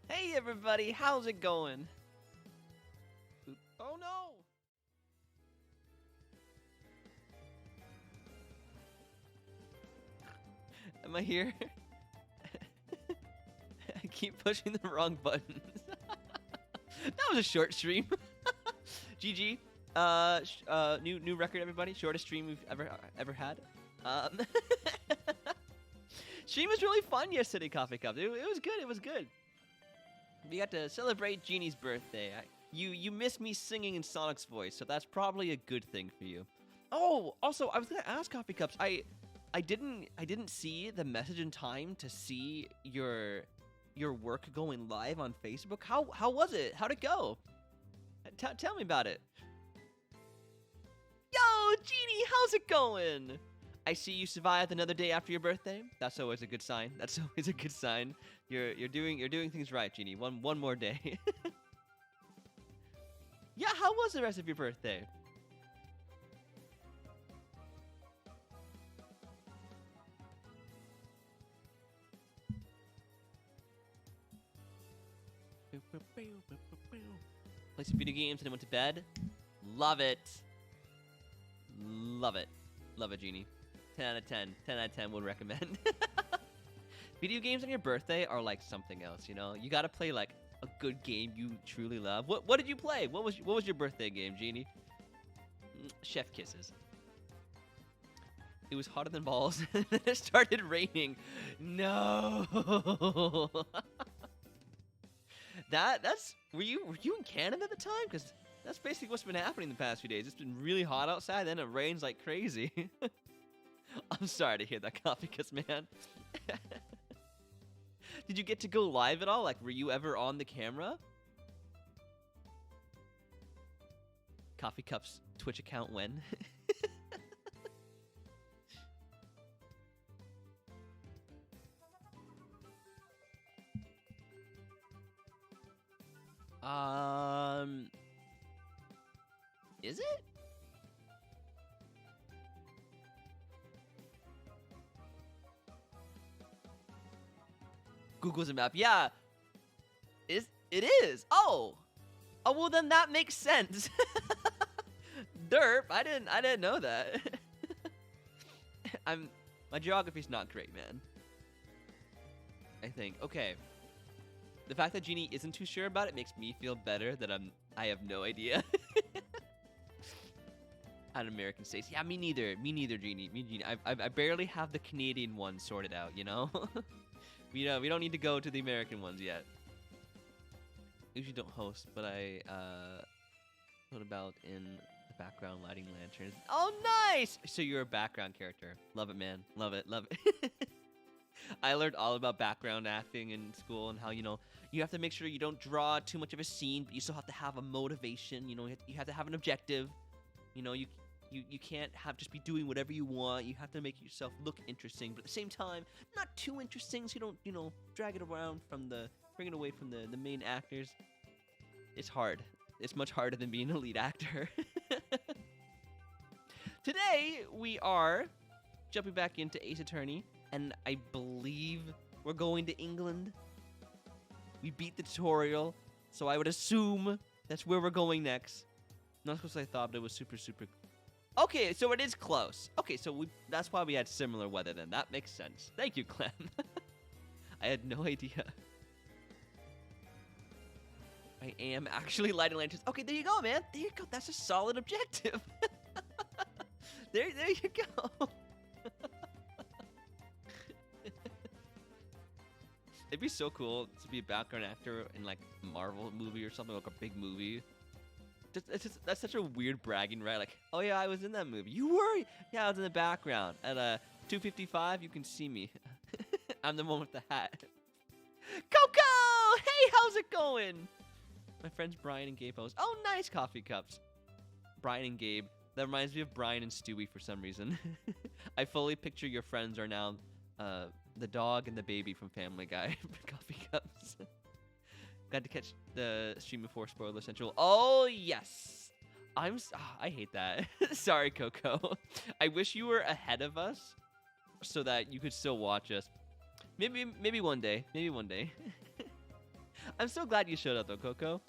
Hey everybody, how's it going? Oh no! Am I here? I keep pushing the wrong buttons. That was a short stream. GG. New record, everybody. Shortest stream we've ever had. Stream was really fun yesterday, Coffee Cup. It was good. It was good. We got to celebrate Jeannie's birthday. You missed me singing in Sonic's voice, so that's probably a good thing for you. Oh, also, I was gonna ask Coffee Cups. I didn't see the message in time to see your work going live on Facebook. How was it? How'd it go? Tell me about it. Yo, Jeannie, how's it going? I see you survived another day after your birthday. That's always a good sign. That's always a good sign. You're doing things right, Jeannie. One more day. Yeah, how was the rest of your birthday? Play some video games and then went to bed. Love it. Love it. Love it, Jeannie. 10 out of 10. 10 out of 10 would recommend. Video games on your birthday are like something else, you know? You gotta play like a good game you truly love. What did you play? What was your birthday game, Jeannie? Chef kisses. It was hotter than balls, and then it started raining. No. Were you in Canada at the time? Because that's basically what's been happening the past few days. It's been really hot outside, then it rains like crazy. I'm sorry to hear that, Coffee Cups, man. Did you get to go live at all? Like, were you ever on the camera? Coffee Cups Twitch account when? Is it? Google's a map. Yeah. It is. Oh. Oh, well then that makes sense. Derp. I didn't know that. My geography's not great, man. I think. Okay. The fact that Jeannie isn't too sure about it makes me feel better that I have no idea. At American states. Yeah, me neither. Me neither, Jeannie. I barely have the Canadian one sorted out, you know? We don't need to go to the American ones yet. Usually don't host, but I thought about in the background lighting lanterns. Oh, nice! So you're a background character. Love it, man. Love it. Love it. I learned all about background acting in school and how, you know, you have to make sure you don't draw too much of a scene, but you still have to have a motivation. You know, you have to have an objective. You know, you can't just be doing whatever you want. You have to make yourself look interesting, but at the same time, not too interesting, so you don't, you know, drag it around bring it away from the main actors. It's hard. It's much harder than being a lead actor. Today, we are jumping back into Ace Attorney, and I believe we're going to England. We beat the tutorial, so I would assume that's where we're going next. Not because I thought, but it was super. Okay, so it is close. Okay, so that's why we had similar weather then. That makes sense. Thank you, Clem. I had no idea. I am actually lighting lanterns. Okay, there you go, man. There you go. That's a solid objective. There you go. It'd be so cool to be a background actor in like a Marvel movie or something, like a big movie. That's such a weird bragging, right? Like, oh yeah, I was in that movie. You were? Yeah, I was in the background. At 2:55, you can see me. I'm the one with the hat. Coco! Hey, how's it going? My friends Brian and Gabe host. Oh, nice, Coffee Cups. Brian and Gabe. That reminds me of Brian and Stewie for some reason. I fully picture your friends are now the dog and the baby from Family Guy. Coffee Cups. Got to catch the stream before Spoiler Central. Oh, yes. I hate that. Sorry, Coco. I wish you were ahead of us so that you could still watch us. Maybe one day. Maybe one day. I'm so glad you showed up, though, Coco.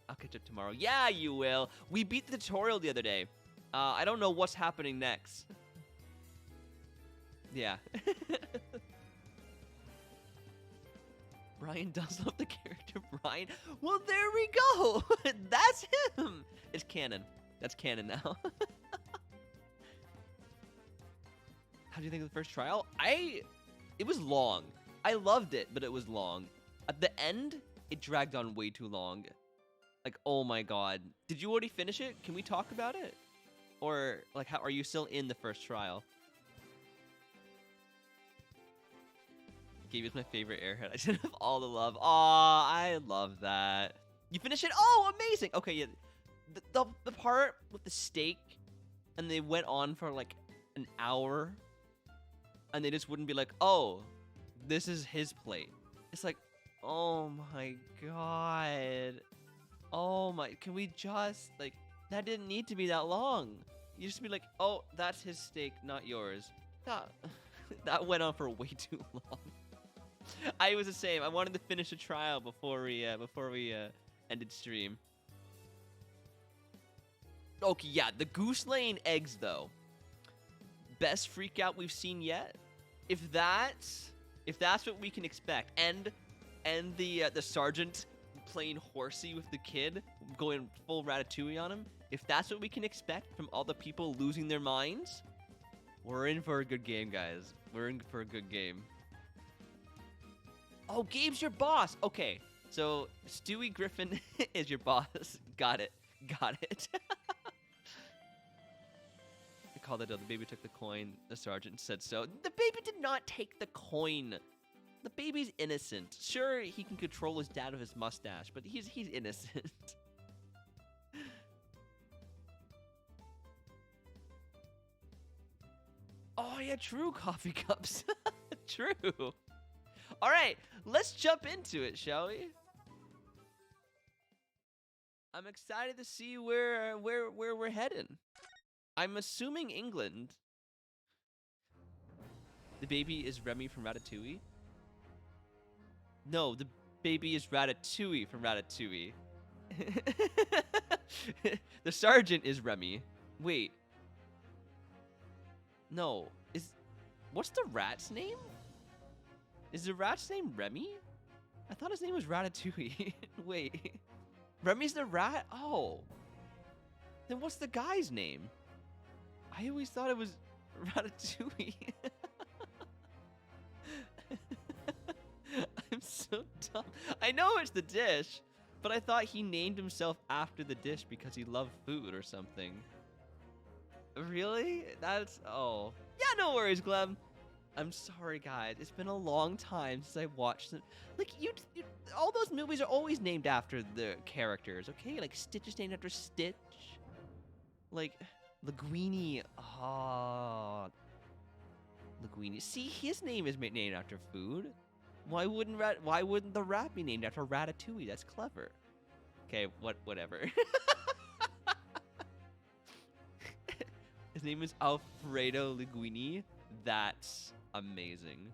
I'll catch up tomorrow. Yeah, you will. We beat the tutorial the other day. I don't know what's happening next. Yeah. Brian does love the character Brian. Well, there we go. That's him. It's canon. That's canon now. How do you think of the first trial? It was long. I loved it, but it was long. At the end, it dragged on way too long. Like, oh my god. Did you already finish it? Can we talk about it? Or, like, how are you still in the first trial? Gabe is my favorite airhead. I should have all the love. Aw, I love that. You finished it? Oh, amazing. Okay, yeah. The part with the steak, and they went on for like an hour, and they just wouldn't be like, oh, this is his plate. It's like, oh my god. Oh my, can we just, like, that didn't need to be that long. You just be like, oh, that's his steak, not yours. That went on for way too long. I was the same. I wanted to finish the trial before we ended stream. Okay, yeah, the goose laying eggs though. Best freak out we've seen yet. If that's what we can expect, and the sergeant playing horsey with the kid, going full Ratatouille on him. If that's what we can expect from all the people losing their minds, we're in for a good game, guys. We're in for a good game. Oh, Gabe's your boss. Okay, so Stewie Griffin is your boss. Got it. Got it. I called it. The baby took the coin. The sergeant said so. The baby did not take the coin. The baby's innocent. Sure, he can control his dad with his mustache, but he's innocent. Oh yeah, true, coffee cups. True. All right, let's jump into it, shall we? I'm excited to see where we're heading. I'm assuming England. The baby is Remy from Ratatouille. No, the baby is Ratatouille from Ratatouille. The sergeant is Remy. Wait. No, what's the rat's name? Is the rat's name Remy? I thought his name was Ratatouille. Wait. Remy's the rat? Oh. Then what's the guy's name? I always thought it was Ratatouille. I'm so dumb. I know it's the dish, but I thought he named himself after the dish because he loved food or something. Really? That's... oh. Yeah, no worries, Glem. I'm sorry, guys. It's been a long time since I watched them. Like, you all those movies are always named after the characters, okay? Like, Stitch is named after Stitch. Like, Linguini. Oh. Linguini. See, his name is named after food. Why wouldn't the rat be named after Ratatouille? That's clever. Okay, whatever. His name is Alfredo Linguini. That's amazing.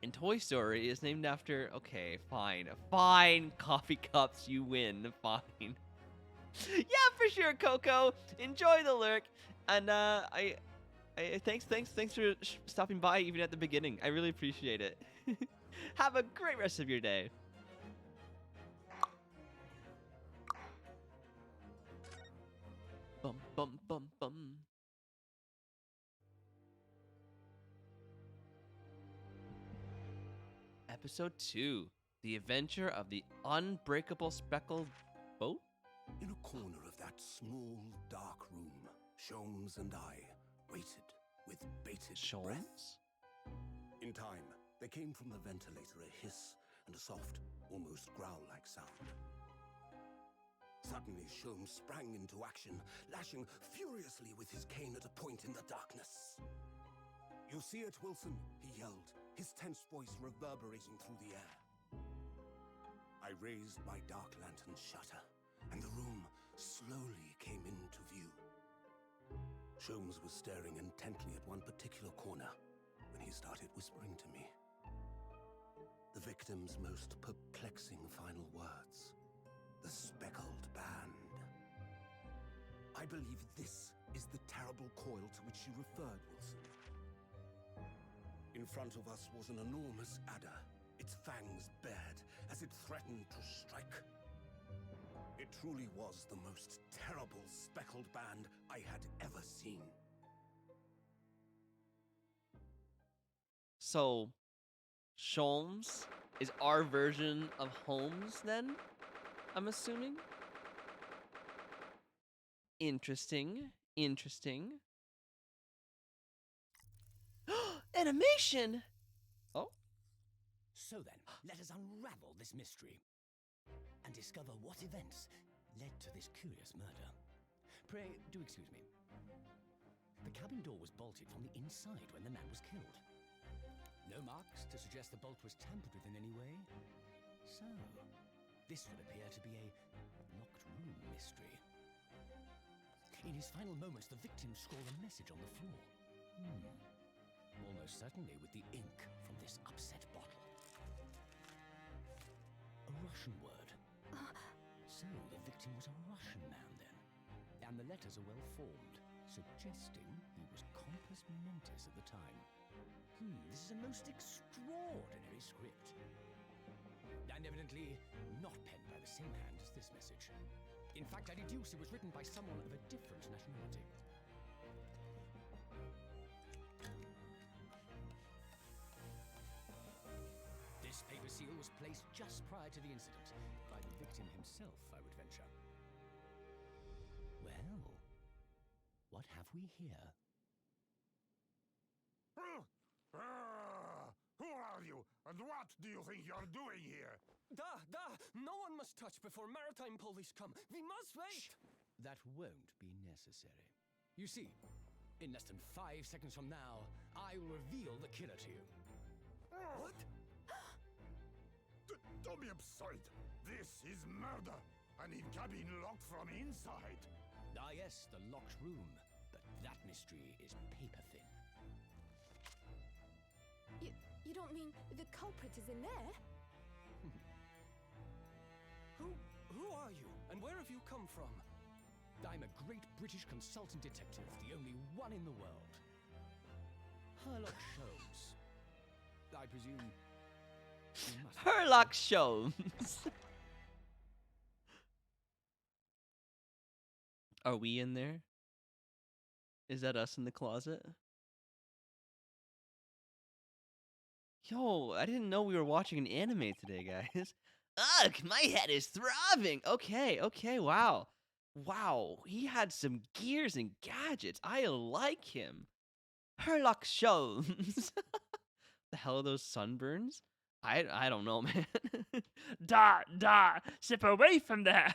And Toy Story is named after... okay, fine. Fine, coffee cups, you win. Fine. Yeah, for sure, Coco. Enjoy the lurk. And thanks for stopping by even at the beginning. I really appreciate it. Have a great rest of your day. Bum, bum, bum, bum. Episode 2. The Adventure of the Unbreakable Speckled Boat? In a corner of that small, dark room, Sholmes and I waited with bated breaths. In time, there came from the ventilator a hiss and a soft, almost growl-like sound. Suddenly, Sholmes sprang into action, lashing furiously with his cane at a point in the darkness. "You see it, Wilson?" he yelled, his tense voice reverberating through the air. I raised my dark lantern shutter, and the room slowly came into view. Sholmes was staring intently at one particular corner when he started whispering to me. The victim's most perplexing final words. The speckled band. I believe this is the terrible coil to which you referred, Wilson. In front of us was an enormous adder, its fangs bared as it threatened to strike. It truly was the most terrible speckled band I had ever seen. So, Sholmes is our version of Holmes, then? I'm assuming? Interesting. Interesting. Animation! Oh? So then, let us unravel this mystery and discover what events led to this curious murder. Pray, do excuse me. The cabin door was bolted from the inside when the man was killed. No marks to suggest the bolt was tampered with in any way. So, this would appear to be a locked room mystery. In his final moments, the victim scrawled a message on the floor. Almost certainly with the ink from this upset bottle. A Russian word. So the victim was a Russian man then. And the letters are well formed, suggesting he was compos mentis at the time. This is a most extraordinary script. And evidently not penned by the same hand as this message. In fact, I deduce it was written by someone of a different nationality. This paper seal was placed just prior to the incident, by the victim himself, I would venture. Well, what have we here? Who are you, and what do you think you're doing here? No one must touch before maritime police come. We must wait. Shh. That won't be necessary. You see, in less than 5 seconds from now, I will reveal the killer to you. What? Don't be absurd. This is murder. An cabin locked from inside. Ah yes, the locked room. But that mystery is paper thin. You don't mean the culprit is in there? Who are you, and where have you come from? I'm a great British consultant detective, the only one in the world. Sherlock Sholmes. I presume you must... Sherlock Sholmes! Are we in there? Is that us in the closet? Yo, I didn't know we were watching an anime today, guys. Ugh, my head is throbbing. Okay, wow. Wow, he had some gears and gadgets. I like him. Sherlock Sholmes. The hell are those sunburns? I don't know, man. Sip away from there.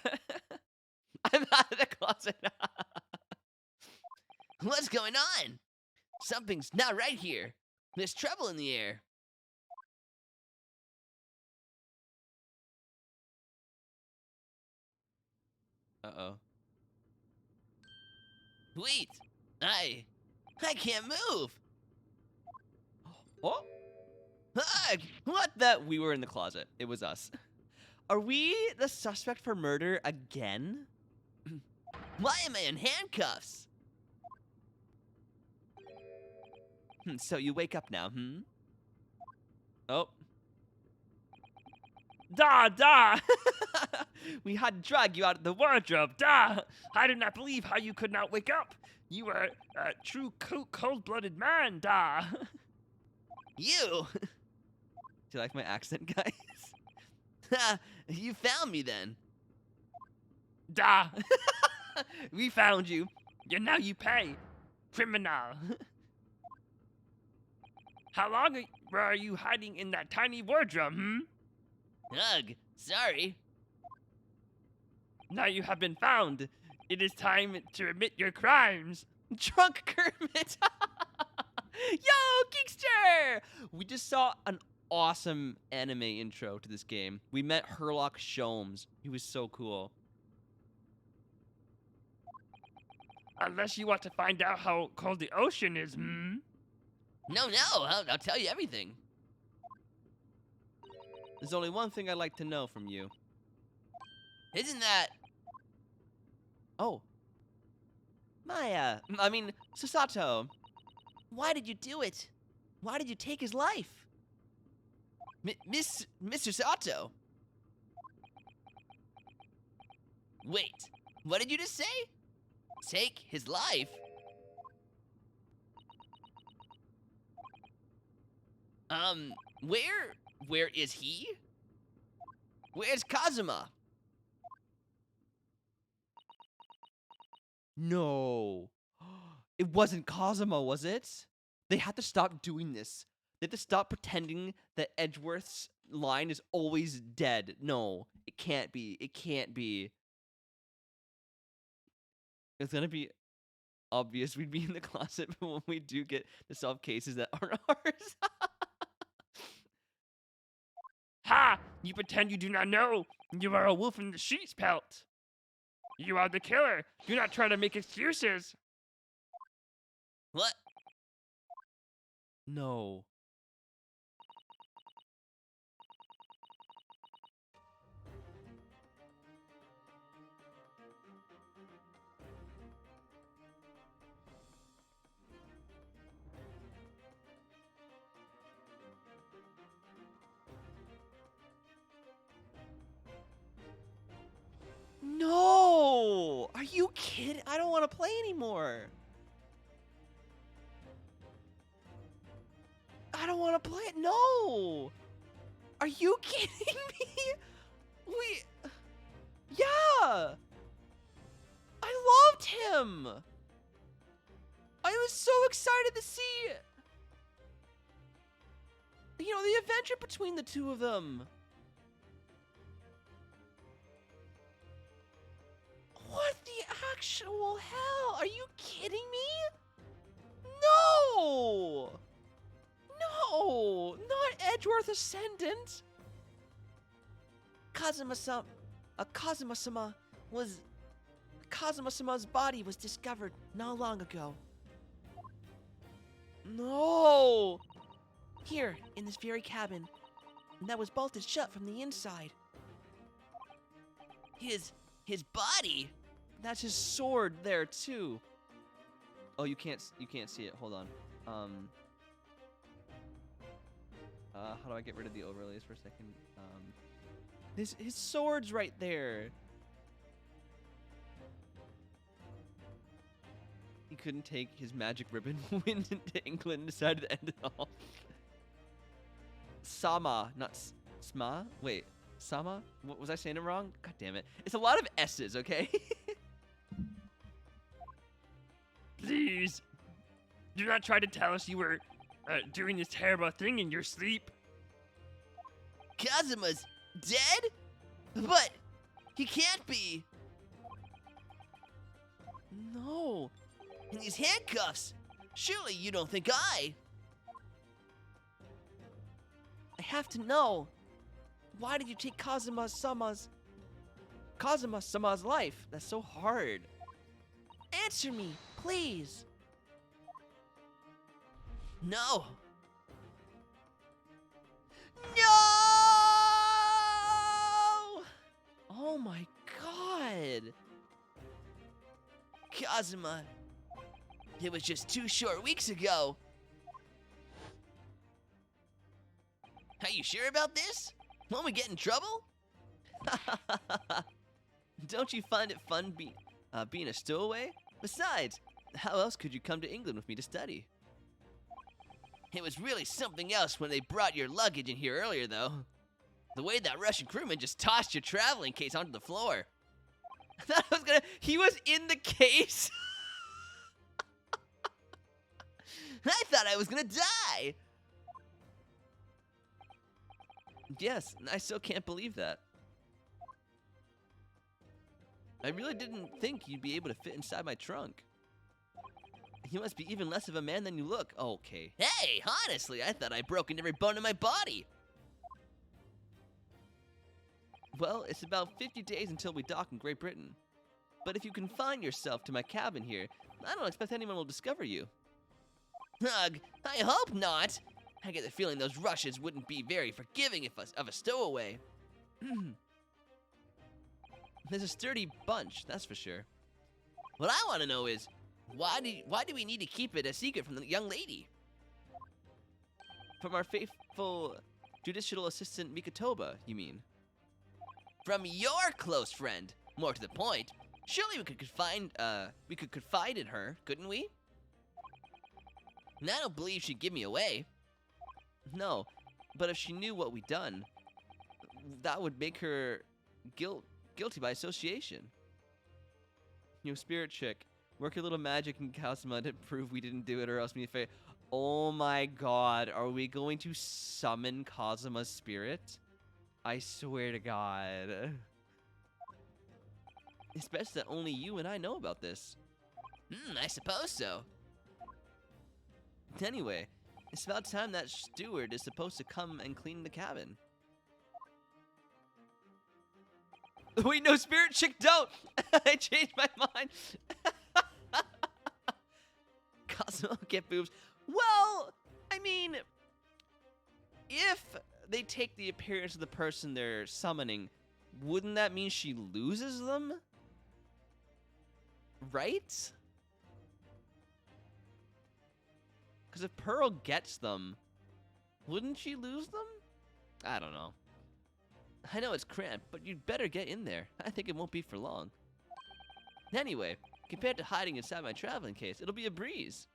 I'm out of the closet. What's going on? Something's not right here. There's trouble in the air. Uh-oh. Wait! I can't move! Oh? What the? We were in the closet. It was us. Are we the suspect for murder again? Why am I in handcuffs? So you wake up now, Oh. Da! We had to drag you out of the wardrobe, da! I do not believe how you could not wake up. You are a true cold-blooded man, da! You! Do you like my accent, guys? Ha! You found me then. Da! We found you. And now you pay. Criminal. How long were you hiding in that tiny wardrobe, Ugh, sorry. Now you have been found. It is time to admit your crimes. Drunk Kermit. Yo, Geekster! We just saw an awesome anime intro to this game. We met Sherlock Sholmes. He was so cool. Unless you want to find out how cold the ocean is, hmm? No, I'll tell you everything. There's only one thing I'd like to know from you. Isn't that... Oh. Susato. Why did you do it? Why did you take his life? Mr. Sato. Wait, what did you just say? Take his life? Where is he? Where's Kazuma? No. It wasn't Kazuma, was it? They had to stop doing this. They had to stop pretending that Edgeworth's line is always dead. No, it can't be. It can't be. It's gonna be obvious we'd be in the closet when we do get to solve cases that aren't ours. Ha! You pretend you do not know. You are a wolf in the sheep's pelt. You are the killer. Do not try to make excuses. What? No. No! Are you kidding? I don't want to play anymore. I don't want to play it. No! Are you kidding me? Yeah! I loved him! I was so excited to see, you know, the adventure between the two of them. What the actual hell? Are you kidding me? No! No! Not Edgeworth Ascendant! Kazuma-sama's body was discovered not long ago. No! Here, in this very cabin. And that was bolted shut from the inside. His body? That's his sword there too. Oh, you can't see it. Hold on. How do I get rid of the overlays for a second? His sword's right there. He couldn't take his magic ribbon, went into England, and decided to end it all. Sama, not Sma? Wait, Sama? What, was I saying it wrong? God damn it. It's a lot of S's, okay? Please, do not try to tell us you were doing this terrible thing in your sleep. Kazuma's dead? But he can't be. No. In these handcuffs. Surely you don't think I have to know. Why did you take Kazuma-sama's life? That's so hard. Answer me, please. No. No! Oh my god. Kazuma. It was just 2 short weeks ago. Are you sure about this? Won't we get in trouble? Don't you find it fun being a stowaway? Besides, how else could you come to England with me to study? It was really something else when they brought your luggage in here earlier, though. The way that Russian crewman just tossed your traveling case onto the floor. I thought I was gonna... He was in the case? I thought I was gonna die! Yes, I still can't believe that. I really didn't think you'd be able to fit inside my trunk. You must be even less of a man than you look. Okay. Hey, honestly, I thought I'd broken every bone in my body. Well, it's about 50 days until we dock in Great Britain. But if you confine yourself to my cabin here, I don't expect anyone will discover you. Ugh, I hope not. I get the feeling those Russians wouldn't be very forgiving of a stowaway. There's a sturdy bunch, that's for sure. What I want to know is, why do we need to keep it a secret from the young lady? From our faithful judicial assistant Mikotoba, you mean? From your close friend, more to the point. Surely we could confide in her, couldn't we? And I don't believe she'd give me away. No, but if she knew what we'd done, that would make her guilty by association. You know, spirit chick, work your little magic in Kazuma to prove we didn't do it, or else me fa- Oh my god, are we going to summon Kazuma's spirit? I swear to god. It's best that only you and I know about this. I suppose so. Anyway, it's about time that steward is supposed to come and clean the cabin. Wait, no, spirit chick, don't! I changed my mind. Cosmo, get boobs. Well, I mean, if they take the appearance of the person they're summoning, wouldn't that mean she loses them? Right? Because if Pearl gets them, wouldn't she lose them? I don't know. I know it's cramped, but you'd better get in there. I think it won't be for long. Anyway, compared to hiding inside my traveling case, it'll be a breeze.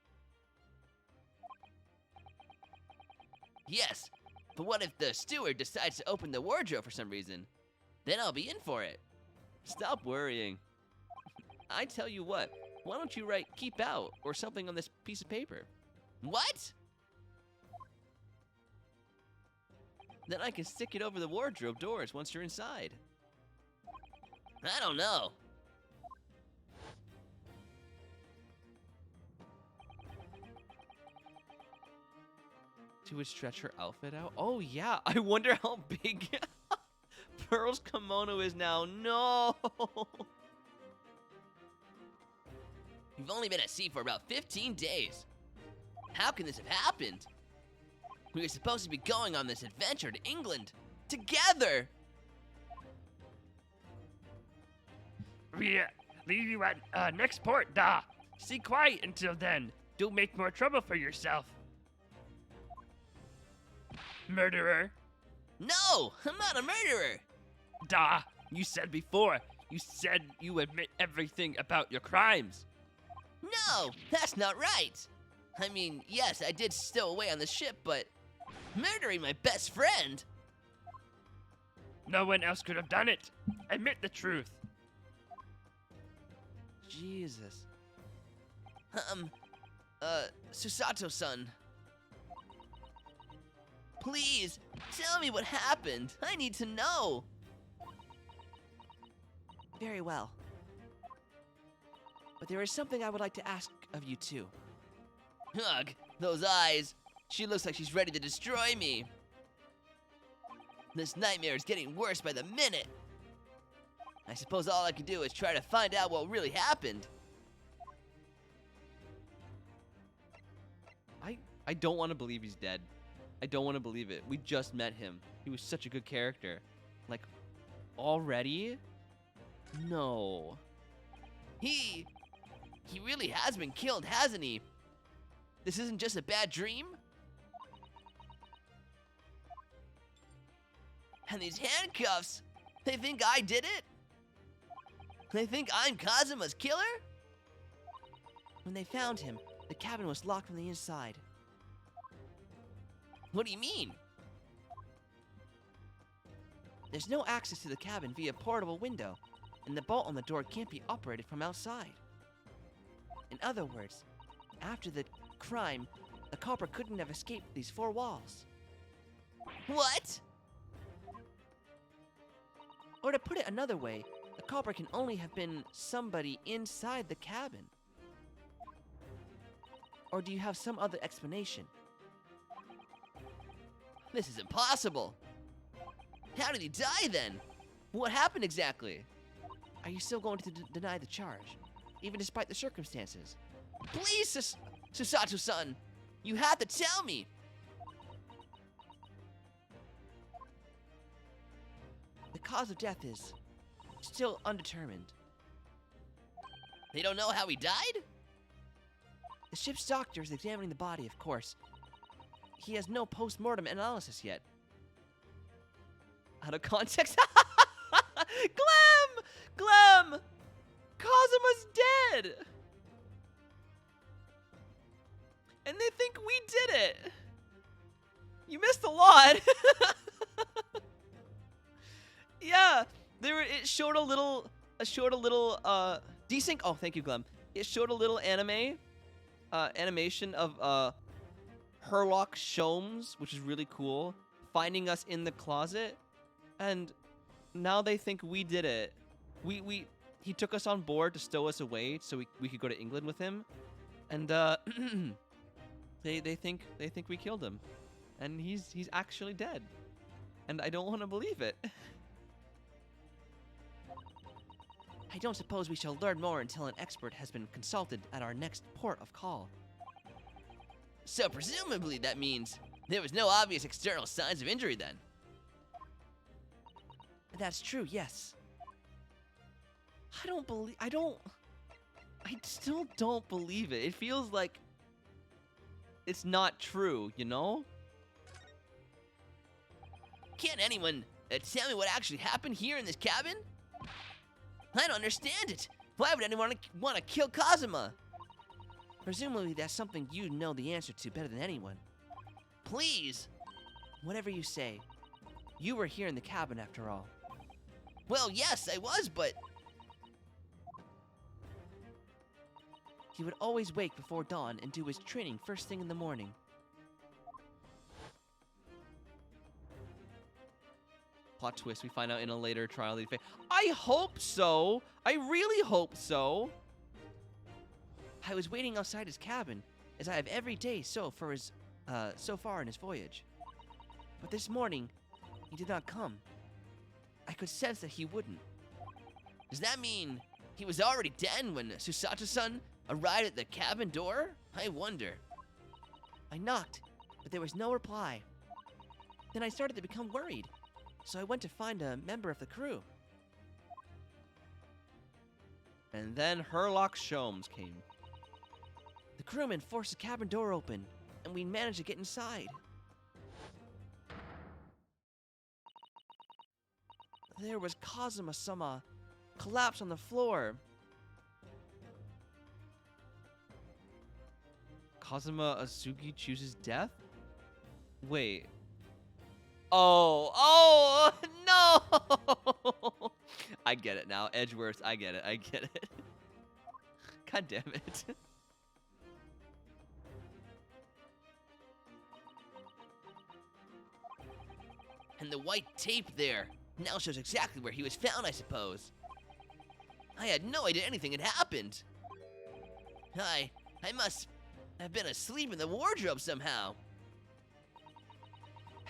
Yes, but what if the steward decides to open the wardrobe for some reason? Then I'll be in for it. Stop worrying. I tell you what, why don't you write "keep out" or something on this piece of paper? What? Then I can stick it over the wardrobe doors once you're inside. I don't know. She would stretch her outfit out? Oh yeah, I wonder how big Pearl's kimono is now. No! You've only been at sea for about 15 days. How can this have happened? We were supposed to be going on this adventure to England together. We leave you at next port, da. Stay quiet until then. Don't make more trouble for yourself. Murderer. No, I'm not a murderer. Da, you said before. You said you admit everything about your crimes. No, that's not right. I mean, yes, I did stow away on the ship, but murdering my best friend? No one else could have done it. Admit the truth. Jesus. Susato-san. Please, tell me what happened. I need to know. Very well. But there is something I would like to ask of you too. Ugh, those eyes. She looks like she's ready to destroy me. This nightmare is getting worse by the minute. I suppose all I can do is try to find out what really happened. I don't want to believe he's dead. I don't want to believe it. We just met him. He was such a good character. Like, already? No. He really has been killed, hasn't he? This isn't just a bad dream? And these handcuffs, they think I did it? They think I'm Kazuma's killer? When they found him, the cabin was locked from the inside. What do you mean? There's no access to the cabin via portable window, and the bolt on the door can't be operated from outside. In other words, after the crime, the culprit couldn't have escaped these four walls. What? Or to put it another way, the culprit can only have been somebody inside the cabin. Or do you have some other explanation? This is impossible. How did he die then? What happened exactly? Are you still going to deny the charge, even despite the circumstances? Please, Susato-san! You have to tell me! The cause of death is still undetermined. They don't know how he died? The ship's doctor is examining the body, of course. He has no post-mortem analysis yet. Out of context? Glem! Kazuma's dead! And they think we did it! You missed a lot! Yeah, it showed a little desync. Oh, thank you, Glem. It showed a little animation of Herlock Sholmes, which is really cool, finding us in the closet, and now they think we did it. He took us on board to stow us away so we could go to England with him, and they think we killed him, and he's actually dead, and I don't want to believe it. I don't suppose we shall learn more until an expert has been consulted at our next port of call. So presumably that means there was no obvious external signs of injury then. That's true, yes. I still don't believe it. It feels like it's not true, you know? Can't anyone tell me what actually happened here in this cabin? I don't understand it. Why would anyone want to kill Kazuma? Presumably that's something you know the answer to better than anyone. Please. Whatever you say. You were here in the cabin after all. Well, yes, I was, but... He would always wake before dawn and do his training first thing in the morning. Plot twist, we find out in a later trial that he I hope so! I really hope so! I was waiting outside his cabin, as I have every day so far in his voyage. But this morning, he did not come. I could sense that he wouldn't. Does that mean he was already dead when Susato-san arrived at the cabin door? I wonder. I knocked, but there was no reply. Then I started to become worried, so I went to find a member of the crew. And then Herlock Sholmes came. The crewman forced the cabin door open, and we managed to get inside. There was Kazuma-sama, collapsed on the floor. Kazuma Asugi chooses death? Wait. Oh, no! I get it now. Edgeworth, I get it. God damn it. And the white tape there now shows exactly where he was found, I suppose. I had no idea anything had happened. I must have been asleep in the wardrobe somehow.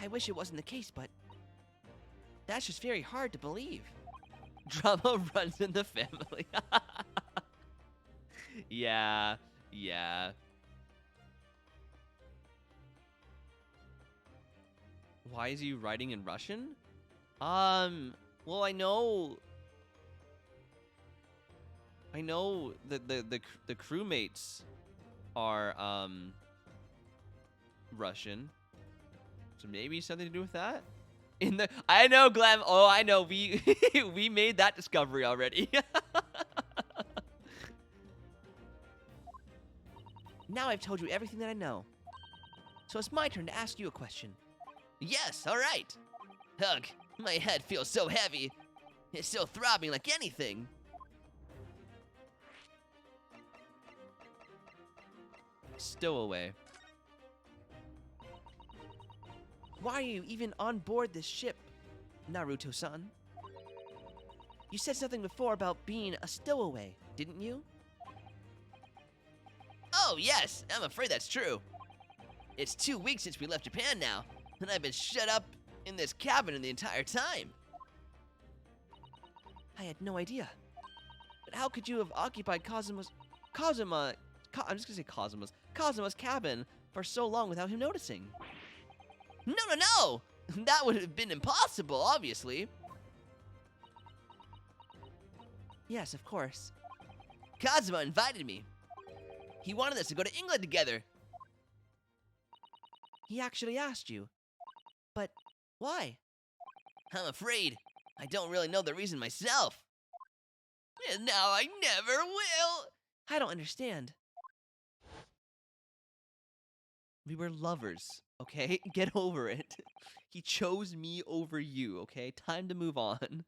I wish it wasn't the case, but that's just very hard to believe. Drama runs in the family. Yeah. Why is he writing in Russian? Well, I know that the crewmates are Russian, so maybe something to do with that. I know, Glam. Oh, I know. We we made that discovery already. Now I've told you everything that I know, so it's my turn to ask you a question. Yes, all right. Ugh, my head feels so heavy. It's still throbbing like anything. Stowaway. Why are you even on board this ship, Naruto-san? You said something before about being a stowaway, didn't you? Oh, yes, I'm afraid that's true. It's 2 weeks since we left Japan now, and I've been shut up in this cabin the entire time. I had no idea. But how could you have occupied Kazuma's cabin for so long without him noticing? No! That would have been impossible, obviously. Yes, of course. Kazuma invited me. He wanted us to go to England together. He actually asked you. But why? I'm afraid I don't really know the reason myself. And now I never will. I don't understand. We were lovers, okay? Get over it. He chose me over you, okay? Time to move on.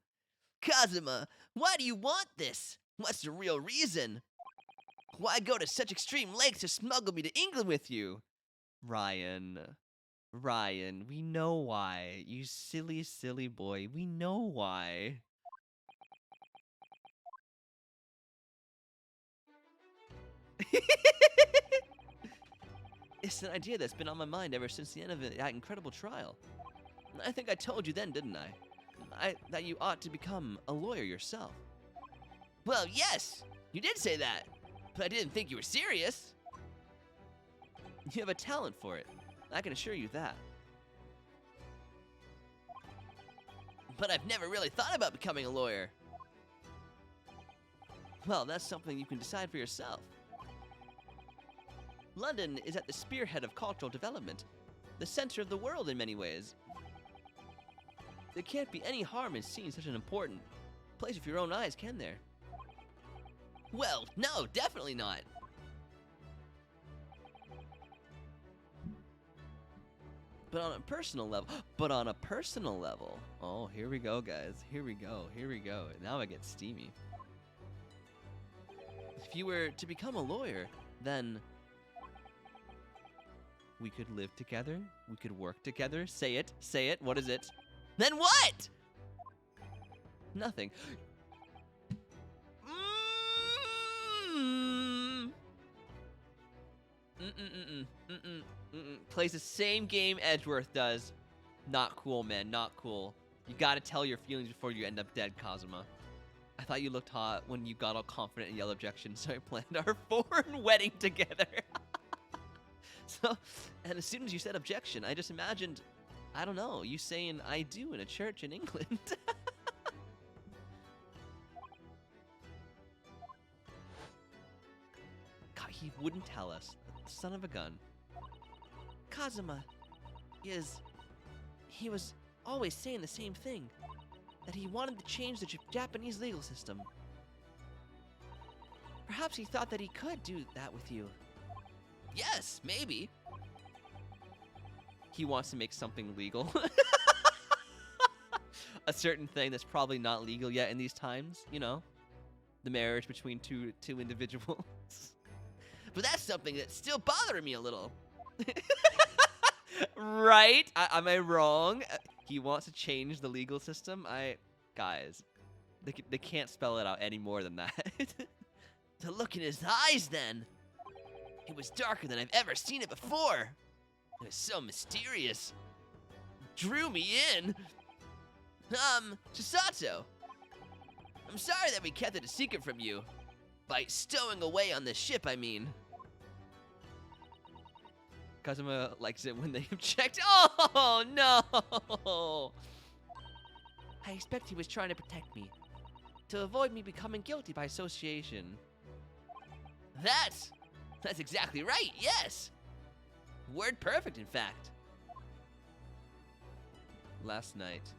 Kazuma, why do you want this? What's the real reason? Why go to such extreme lengths to smuggle me to England with you? Ryan, we know why. You silly, silly boy. We know why. It's an idea that's been on my mind ever since the end of that incredible trial. I think I told you then, didn't I? That you ought to become a lawyer yourself. Well, yes, you did say that, but I didn't think you were serious. You have a talent for it, I can assure you that. But I've never really thought about becoming a lawyer. Well, that's something you can decide for yourself. London is at the spearhead of cultural development, the center of the world in many ways. There can't be any harm in seeing such an important place with your own eyes, can there? Well, no, definitely not. But on a personal level, oh, here we go, guys. Here we go. Now I get steamy. If you were to become a lawyer, then we could live together, we could work together. Say it, what is it? Then what? Nothing. Plays the same game Edgeworth does. Not cool, man, not cool. You gotta tell your feelings before you end up dead, Kazuma. I thought you looked hot when you got all confident and yelled objection, so I planned our foreign wedding together. So, and as soon as you said objection, I just imagined, I don't know, you saying I do in a church in England. God, he wouldn't tell us. Son of a gun. Kazuma he was always saying the same thing, that he wanted to change the Japanese legal system. Perhaps he thought that he could do that with you. Yes, maybe. He wants to make something legal. A certain thing that's probably not legal yet in these times, you know? The marriage between two individuals. But that's something that's still bothering me a little. Right? Am I wrong? He wants to change the legal system? Guys, they can't spell it out any more than that. The look in his eyes, then. It was darker than I've ever seen it before. It was so mysterious. Drew me in. Chisato. I'm sorry that we kept it a secret from you. By stowing away on this ship, I mean. Kazuma likes it when they object. Oh, no! I expect he was trying to protect me. To avoid me becoming guilty by association. That's exactly right, yes! Word perfect, in fact. Last night.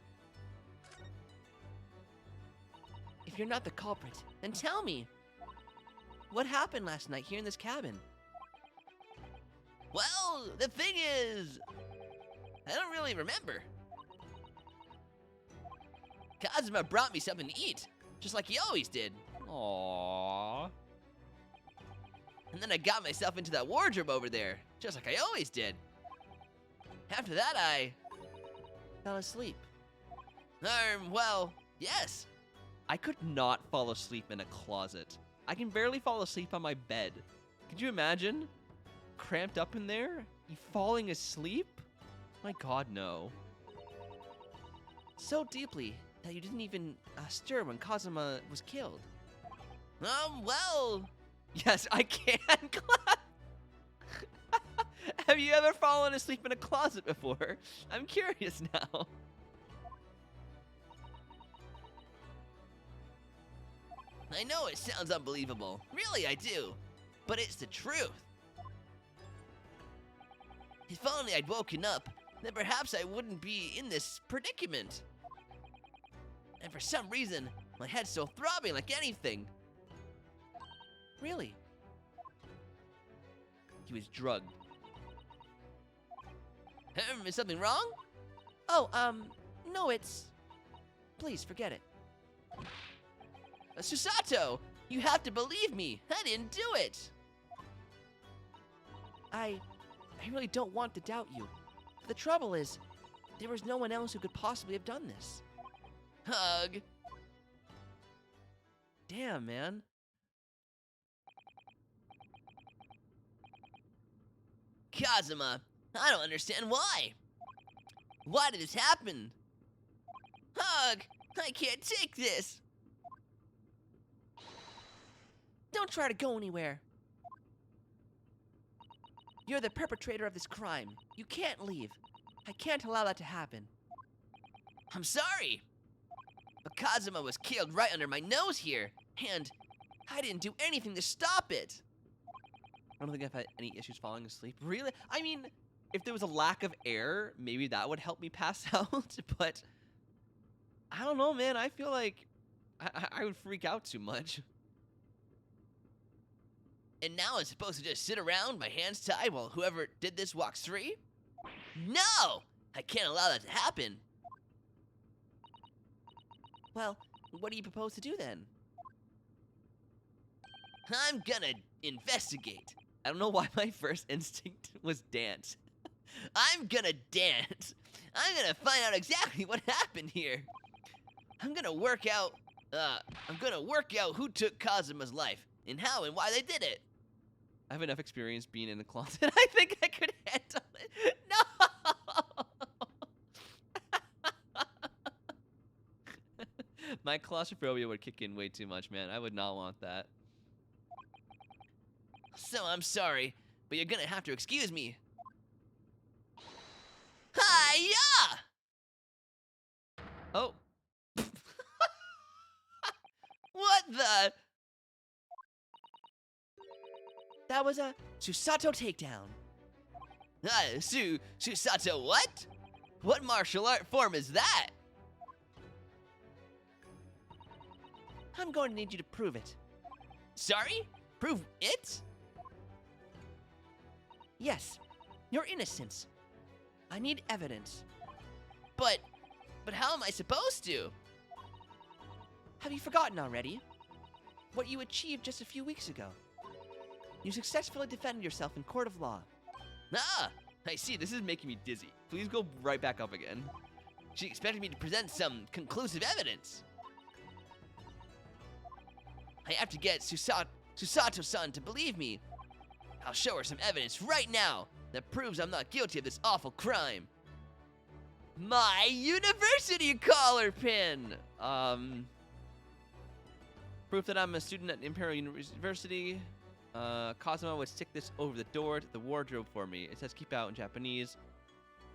If you're not the culprit, then tell me. What happened last night here in this cabin? Well, the thing is, I don't really remember. Kazuma brought me something to eat, just like he always did. Aww. And then I got myself into that wardrobe over there, just like I always did. After that, I fell asleep. Well, yes. I could not fall asleep in a closet. I can barely fall asleep on my bed. Could you imagine? Cramped up in there? You falling asleep? My God, no. So deeply that you didn't even stir when Kazuma was killed. Well, yes, I can clap. Have you ever fallen asleep in a closet before? I'm curious now. I know it sounds unbelievable. Really, I do. But it's the truth. If only I'd woken up, then perhaps I wouldn't be in this predicament. And for some reason, my head's still throbbing like anything. Really? He was drugged. Is something wrong? Oh, no, it's... Please, forget it. Susato! You have to believe me! I didn't do it! I really don't want to doubt you. But the trouble is, there was no one else who could possibly have done this. Hug! Damn, man. Kazuma, I don't understand why. Why did this happen? Hug! I can't take this! Don't try to go anywhere. You're the perpetrator of this crime. You can't leave. I can't allow that to happen. I'm sorry. But Kazuma was killed right under my nose here, and I didn't do anything to stop it. I don't think I've had any issues falling asleep. Really? I mean, if there was a lack of air, maybe that would help me pass out, but I don't know, man. I feel like I would freak out too much. And now I'm supposed to just sit around, my hands tied, while whoever did this walks free? No! I can't allow that to happen. Well, what do you propose to do then? I'm gonna investigate. I don't know why my first instinct was dance. I'm gonna dance. I'm gonna find out exactly what happened here. I'm gonna work out who took Kazuma's life and how and why they did it. I have enough experience being in the closet. I think I could handle it. No! My claustrophobia would kick in way too much, man. I would not want that. So I'm sorry, but you're gonna have to excuse me. Hi-ya! Oh. What the? That was a Susato takedown. Susato what? What martial art form is that? I'm going to need you to prove it. Sorry? Prove it? Yes, your innocence. I need evidence. But how am I supposed to? Have you forgotten already? What you achieved just a few weeks ago. You successfully defended yourself in court of law. Ah, I see, this is making me dizzy. Please go right back up again. She expected me to present some conclusive evidence. I have to get Susato-san to believe me. I'll show her some evidence right now that proves I'm not guilty of this awful crime. My university collar pin! Proof that I'm a student at Imperial University. Kazuma would stick this over the door to the wardrobe for me. It says keep out in Japanese,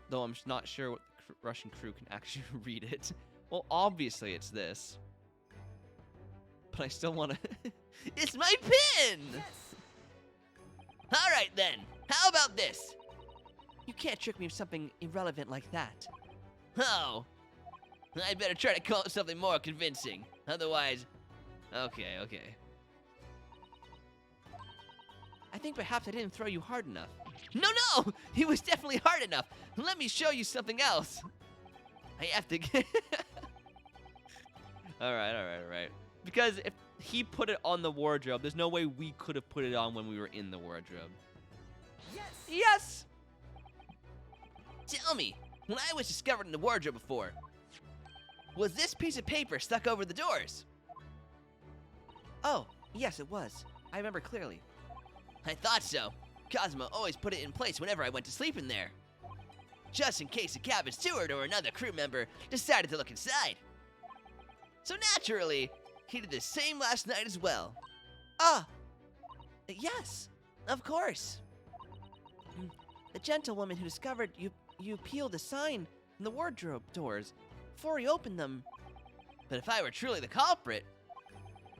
though I'm not sure what the Russian crew can actually read it. Well, obviously it's this. But I still want to... It's my pin! Yes. Alright then, how about this? You can't trick me with something irrelevant like that. Oh, I'd better try to come up with something more convincing. Otherwise, okay. I think perhaps I didn't throw you hard enough. No, it was definitely hard enough. Let me show you something else. I have to get... Alright. Because if he put it on the wardrobe, there's no way we could have put it on when we were in the wardrobe. Yes! Tell me, when I was discovered in the wardrobe before, was this piece of paper stuck over the doors? Oh, yes it was. I remember clearly. I thought so. Kazuma always put it in place whenever I went to sleep in there. Just in case a cabin steward or another crew member decided to look inside. So naturally, he did the same last night as well. Ah! Yes, of course. The gentlewoman who discovered you peeled the sign from the wardrobe doors before you opened them. But if I were truly the culprit,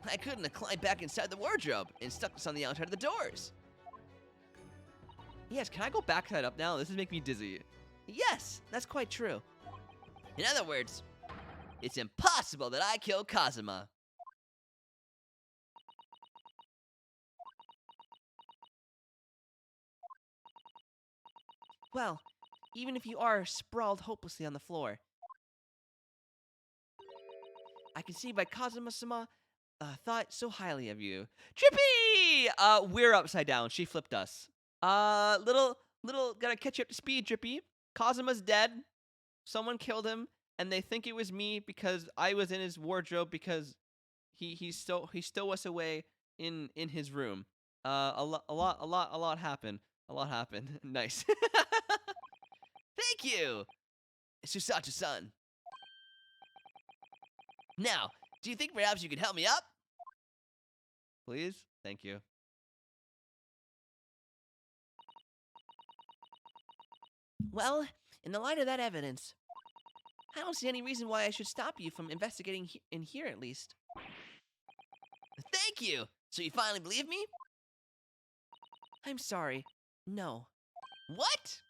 I couldn't have climbed back inside the wardrobe and stuck this on the outside of the doors. Yes, can I go back that up now? This is making me dizzy. Yes, that's quite true. In other words, it's impossible that I killed Kazuma. Well, even if you are sprawled hopelessly on the floor, I can see by Kazuma-sama thought so highly of you. Drippy! We're upside down. She flipped us. Little, gotta catch you up to speed, Drippy. Kazuma's dead. Someone killed him, and they think it was me because I was in his wardrobe because he stole us away in his room. A lot happened. A lot happened. Nice. Thank you, Susato-san. Now, do you think perhaps you could help me up? Please? Thank you. Well, in the light of that evidence, I don't see any reason why I should stop you from investigating in here at least. Thank you! So you finally believe me? I'm sorry. No. What?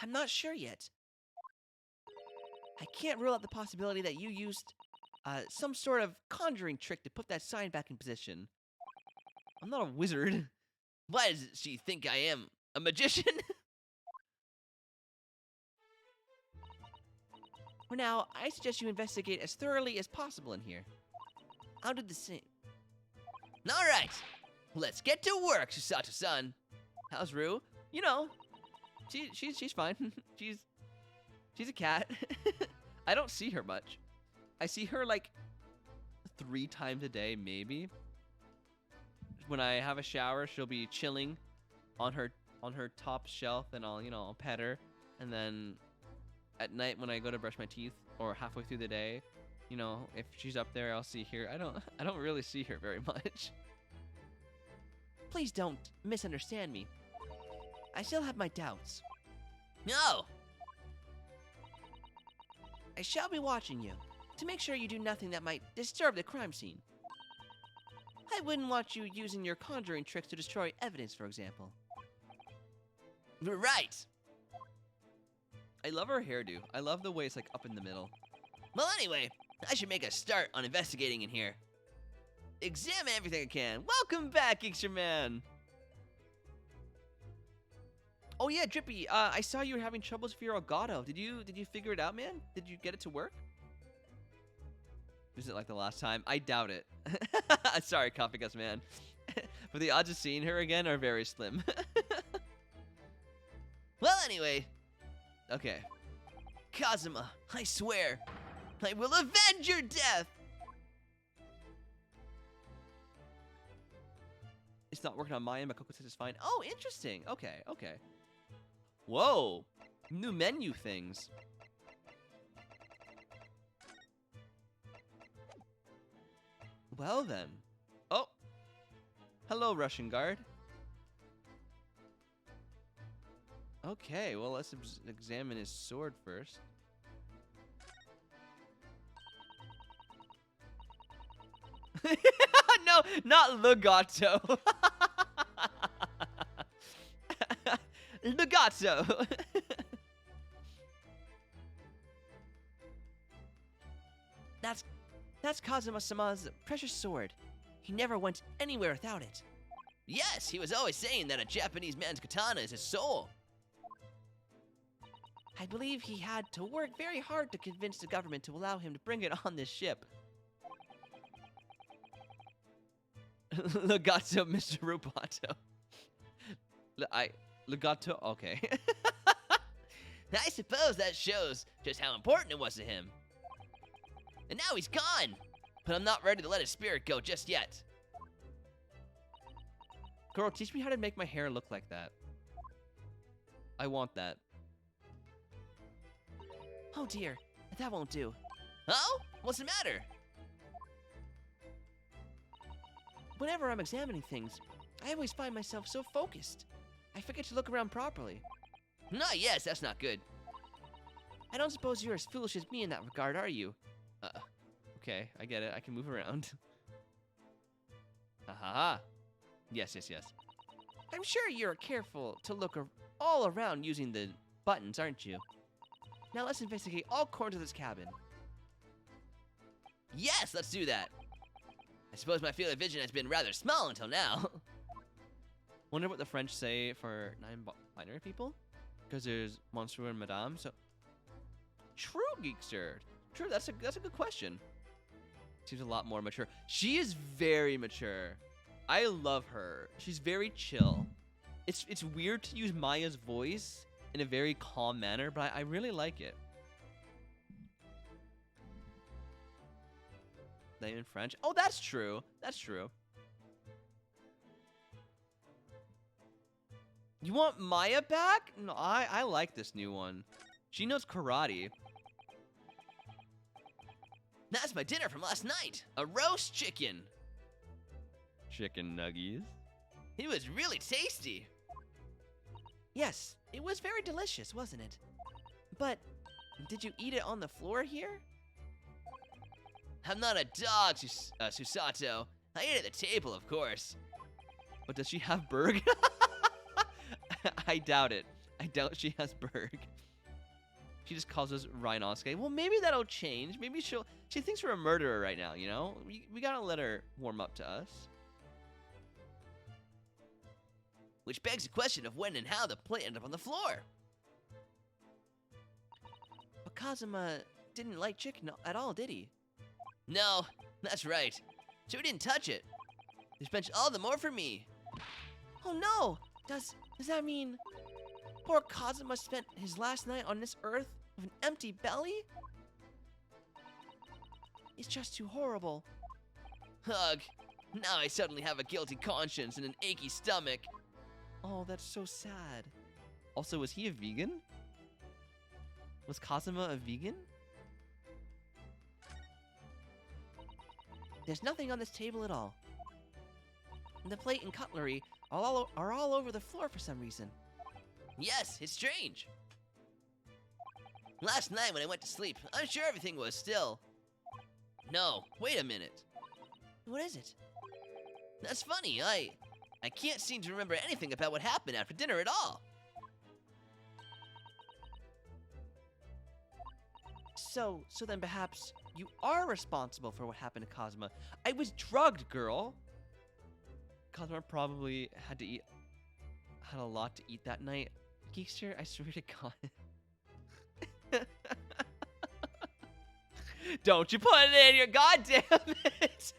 I'm not sure yet. I can't rule out the possibility that you used some sort of conjuring trick to put that sign back in position. I'm not a wizard. Why does she think I am? A magician? For now, I suggest you investigate as thoroughly as possible in here. I'll do the same. Alright, let's get to work, Susato-san. How's Rue? You know, she's fine. she's a cat. I don't see her much. I see her like 3 times a day, maybe. When I have a shower, she'll be chilling on her top shelf, and I'll pet her. And then at night when I go to brush my teeth, or halfway through the day, if she's up there, I'll see her. I don't really see her very much. Please don't misunderstand me. I still have my doubts. No! I shall be watching you, to make sure you do nothing that might disturb the crime scene. I wouldn't want you using your conjuring tricks to destroy evidence, for example. Right! I love her hairdo. I love the way it's like up in the middle. Well, anyway, I should make a start on investigating in here. Examine everything I can. Welcome back, Geekster Man! Oh yeah, Drippy, I saw you were having troubles with your Elgato. Did you figure it out, man? Did you get it to work? Was it like the last time? I doubt it. Sorry, Coffee Guts Man. But the odds of seeing her again are very slim. Well, anyway. Okay. Kazuma, I swear, I will avenge your death! It's not working on my end, but Coco says it's fine. Oh, interesting. Okay. Whoa. New menu things. Well then. Oh. Hello, Russian guard. Okay, well, let's examine his sword first. No, not legato. Legato. That's Kazuma-sama's precious sword. He never went anywhere without it. Yes, he was always saying that a Japanese man's katana is his soul. I believe he had to work very hard to convince the government to allow him to bring it on this ship. Legato, Mr. Roboto. Legato, okay. I suppose that shows just how important it was to him. And now he's gone! But I'm not ready to let his spirit go just yet. Girl, teach me how to make my hair look like that. I want that. Oh dear, that won't do. Oh? What's the matter? whenever I'm examining things, I always find myself so focused. I forget to look around properly. Yes, that's not good. I don't suppose you're as foolish as me in that regard, are you? Okay, I get it. I can move around. Aha. Yes. I'm sure you're careful to look all around using the buttons, aren't you? Now let's investigate all corners of this cabin. Yes, let's do that. I suppose my field of vision has been rather small until now. Wonder what the French say for non-binary people? Because there's Monsieur and Madame, so... True, Geekster. True, that's a good question. Seems a lot more mature. She is very mature. I love her. She's very chill. It's weird to use Maya's voice in a very calm manner, but I really like it. Name in French. Oh, that's true. That's true. You want Maya back? No, I like this new one. She knows karate. That's my dinner from last night. A roast chicken. Chicken nuggies. It was really tasty. Yes, it was very delicious, wasn't it? But did you eat it on the floor here? I'm not a dog, Susato. I ate at the table, of course. But does she have Berg? I doubt it. I doubt she has Berg. She just calls us Rhinosuke. Well, maybe that'll change. Maybe she thinks we're a murderer right now, you know? We gotta let her warm up to us. Which begs the question of when and how the plate ended up on the floor. But Kazuma didn't like chicken at all, did he? No, that's right. So he didn't touch it. This bench all the more for me. Oh no! Does that mean poor Kazuma spent his last night on this earth with an empty belly? It's just too horrible. Ugh. Now I suddenly have a guilty conscience and an achy stomach. Oh, that's so sad. Also, was he a vegan? Was Kazuma a vegan? There's nothing on this table at all. And the plate and cutlery are all over the floor for some reason. Yes, it's strange. Last night when I went to sleep, I'm sure everything was still. No, wait a minute. What is it? That's funny, I can't seem to remember anything about what happened after dinner at all. So then perhaps you are responsible for what happened to Kazuma. I was drugged, girl. Kazuma probably had a lot to eat that night. Geekster, I swear to God. Don't you put it in your goddamn it.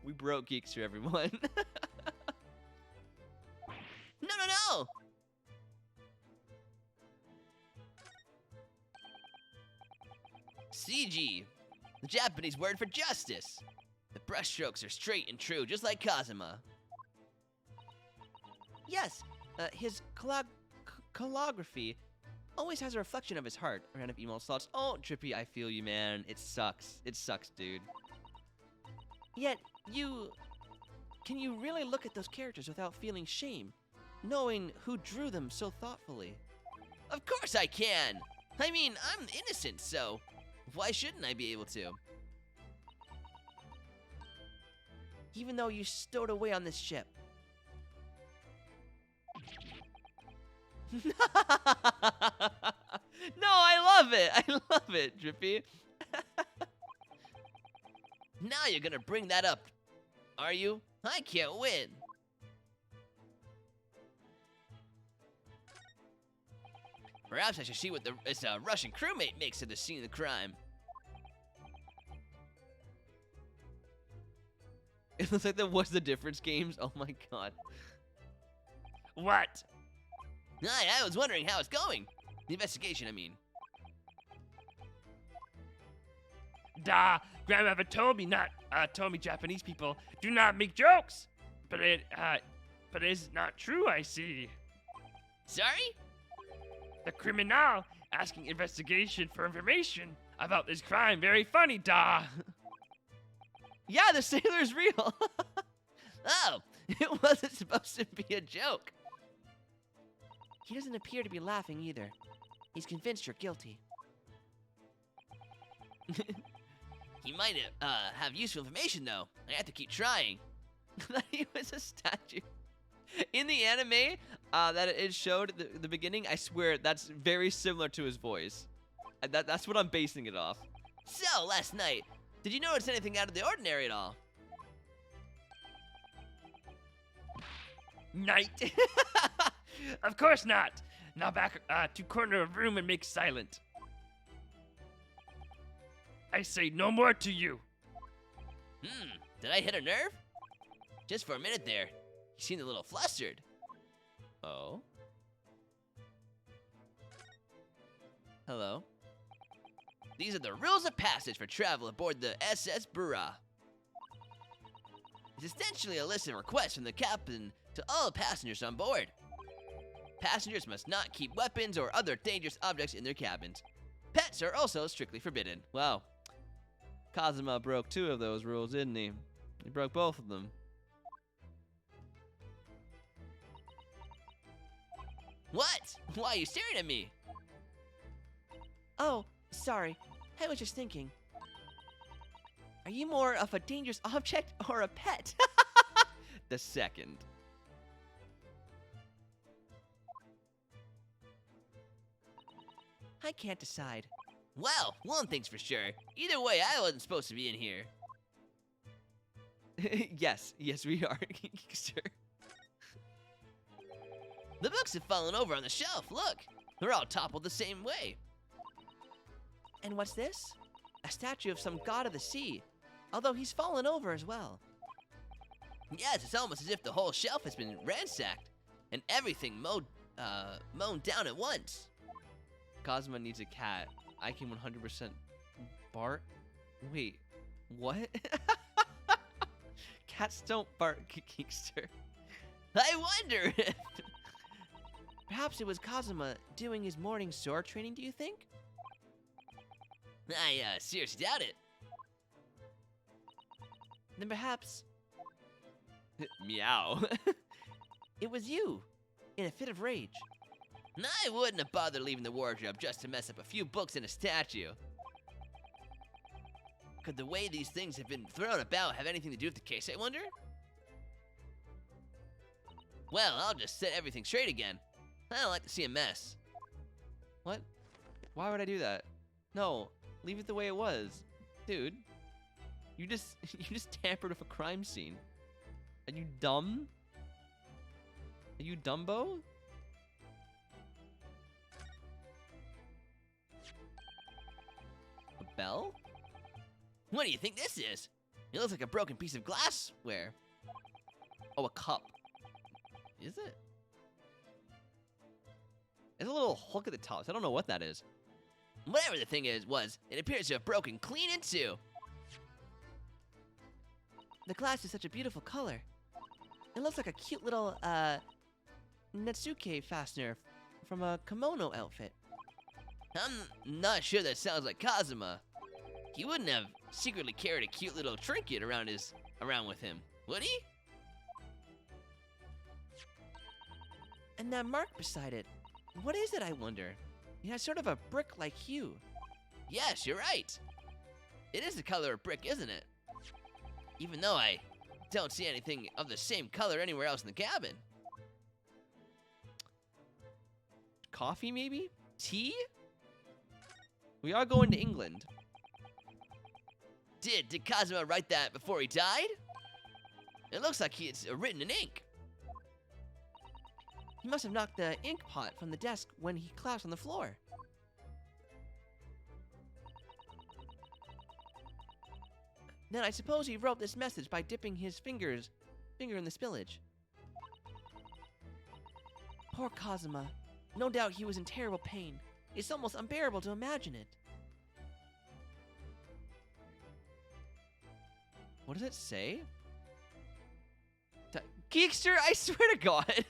We broke Geekster, everyone. No! CG, the Japanese word for justice. The brushstrokes are straight and true, just like Kazuma. Yes, his calligraphy always has a reflection of his heart. Random emo thoughts. Oh, Trippy, I feel you, man. It sucks. It sucks, dude. Yet, can you really look at those characters without feeling shame, knowing who drew them so thoughtfully? Of course I can! I mean, I'm innocent, so why shouldn't I be able to? Even though you stowed away on this ship. No, I love it! I love it, Drippy. Now you're gonna bring that up, are you? I can't win. Perhaps I should see what this Russian crewmate makes of the scene of the crime. It looks like the What's the Difference games. Oh my god. What? I was wondering how it's going. The investigation, I mean. Grandmother told me Japanese people do not make jokes. But it is not true, I see. Sorry? The criminal asking investigation for information about this crime very funny, da. Yeah, the sailor's real. Oh, it wasn't supposed to be a joke. He doesn't appear to be laughing either. He's convinced you're guilty. He might have useful information, though. I have to keep trying. He was a statue. In the anime that it showed at the beginning, I swear that's very similar to his voice. That's what I'm basing it off. So, last night, did you notice anything out of the ordinary at all? Night. Of course not. Now back to corner of room and make silent. I say no more to you. Did I hit a nerve? Just for a minute there, you seemed a little flustered. Oh? Hello? These are the rules of passage for travel aboard the SS Burra. It's essentially a list of requests from the captain to all passengers on board. Passengers must not keep weapons or other dangerous objects in their cabins. Pets are also strictly forbidden. Wow. Kazuma broke 2 of those rules, didn't he? He broke both of them. What? Why are you staring at me? Oh, sorry. I was just thinking. Are you more of a dangerous object or a pet? The second. I can't decide. Well, one thing's for sure. Either way, I wasn't supposed to be in here. Yes, we are, sir. The books have fallen over on the shelf, look. They're all toppled the same way. And what's this? A statue of some god of the sea, although he's fallen over as well. Yes, it's almost as if the whole shelf has been ransacked, and everything mown down at once. Cosmo needs a cat. I can 100% bark. Wait, what? Cats don't bark, Geekster. I wonder if... Perhaps it was Kazuma doing his morning sword training, do you think? I seriously doubt it. Then perhaps... Meow. It was you, in a fit of rage. I wouldn't have bothered leaving the wardrobe just to mess up a few books and a statue. Could the way these things have been thrown about have anything to do with the case, I wonder? Well, I'll just set everything straight again. I don't like to see a mess. What? Why would I do that? No, leave it the way it was. Dude, you just tampered with a crime scene. Are you dumb? Are you Dumbo? A bell? What do you think this is? It looks like a broken piece of glassware. Oh, a cup. Is it? There's a little hook at the top, so I don't know what that is. Whatever the thing was, it appears to have broken clean in two. The glass is such a beautiful color. It looks like a cute little, Netsuke fastener from a kimono outfit. I'm not sure that sounds like Kazuma. He wouldn't have secretly carried a cute little trinket around with him, would he? And that mark beside it, what is it, I wonder? It has sort of a brick-like hue. Yes, you're right. It is the color of brick, isn't it? Even though I don't see anything of the same color anywhere else in the cabin. Coffee, maybe? Tea? We are going to England. Did Kazuma write that before he died? It looks like it's written in ink. He must have knocked the ink pot from the desk when he collapsed on the floor. Then I suppose he wrote this message by dipping his finger in the spillage. Poor Kazuma. No doubt he was in terrible pain. It's almost unbearable to imagine it. What does it say? Geekster, I swear to God.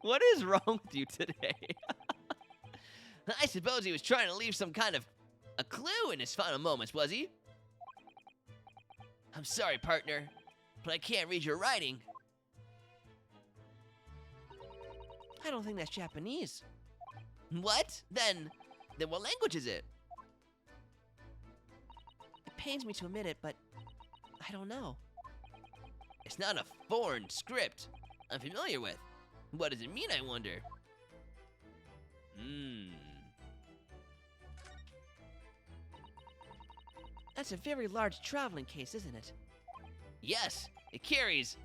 What is wrong with you today? I suppose he was trying to leave some kind of a clue in his final moments, was he? I'm sorry, partner, but I can't read your writing. I don't think that's Japanese. What? Then what language is it? It pains me to admit it, but I don't know. It's not a foreign script I'm familiar with. What does it mean, I wonder? That's a very large traveling case, isn't it? Yes, it carries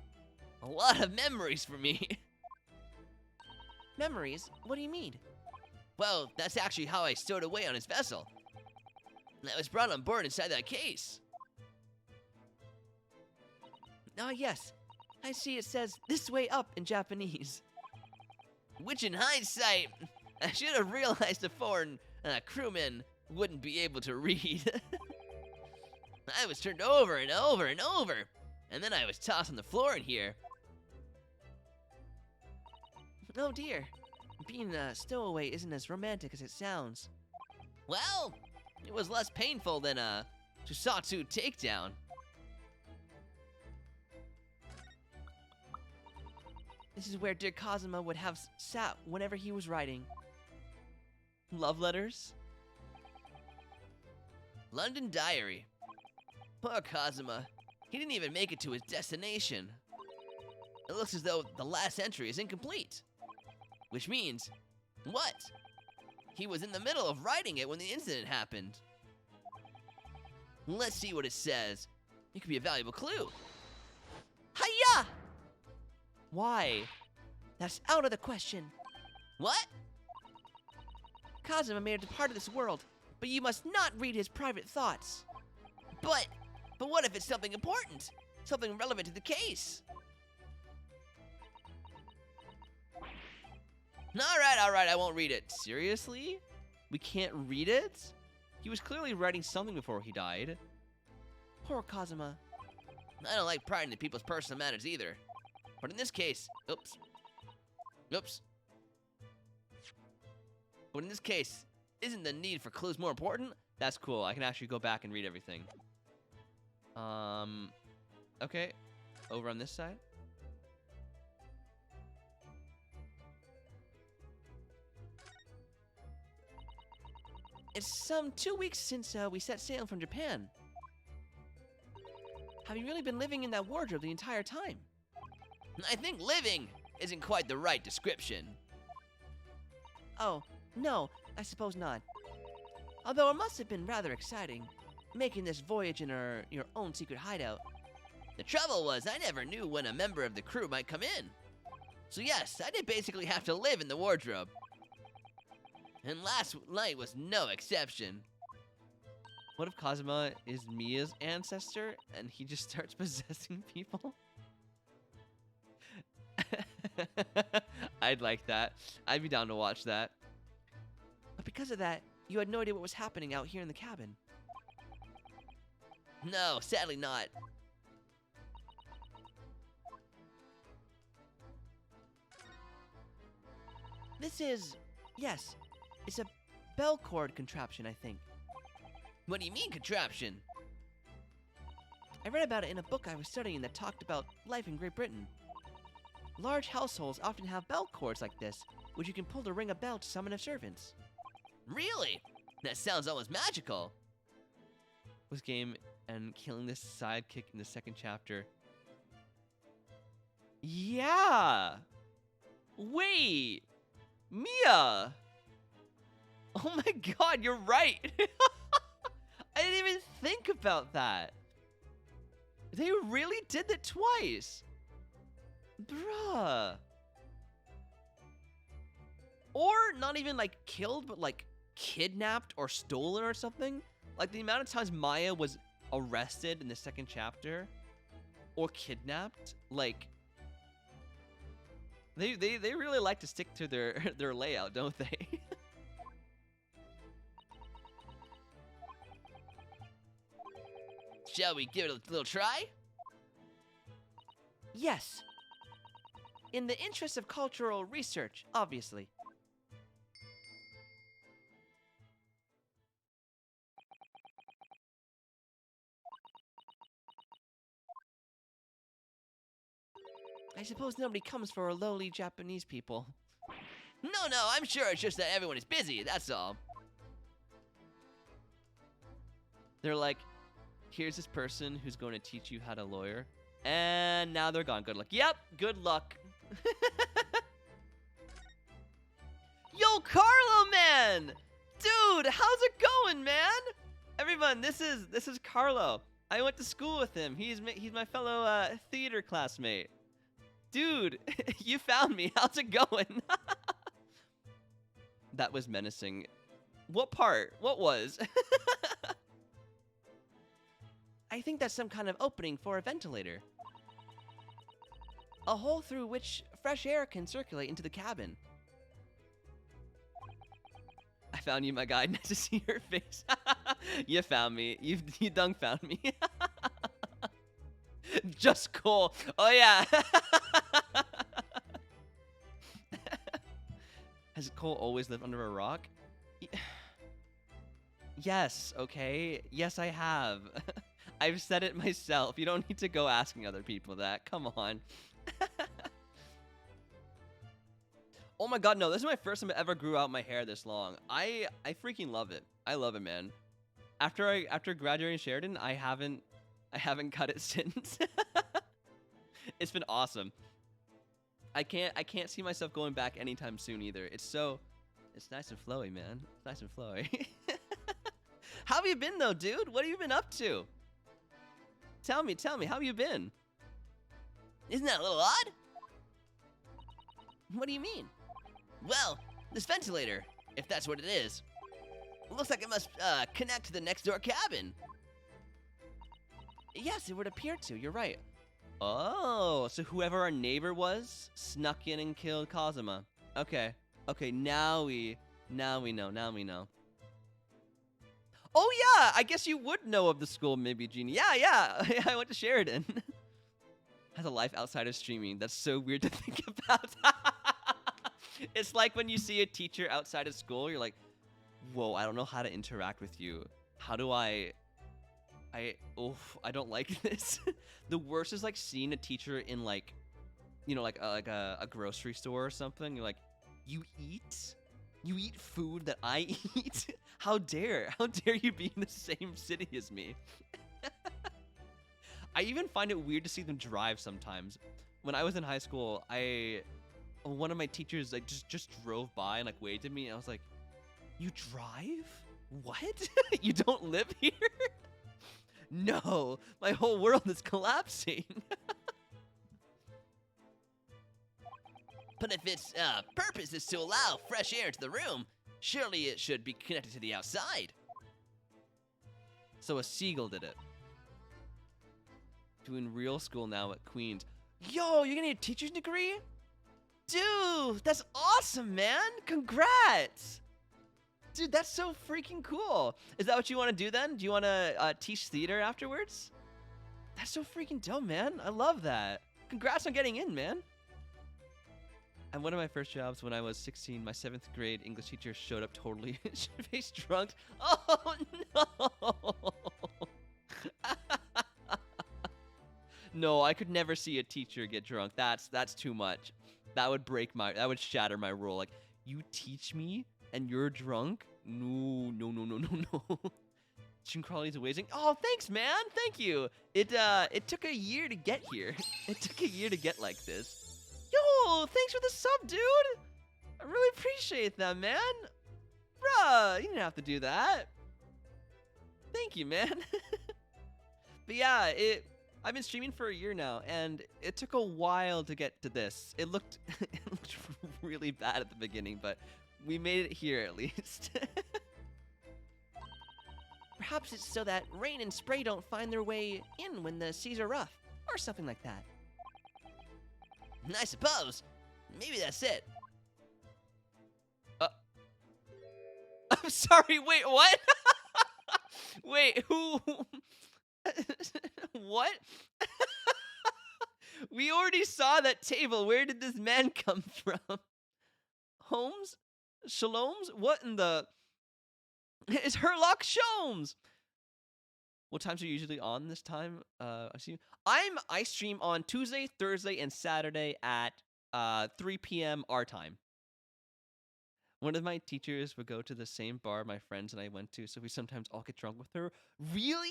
a lot of memories for me. Memories? What do you mean? Well, that's actually how I stowed away on his vessel. I was brought on board inside that case. Ah, yes. I see it says this way up in Japanese. Which in hindsight, I should have realized a foreign crewman wouldn't be able to read. I was turned over and over and over, and then I was tossed on the floor in here. Oh dear, being a stowaway isn't as romantic as it sounds. Well, it was less painful than a Susatsu takedown. This is where dear Kazuma would have sat whenever he was writing. Love letters? London Diary. Poor Kazuma. He didn't even make it to his destination. It looks as though the last entry is incomplete. Which means, what? He was in the middle of writing it when the incident happened. Let's see what it says. It could be a valuable clue. Hiya! Why? That's out of the question. What? Kazuma may have departed this world, but you must not read his private thoughts. But what if it's something important? Something relevant to the case? Alright, I won't read it. Seriously? We can't read it? He was clearly writing something before he died. Poor Kazuma. I don't like prying into people's personal matters either. But in this case, oops. But in this case, isn't the need for clues more important? That's cool. I can actually go back and read everything. Okay. Over on this side. It's some 2 weeks since we set sail from Japan. Have you really been living in that wardrobe the entire time? I think living isn't quite the right description. Oh, no, I suppose not. Although it must have been rather exciting, making this voyage in your own secret hideout. The trouble was, I never knew when a member of the crew might come in. So yes, I did basically have to live in the wardrobe. And last night was no exception. What if Kazuma is Mia's ancestor and he just starts possessing people? I'd like that. I'd be down to watch that. But because of that, you had no idea what was happening out here in the cabin. No, sadly not. This is, yes, it's a bell cord contraption, I think. What do you mean, contraption? I read about it in a book I was studying that talked about life in Great Britain. Large households often have bell cords like this, which you can pull to ring a bell to summon a servant. Really? That sounds almost magical. Was game and killing this sidekick in the second chapter. Yeah! Wait! Mia! Oh my god, you're right! I didn't even think about that. They really did that twice. Bruh. Or not even like killed, but like kidnapped or stolen or something. Like the amount of times Maya was arrested in the second chapter or kidnapped, like they really like to stick to their layout, don't they? Shall we give it a little try? Yes. In the interest of cultural research, obviously. suppose nobody comes for lowly Japanese people. No, I'm sure it's just that everyone is busy, that's all. They're like, here's this person who's going to teach you how to lawyer. And now they're gone. Good luck. Yep, good luck. Yo, Carlo, man! Dude, how's it going, man? Everyone, this is Carlo. I went to school with him. He's my fellow theater classmate. Dude, you found me. How's it going? That was menacing. What part? What was? I think that's some kind of opening for a ventilator. A hole through which fresh air can circulate into the cabin. I found you, my guy. Nice to see your face. You found me. You done found me. Just Cole. Oh, yeah. Has Cole always lived under a rock? Yes, okay. Yes, I have. I've said it myself. You don't need to go asking other people that. Come on. Oh my god, no. This is my first time I ever grew out my hair this long. I freaking love it. I love it, man. After graduating Sheridan, I haven't cut it since. It's been awesome. I can't see myself going back anytime soon either. It's nice and flowy, man. It's nice and flowy. How have you been though, dude? What have you been up to? Tell me, how have you been? Isn't that a little odd? What do you mean? Well, this ventilator, if that's what it is, looks like it must connect to the next door cabin. Yes, it would appear to. You're right. Oh, so whoever our neighbor was snuck in and killed Kazuma. Okay, now we know. Oh yeah, I guess you would know of the school, maybe, Jeannie. Yeah, I went to Sheridan. Has a life outside of streaming. That's so weird to think about. It's like when you see a teacher outside of school, you're like, whoa, I don't know how to interact with you. How do I don't like this. The worst is like seeing a teacher in like, you know, like a grocery store or something. You're like, you eat food that I eat? How dare you be in the same city as me? I even find it weird to see them drive sometimes. When I was in high school, one of my teachers like just drove by and like waved at me, and I was like, you drive? What? You don't live here? No, my whole world is collapsing. But if its purpose is to allow fresh air into the room, surely it should be connected to the outside. So a seagull did it. Doing real school now at Queens. Yo, you're gonna get a teacher's degree? Dude, that's awesome, man. Congrats. Dude, that's so freaking cool. Is that what you want to do then? Do you want to teach theater afterwards? That's so freaking dope, man. I love that. Congrats on getting in, man. And one of my first jobs when I was 16, my 7th grade English teacher showed up totally face drunk. Oh, no. No, I could never see a teacher get drunk. That's too much. That would shatter my rule. Like, you teach me and you're drunk? No. Teaching quality is amazing. Oh, thanks, man. Thank you. It took a year to get here. It took a year to get like this. Yo, thanks for the sub, dude. I really appreciate that, man. Bruh, you didn't have to do that. Thank you, man. But yeah, I've been streaming for a year now, and it took a while to get to this. It looked really bad at the beginning, but we made it here at least. Perhaps it's so that rain and spray don't find their way in when the seas are rough, or something like that. I suppose. Maybe that's it. I'm sorry, wait, what? Wait, who? What? We already saw that table. Where did this man come from? Holmes? Shaloms? What in the... It's Herlock Sholmes! What times are you usually on this time? I see. I stream on Tuesday, Thursday, and Saturday at 3 p.m. our time. One of my teachers would go to the same bar my friends and I went to, so we sometimes all get drunk with her. Really?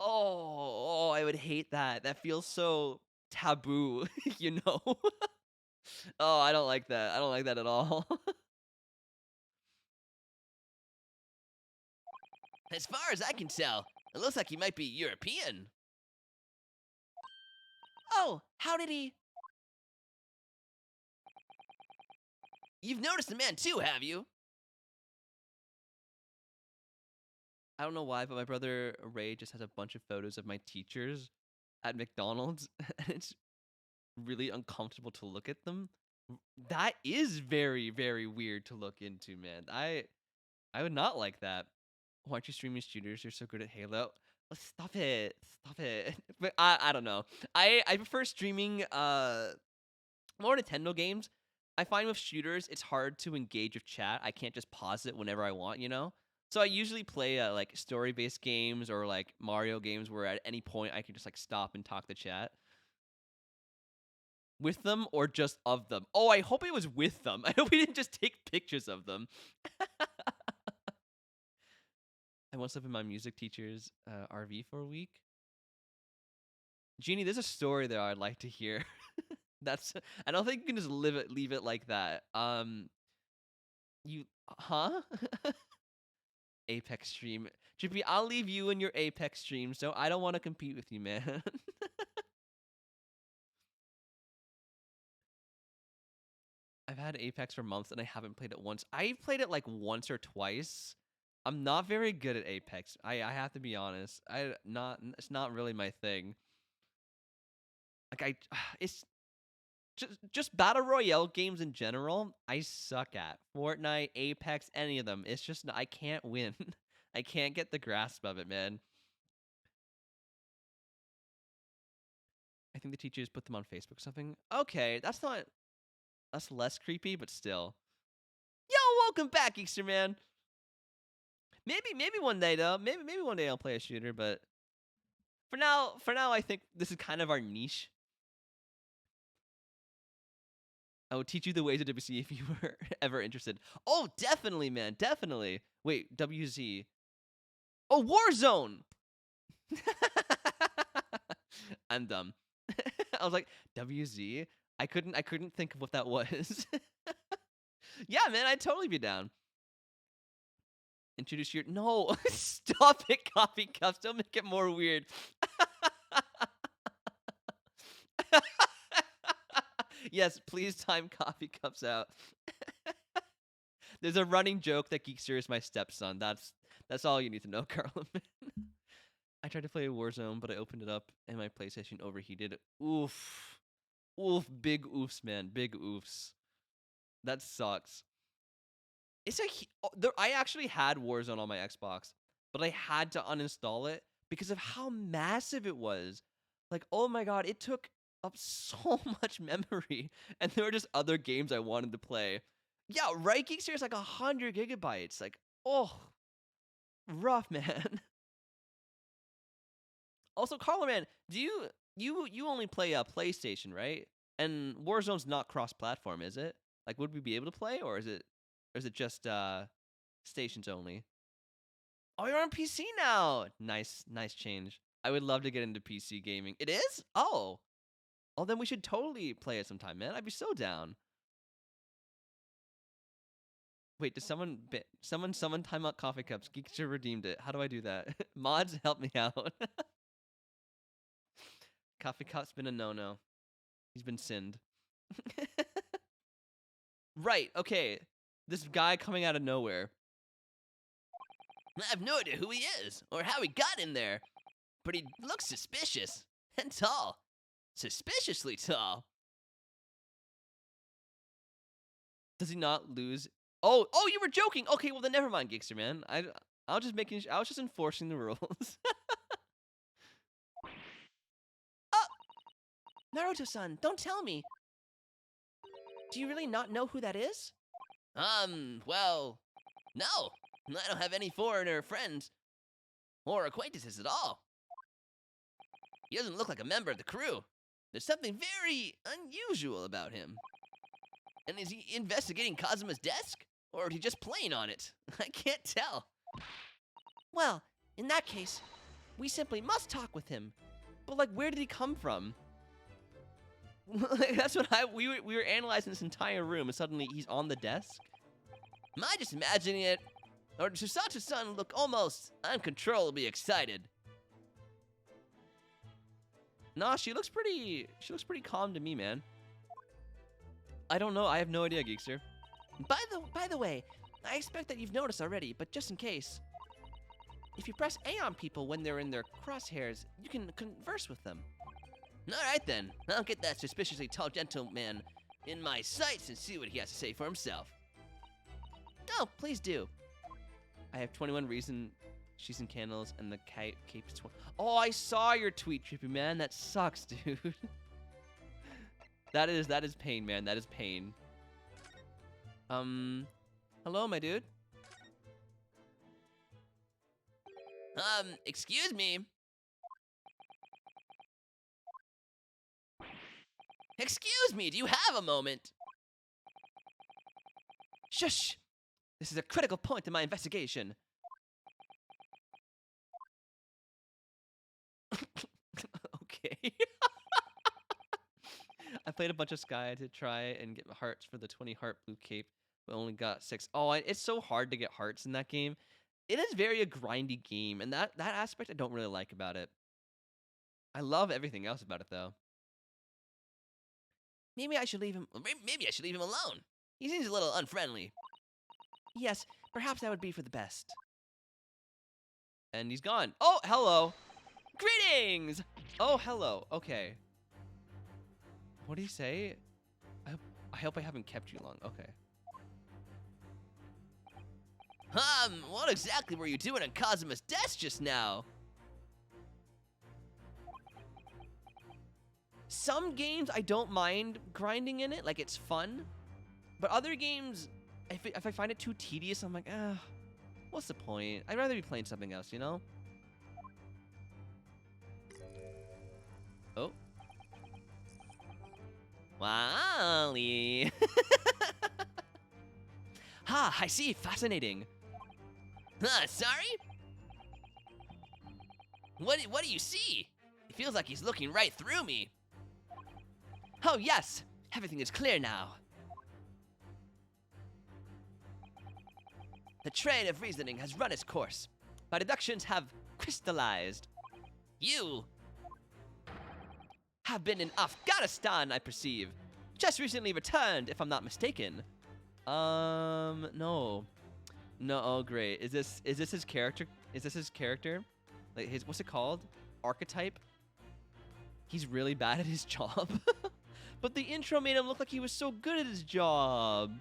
Oh, I would hate that. That feels so taboo, you know? Oh, I don't like that. I don't like that at all. As far as I can tell, it looks like he might be European. Oh, how did he? You've noticed the man too, have you? I don't know why, but my brother Ray just has a bunch of photos of my teachers at McDonald's, and it's really uncomfortable to look at them. That is very, very weird to look into, man. I would not like that. Why aren't you streaming shooters? You're so good at Halo. Oh, stop it. Stop it. But I don't know. I prefer streaming more Nintendo games. I find with shooters, it's hard to engage with chat. I can't just pause it whenever I want, you know? So I usually play like story-based games or like Mario games where at any point I can just like stop and talk to chat. With them or just of them? Oh, I hope it was with them. I hope we didn't just take pictures of them. I once lived in my music teacher's RV for a week. Jeannie, there's a story there I'd like to hear. I don't think you can just leave it like that. Huh? Apex stream. Chippy, I'll leave you in your Apex stream, so I don't want to compete with you, man. I've had Apex for months and I haven't played it once. I've played it like once or twice. I'm not very good at Apex. I have to be honest. It's not really my thing. Like it's just battle royale games in general. I suck at Fortnite, Apex, any of them. It's just I can't win. I can't get the grasp of it, man. I think the teachers put them on Facebook or something. Okay, that's less creepy, but still. Yo, welcome back, Easter man. Maybe one day though. Maybe one day I'll play a shooter, but for now I think this is kind of our niche. I will teach you the ways of WC if you were ever interested. Oh, definitely, man, definitely. Wait, WZ. Oh, Warzone. I'm dumb. I was like, WZ. I couldn't think of what that was. Yeah, man, I'd totally be down. Introduce your no. Stop it, coffee cups. Don't make it more weird. Yes, please time coffee cups out. There's a running joke that Geekster is my stepson. That's all you need to know, Carla. I tried to play Warzone, but I opened it up and my PlayStation overheated. Oof. Oof, big oofs, man. Big oofs. That sucks. I actually had Warzone on my Xbox, but I had to uninstall it because of how massive it was. Like, oh my god, it took up so much memory, and there were just other games I wanted to play. Yeah, right, Geekster is like 100 gigabytes. Like, oh, rough, man. Also, Carla, man, do you only play PlayStation, right? And Warzone's not cross-platform, is it? Like, would we be able to play, or is it just stations only? Oh, you're on PC now. Nice change. I would love to get into PC gaming. It is? Oh, then we should totally play it sometime, man. I'd be so down. Wait, did someone time out coffee cups? Geekster redeemed it. How do I do that? Mods, help me out. Coffee cup's been a no-no. He's been sinned. Right, okay. This guy coming out of nowhere. I have no idea who he is or how he got in there, but he looks suspicious and tall. Suspiciously tall. Does he not lose? Oh, you were joking. Okay, well then never mind, Geekster man. I was just enforcing the rules. Oh, Naruto-san, don't tell me. Do you really not know who that is? Well, no. I don't have any foreigner friends. or acquaintances at all. He doesn't look like a member of the crew. There's something very unusual about him. And is he investigating Kazuma's desk? Or is he just playing on it? I can't tell. Well, in that case, we simply must talk with him. But, like, where did he come from? That's what we were analyzing this entire room, and suddenly he's on the desk? Am I just imagining it? Or does Susato-san look almost uncontrollably excited? Nah, she looks pretty calm to me, man. I don't know. I have no idea, Geekster. By the way, I expect that you've noticed already, but just in case, if you press A on people when they're in their crosshairs, you can converse with them. All right then, I'll get that suspiciously tall gentleman in my sights and see what he has to say for himself. Oh, please do. I have 21 reason she's in candles and the cape is 20. Oh, I saw your tweet, Trippy man. That sucks, dude. That is pain, man. That is pain. Hello, my dude. Excuse me. Excuse me, do you have a moment? Shush! This is a critical point in my investigation. Okay. I played a bunch of Sky to try and get hearts for the 20 heart blue cape, but only got 6. Oh, it's so hard to get hearts in that game. It is very a grindy game, and that aspect I don't really like about it. I love everything else about it, though. Maybe I should leave him alone. He seems a little unfriendly. Yes, perhaps that would be for the best. And he's gone. Oh, hello. Greetings! Oh, hello. Okay. What did he say? I hope I haven't kept you long. Okay. What exactly were you doing on Kazuma's desk just now? Some games I don't mind grinding in it, like it's fun. But other games, if I find it too tedious, I'm like, what's the point? I'd rather be playing something else, you know? Oh. Wally. Ha, I see, fascinating. Sorry? What do you see? It feels like he's looking right through me. Oh yes, everything is clear now. The train of reasoning has run its course. My deductions have crystallized. You have been in Afghanistan, I perceive. Just recently returned, if I'm not mistaken. No. No, oh great. Is this his character? Is this his character? Like his, what's it called? Archetype? He's really bad at his job. But the intro made him look like he was so good at his job.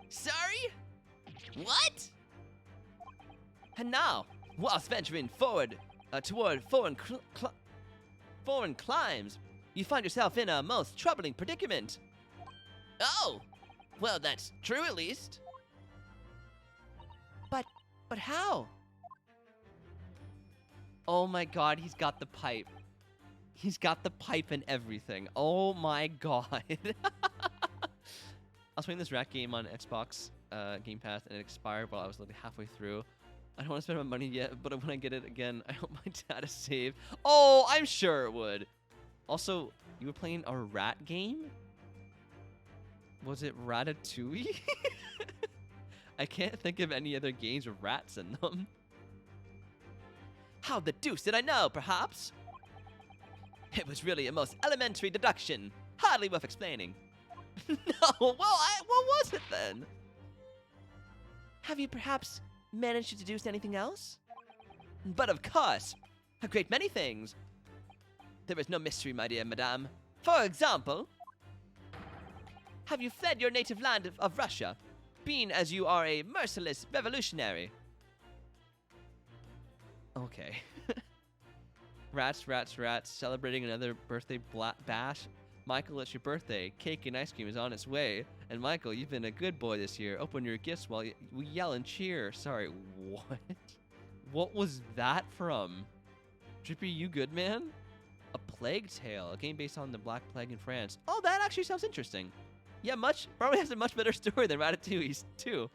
Sorry? What? And now, whilst venturing forward toward foreign climes, you find yourself in a most troubling predicament. Oh, well, that's true at least. But how? Oh my god, he's got the pipe. He's got the pipe and everything. Oh my god. I was playing this rat game on Xbox Game Pass, and it expired while I was like halfway through. I don't want to spend my money yet, but when I get it again, I hope my data save. Oh, I'm sure it would. Also, you were playing a rat game? Was it Ratatouille? I can't think of any other games with rats in them. How the deuce did I know, perhaps? It was really a most elementary deduction. Hardly worth explaining. No, well, what was it then? Have you perhaps managed to deduce anything else? But of course, a great many things. There is no mystery, my dear madame. For example, have you fled your native land of Russia, being as you are a merciless revolutionary? Okay. Rats, celebrating another birthday bash. Michael, it's your birthday. Cake and ice cream is on its way. And Michael, you've been a good boy this year. Open your gifts while we yell and cheer. Sorry, what? What was that from? Drippy, you good, man? A Plague Tale, a game based on the Black Plague in France. Oh, that actually sounds interesting. Yeah, probably has a much better story than Ratatouille's too.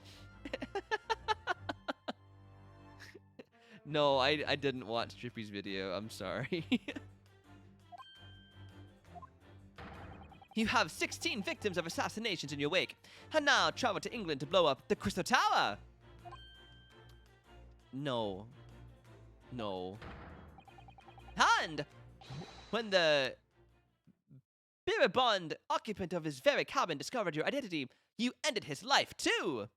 No, I didn't watch Drippy's video. I'm sorry. You have 16 victims of assassinations in your wake, and now travel to England to blow up the Crystal Tower. No. No. And when the Birabond, occupant of his very cabin, discovered your identity, you ended his life too.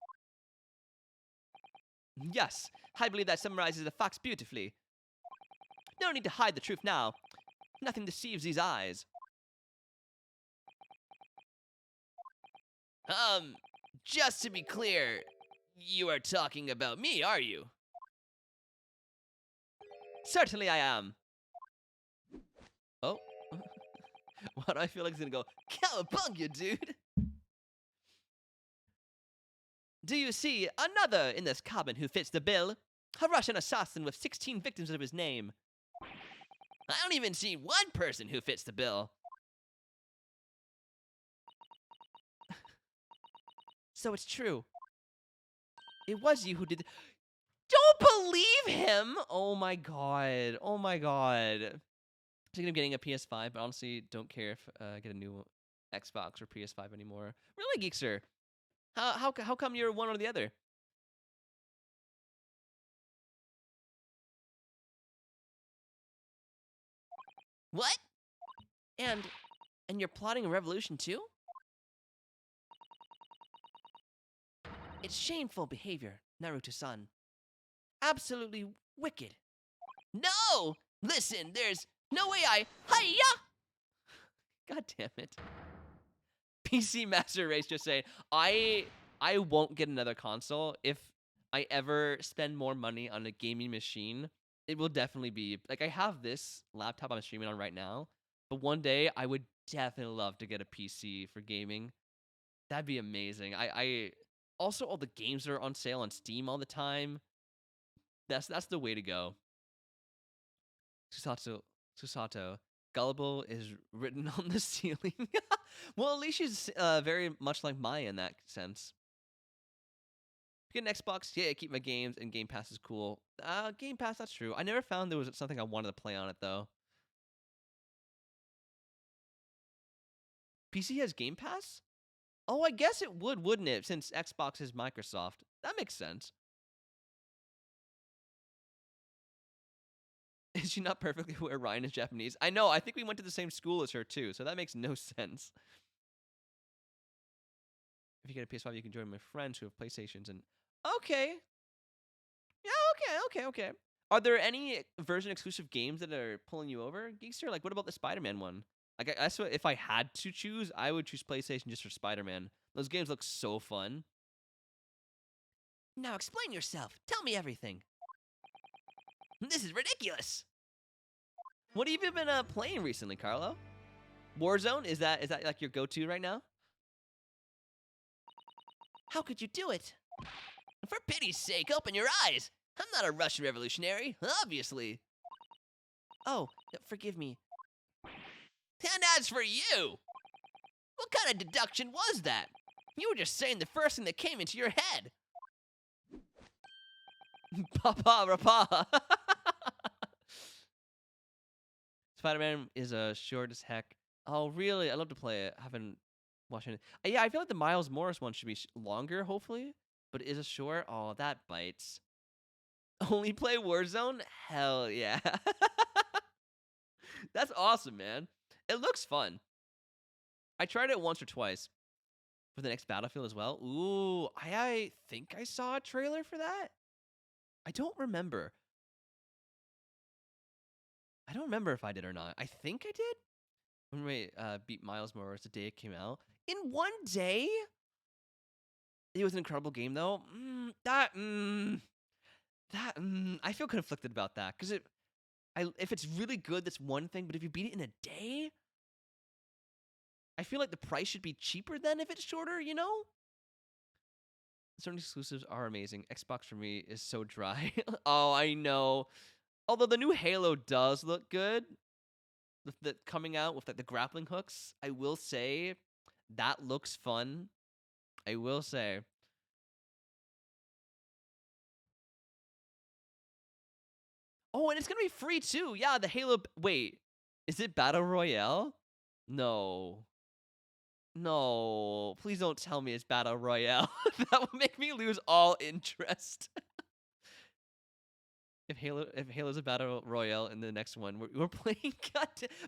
Yes, I believe that summarizes the facts beautifully. No need to hide the truth now. Nothing deceives these eyes. Just to be clear, you are talking about me, are you? Certainly I am. Oh. Why do I feel like it's gonna go, cowabunga, dude? Do you see another in this cabin who fits the bill? A Russian assassin with 16 victims of his name. I don't even see one person who fits the bill. So it's true. It was you who did. Don't believe him! Oh my god. Oh my god. Thinking of getting a PS5, but honestly, don't care if I get a new Xbox or PS5 anymore. Really, Geekster? How come you're one or the other? What? And you're plotting a revolution too? It's shameful behavior, Naruto-san. Absolutely wicked. No! Listen, there's no way Hiya! God damn it. PC Master Race just saying, I won't get another console. If I ever spend more money on a gaming machine, it will definitely be, like, I have this laptop I'm streaming on right now, but one day I would definitely love to get a PC for gaming. That'd be amazing. I also, all the games are on sale on Steam all the time. That's the way to go. Susato. Gullible is written on the ceiling. Well, at least she's very much like Maya in that sense. Get an Xbox, yeah, keep my games, and Game Pass is cool. Game Pass, that's true. I never found there was something I wanted to play on it, though. PC has Game Pass? Oh, I guess it would, wouldn't it? Since Xbox is Microsoft. That makes sense. Is she not perfectly aware Ryan is Japanese? I know, I think we went to the same school as her, too, so that makes no sense. If you get a PS5, you can join my friends who have PlayStations and... Okay. Yeah, okay. Are there any version-exclusive games that are pulling you over, Geekster? Like, what about the Spider-Man one? Like, that's what, if I had to choose, I would choose PlayStation just for Spider-Man. Those games look so fun. Now explain yourself. Tell me everything. This is ridiculous. What have you been playing recently, Carlo? Warzone? Is that like your go-to right now? How could you do it? For pity's sake, open your eyes. I'm not a Russian revolutionary, obviously. Oh, forgive me. And as for you, what kind of deduction was that? You were just saying the first thing that came into your head. Papa Rapa. Spider-Man is short as heck. Oh, really? I'd love to play it. I haven't watched it. Yeah, I feel like the Miles Morris one should be longer, hopefully. But is it short? Oh, that bites. Only play Warzone? Hell yeah. That's awesome, man. It looks fun. I tried it once or twice for the next Battlefield as well. Ooh, I think I saw a trailer for that. I don't remember. I don't remember if I did or not. I think I did. When we beat Miles Morales the day it came out. In one day? It was an incredible game, though. I feel conflicted about that. Because if it's really good, that's one thing. But if you beat it in a day? I feel like the price should be cheaper then if it's shorter, you know? Certain exclusives are amazing. Xbox for me is so dry. Oh, I know. Although the new Halo does look good, with the coming out with like the grappling hooks, I will say that looks fun. I will say. Oh, and it's gonna be free too. Yeah, the Halo. Wait, is it Battle Royale? No. No, please don't tell me it's Battle Royale. That would make me lose all interest. If Halo's a Battle Royale in the next one, we're playing.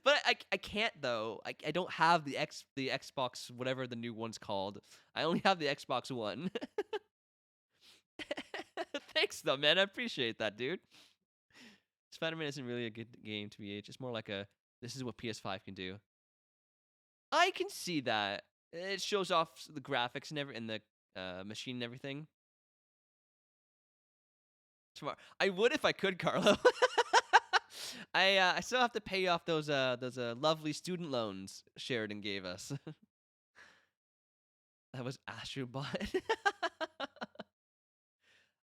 But I can't though. I don't have the Xbox, whatever the new one's called. I only have the Xbox One. Thanks though, man. I appreciate that, dude. Spider-Man isn't really a good game to BH. It's more like a this is what PS5 can do. I can see that. It shows off the graphics and the machine and everything. Tomorrow. I would if I could, Carlo. I still have to pay off those lovely student loans Sheridan gave us. That was Astrobot.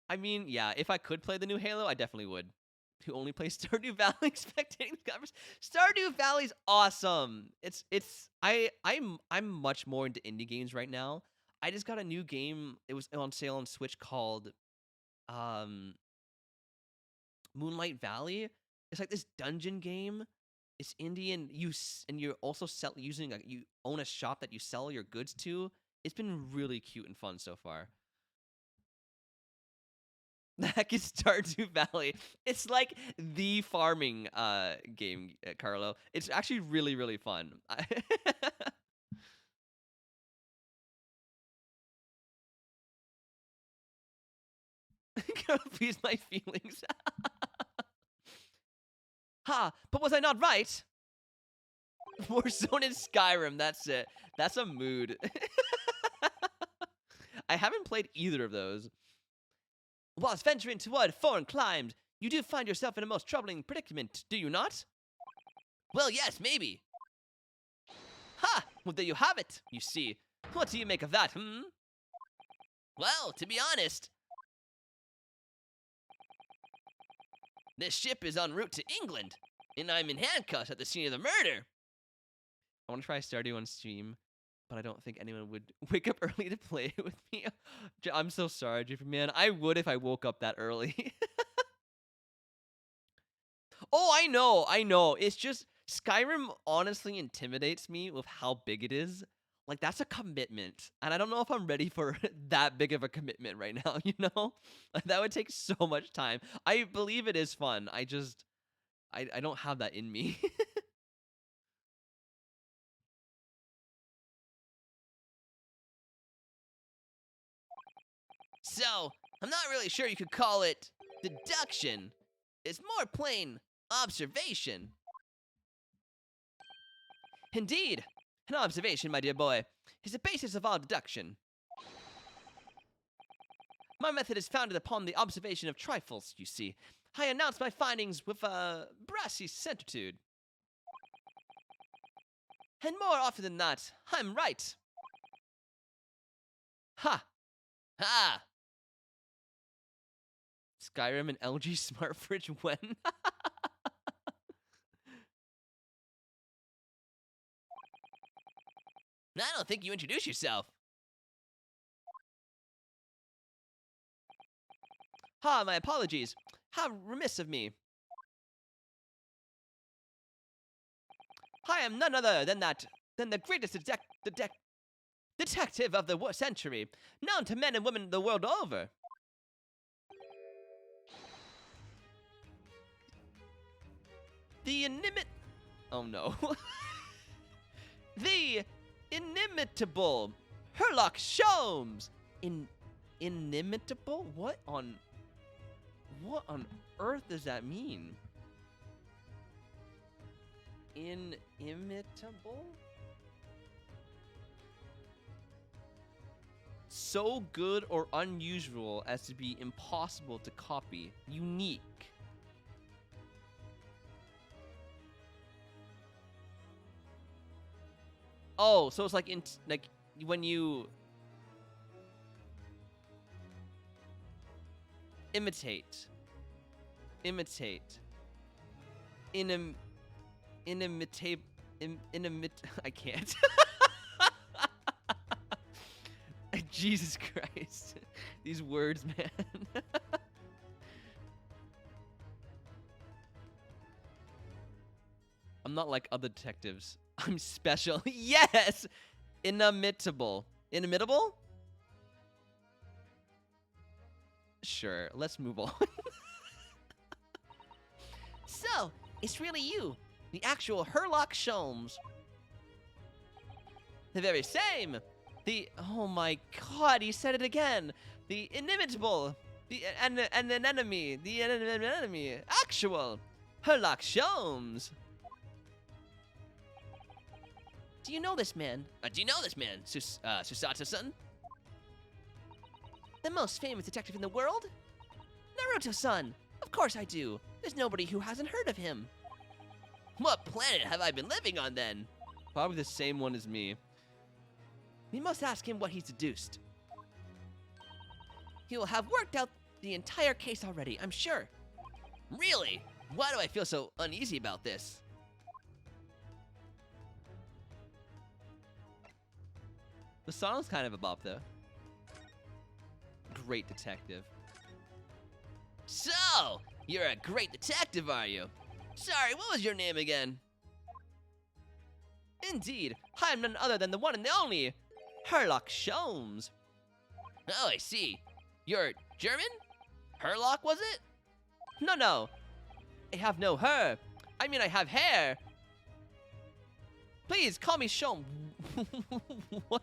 I mean, yeah, if I could play the new Halo, I definitely would. Who only plays Stardew Valley spectating the covers. Stardew Valley's awesome. I'm much more into indie games right now. I just got a new game. It was on sale on Switch called Moonlight Valley. It's like this dungeon game. It's indie and you're also you own a shop that you sell your goods to. It's been really cute and fun so far. The heck is Stardew Valley? It's like the farming game, Carlo. It's actually really, really fun. Gonna appease my feelings. Ha! But was I not right? Warzone and Skyrim, that's it. That's a mood. I haven't played either of those. Whilst venturing toward foreign climes, you do find yourself in a most troubling predicament, do you not? Well, yes, maybe. Ha! Well, there you have it, you see. What do you make of that, Well, to be honest, this ship is en route to England, and I'm in handcuffs at the scene of the murder. I want to try Stardew on Steam, but I don't think anyone would wake up early to play it with me. I'm so sorry, Jeffrey, man. I would if I woke up that early. Oh, I know. It's just Skyrim honestly intimidates me with how big it is. Like, that's a commitment. And I don't know if I'm ready for that big of a commitment right now, you know? Like, that would take so much time. I believe it is fun. I don't have that in me. So, I'm not really sure you could call it deduction. It's more plain observation. Indeed, an observation, my dear boy, is the basis of all deduction. My method is founded upon the observation of trifles, you see. I announce my findings with a brassy certitude. And more often than not, I'm right. Ha! Ha! Skyrim and LG Smart Fridge when? I don't think you introduced yourself. Ha, my apologies. How remiss of me. I am none other than the greatest detective of the century, known to men and women the world over. Oh no. The inimitable Sherlock Holmes. Inimitable? What on earth does that mean? Inimitable? So good or unusual as to be impossible to copy. Unique. Oh, so it's like like when you imitate, I can't. Jesus Christ, these words, man. I'm not like other detectives. I'm special. Yes! Inimitable. Inimitable? Sure, let's move on. So, it's really you. The actual Sherlock Sholmes. The very same. Oh my god, he said it again. The inimitable. An enemy. The enemy. Actual Sherlock Sholmes. Do you know this man? Susato-san? The most famous detective in the world? Naruto-san! Of course I do. There's nobody who hasn't heard of him. What planet have I been living on then? Probably the same one as me. We must ask him what he's deduced. He will have worked out the entire case already, I'm sure. Really? Why do I feel so uneasy about this? The song's kind of a bop, though. Great detective. So, you're a great detective, are you? Sorry, what was your name again? Indeed, I'm none other than the one and the only Sherlock Sholmes. Oh, I see. You're German? Herlock, was it? No. I have no her. I mean, I have hair. Please, call me Sholmes. What?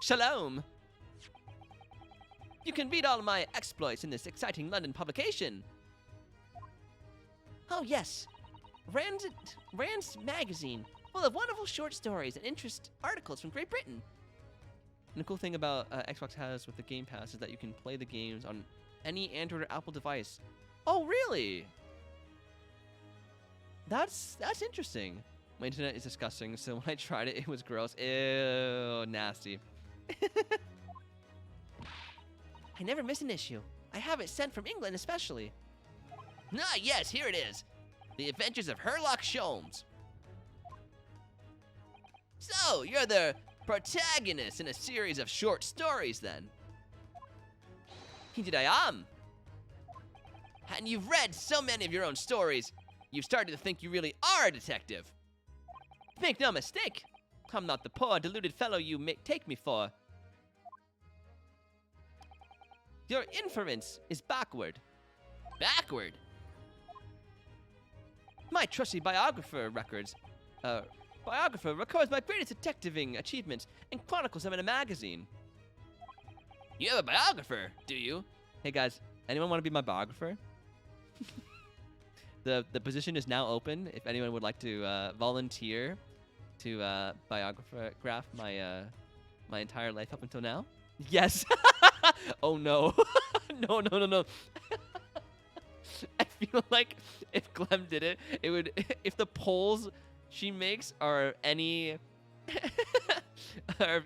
Shalom. You can read all my exploits in this exciting London publication. Oh, yes. Rand's magazine, full of wonderful short stories and interest articles from Great Britain. And the cool thing about Xbox has with the Game Pass is that you can play the games on any Android or Apple device. Oh, really? That's interesting. My internet is disgusting, so when I tried it, it was gross. Ew, nasty. I never miss an issue. I have it sent from England especially. Ah, yes, here it is. The Adventures of Sherlock Sholmes. So, you're the protagonist in a series of short stories then? Indeed I am. And you've read so many of your own stories, you've started to think you really are a detective. Make no mistake, I'm not the poor, deluded fellow you take me for. Your inference is backward. Backward? My trusty biographer records my greatest detectiving achievements and chronicles them in a magazine. You have a biographer, do you? Hey guys, anyone want to be my biographer? The position is now open. If anyone would like to volunteer to biograph my my entire life up until now. Yes. Oh no. No. I feel like if Clem did it, it would. If the polls she makes are any,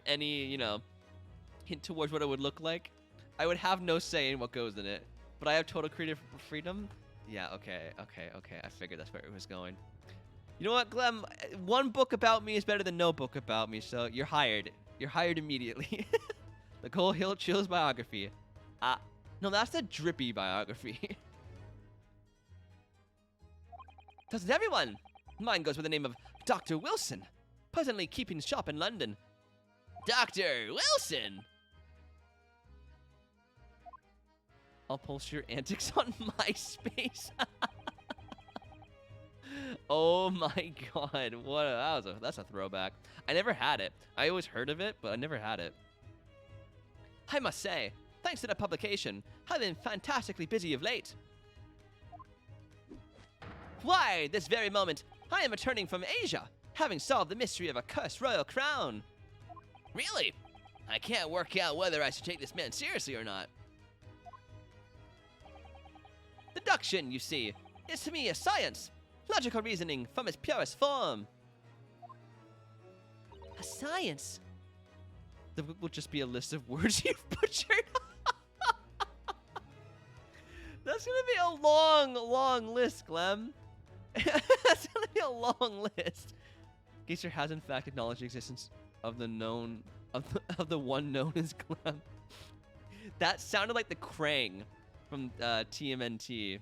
you know, hint towards what it would look like, I would have no say in what goes in it. But I have total creative freedom. Yeah. Okay. I figured that's where it was going. You know what, Clem? One book about me is better than no book about me. So you're hired. You're hired immediately. The ColeHillChills biography. No, that's the drippy biography. Doesn't everyone? Mine goes with the name of Dr. Wilson, presently keeping shop in London. Dr. Wilson! I'll post your antics on MySpace. Oh my god, that's a throwback. I never had it. I always heard of it, but I never had it. I must say, thanks to the publication, I've been fantastically busy of late. Why, this very moment, I am returning from Asia, having solved the mystery of a cursed royal crown. Really? I can't work out whether I should take this man seriously or not. Deduction, you see, is to me a science, logical reasoning from its purest form. A science. The book will just be a list of words you've butchered. That's gonna be a long, long list, Clem. That's gonna be a long list. Geyser has in fact acknowledged the existence of the known of the one known as Clem. That sounded like the Krang from TMNT.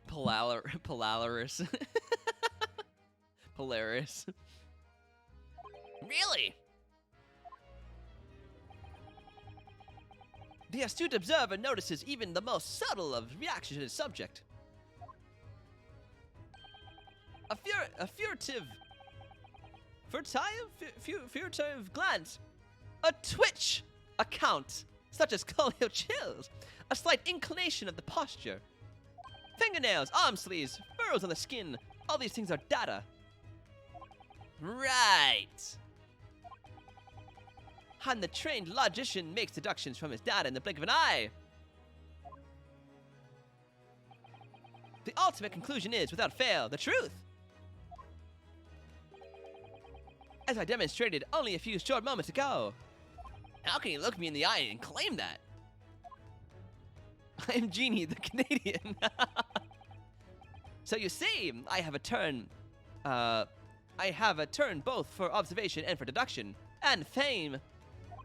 Polaris. Polaris. Really? The astute observer notices even the most subtle of reactions to his subject. A furtive glance, a twitch, a count, such as ColeHillChills, a slight inclination of the posture, fingernails, arm sleeves, furrows on the skin. All these things are data. Right. And the trained logician makes deductions from his data in the blink of an eye. The ultimate conclusion is, without fail, the truth. As I demonstrated only a few short moments ago. How can you look me in the eye and claim that? I am Genie, the Canadian. So you see, I have a turn both for observation and for deduction, and fame.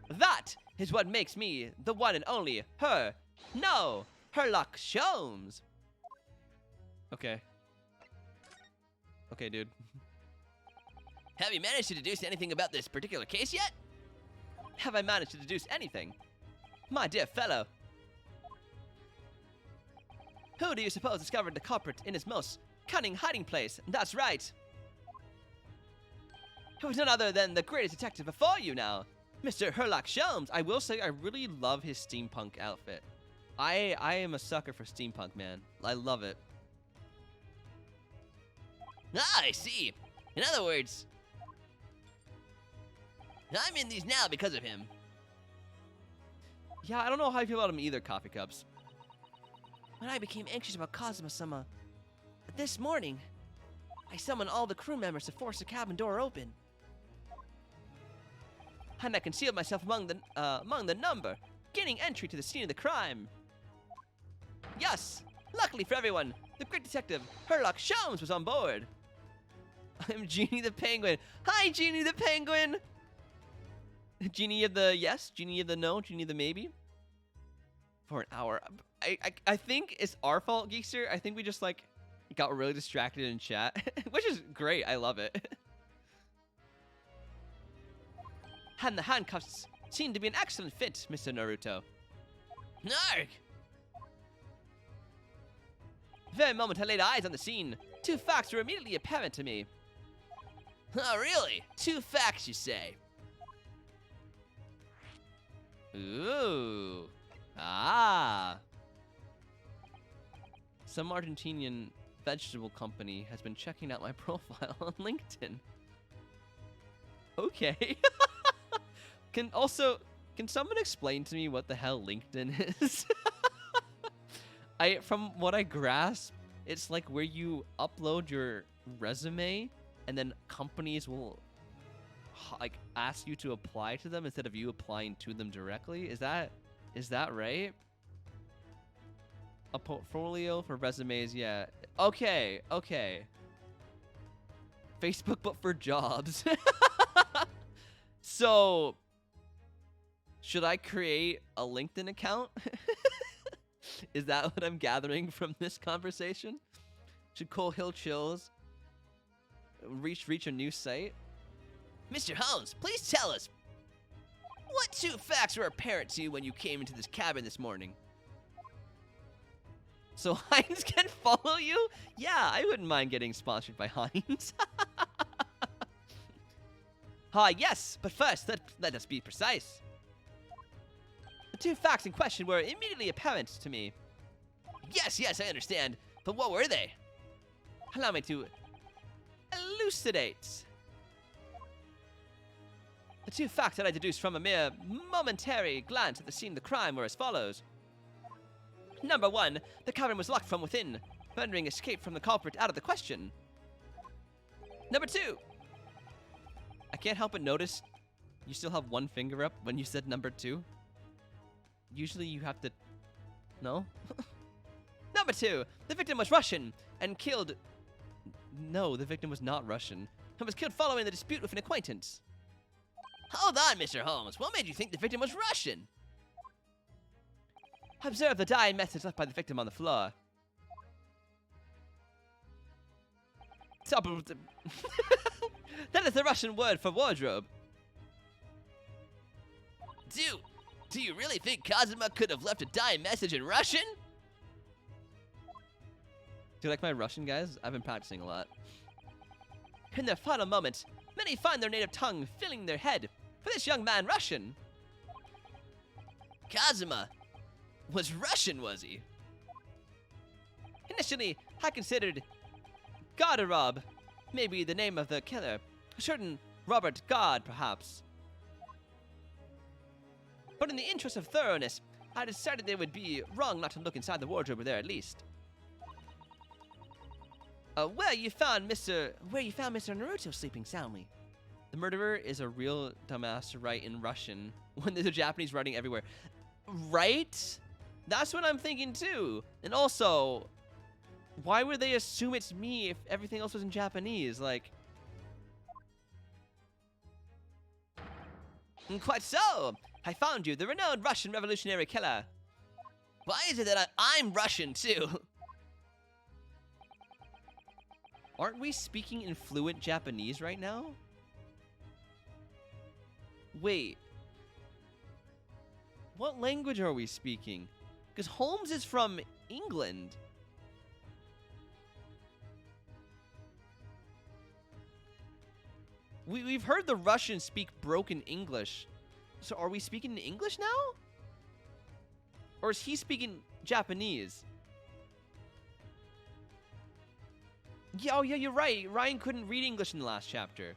That is what makes me the one and only Sherlock Holmes. Okay. Okay, dude. Have you managed to deduce anything about this particular case yet? Have I managed to deduce anything? My dear fellow. Who do you suppose discovered the culprit in his most cunning hiding place? That's right. It was none other than the greatest detective before you now, Mr. Sherlock Holmes. I will say I really love his steampunk outfit. I am a sucker for steampunk, man. I love it. Ah, I see. In other words, I'm in these now because of him. Yeah, I don't know how I feel about him either, Coffee Cups. When I became anxious about Kazuma-sama, this morning, I summoned all the crew members to force the cabin door open. And I concealed myself among the number, gaining entry to the scene of the crime. Yes, luckily for everyone, the great detective Sherlock Holmes was on board. I'm Genie the Penguin. Hi, Genie the Penguin! Genie of the yes, Genie of the no, Genie of the maybe. For an hour. I think it's our fault, Geekster. I think we just, like, got really distracted in chat, which is great. I love it. And the handcuffs seem to be an excellent fit, Mr. Naruto. Narg! The very moment I laid eyes on the scene, two facts were immediately apparent to me. Oh, really? Two facts, you say? Ooh. Ah. Some Argentinian vegetable company has been checking out my profile on LinkedIn. Okay. Can someone explain to me what the hell LinkedIn is? From what I grasp, it's like where you upload your resume and then companies will like ask you to apply to them instead of you applying to them directly. Is that right? A portfolio for resumes, yeah. Okay. Facebook, but for jobs. So, should I create a LinkedIn account? Is that what I'm gathering from this conversation? Should ColeHillChills reach a new site? Mr. Holmes, please tell us, what two facts were apparent to you when you came into this cabin this morning? So Heinz can follow you? Yeah, I wouldn't mind getting sponsored by Heinz. Yes, but first, let us be precise. The two facts in question were immediately apparent to me. Yes, I understand, but what were they? Allow me to elucidate. The two facts that I deduced from a mere momentary glance at the scene of the crime were as follows. Number one, the cabin was locked from within, rendering escape from the culprit out of the question. Number 2. I can't help but notice you still have one finger up when you said number 2. Usually you have to... No? Number 2. The victim was Russian and killed... No, the victim was not Russian. And was killed following the dispute with an acquaintance. Hold on, Mr. Holmes. What made you think the victim was Russian? Observe the dying message left by the victim on the floor. That is the Russian word for wardrobe. Do you really think Kazuma could have left a dying message in Russian? Do you like my Russian, guys? I've been practicing a lot. In their final moments, many find their native tongue filling their head. For this young man, Russian. Kazuma was Russian, was he? Initially, I considered Godarov, maybe the name of the killer. A certain Robert God, perhaps. But in the interest of thoroughness, I decided they would be wrong not to look inside the wardrobe there at least. Where you found Mr. Naruto sleeping soundly. The murderer is a real dumbass to write in Russian when there's a Japanese writing everywhere. Right? That's what I'm thinking too. And also, why would they assume it's me if everything else was in Japanese? Like... Quite so. I found you, the renowned Russian revolutionary killer. Why is it that I'm Russian too? Aren't we speaking in fluent Japanese right now? Wait. What language are we speaking? Because Holmes is from England. We've heard the Russians speak broken English. So are we speaking in English now? Or is he speaking Japanese? Yeah, oh yeah, you're right. Ryan couldn't read English in the last chapter.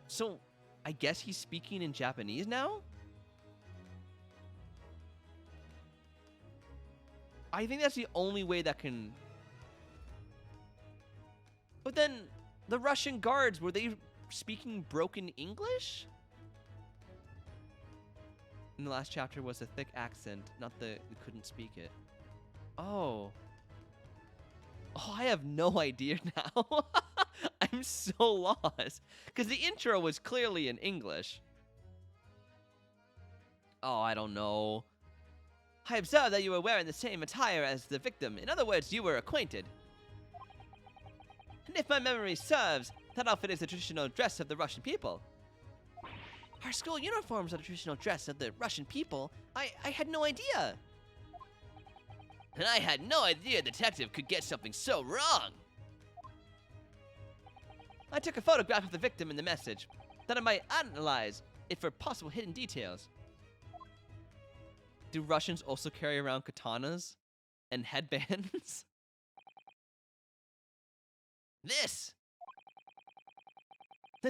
So, I guess he's speaking in Japanese now? I think that's the only way that can... But then, the Russian guards, were they speaking broken English? In the last chapter was a thick accent, not the we couldn't speak it. Oh. Oh, I have no idea now. I'm so lost. Because the intro was clearly in English. Oh, I don't know. I observed that you were wearing the same attire as the victim. In other words, you were acquainted. And if my memory serves, that outfit is the traditional dress of the Russian people. Our school uniforms are the traditional dress of the Russian people? I had no idea. And I had no idea a detective could get something so wrong. I took a photograph of the victim in the message, that I might analyze it for possible hidden details. Do Russians also carry around katanas and headbands? This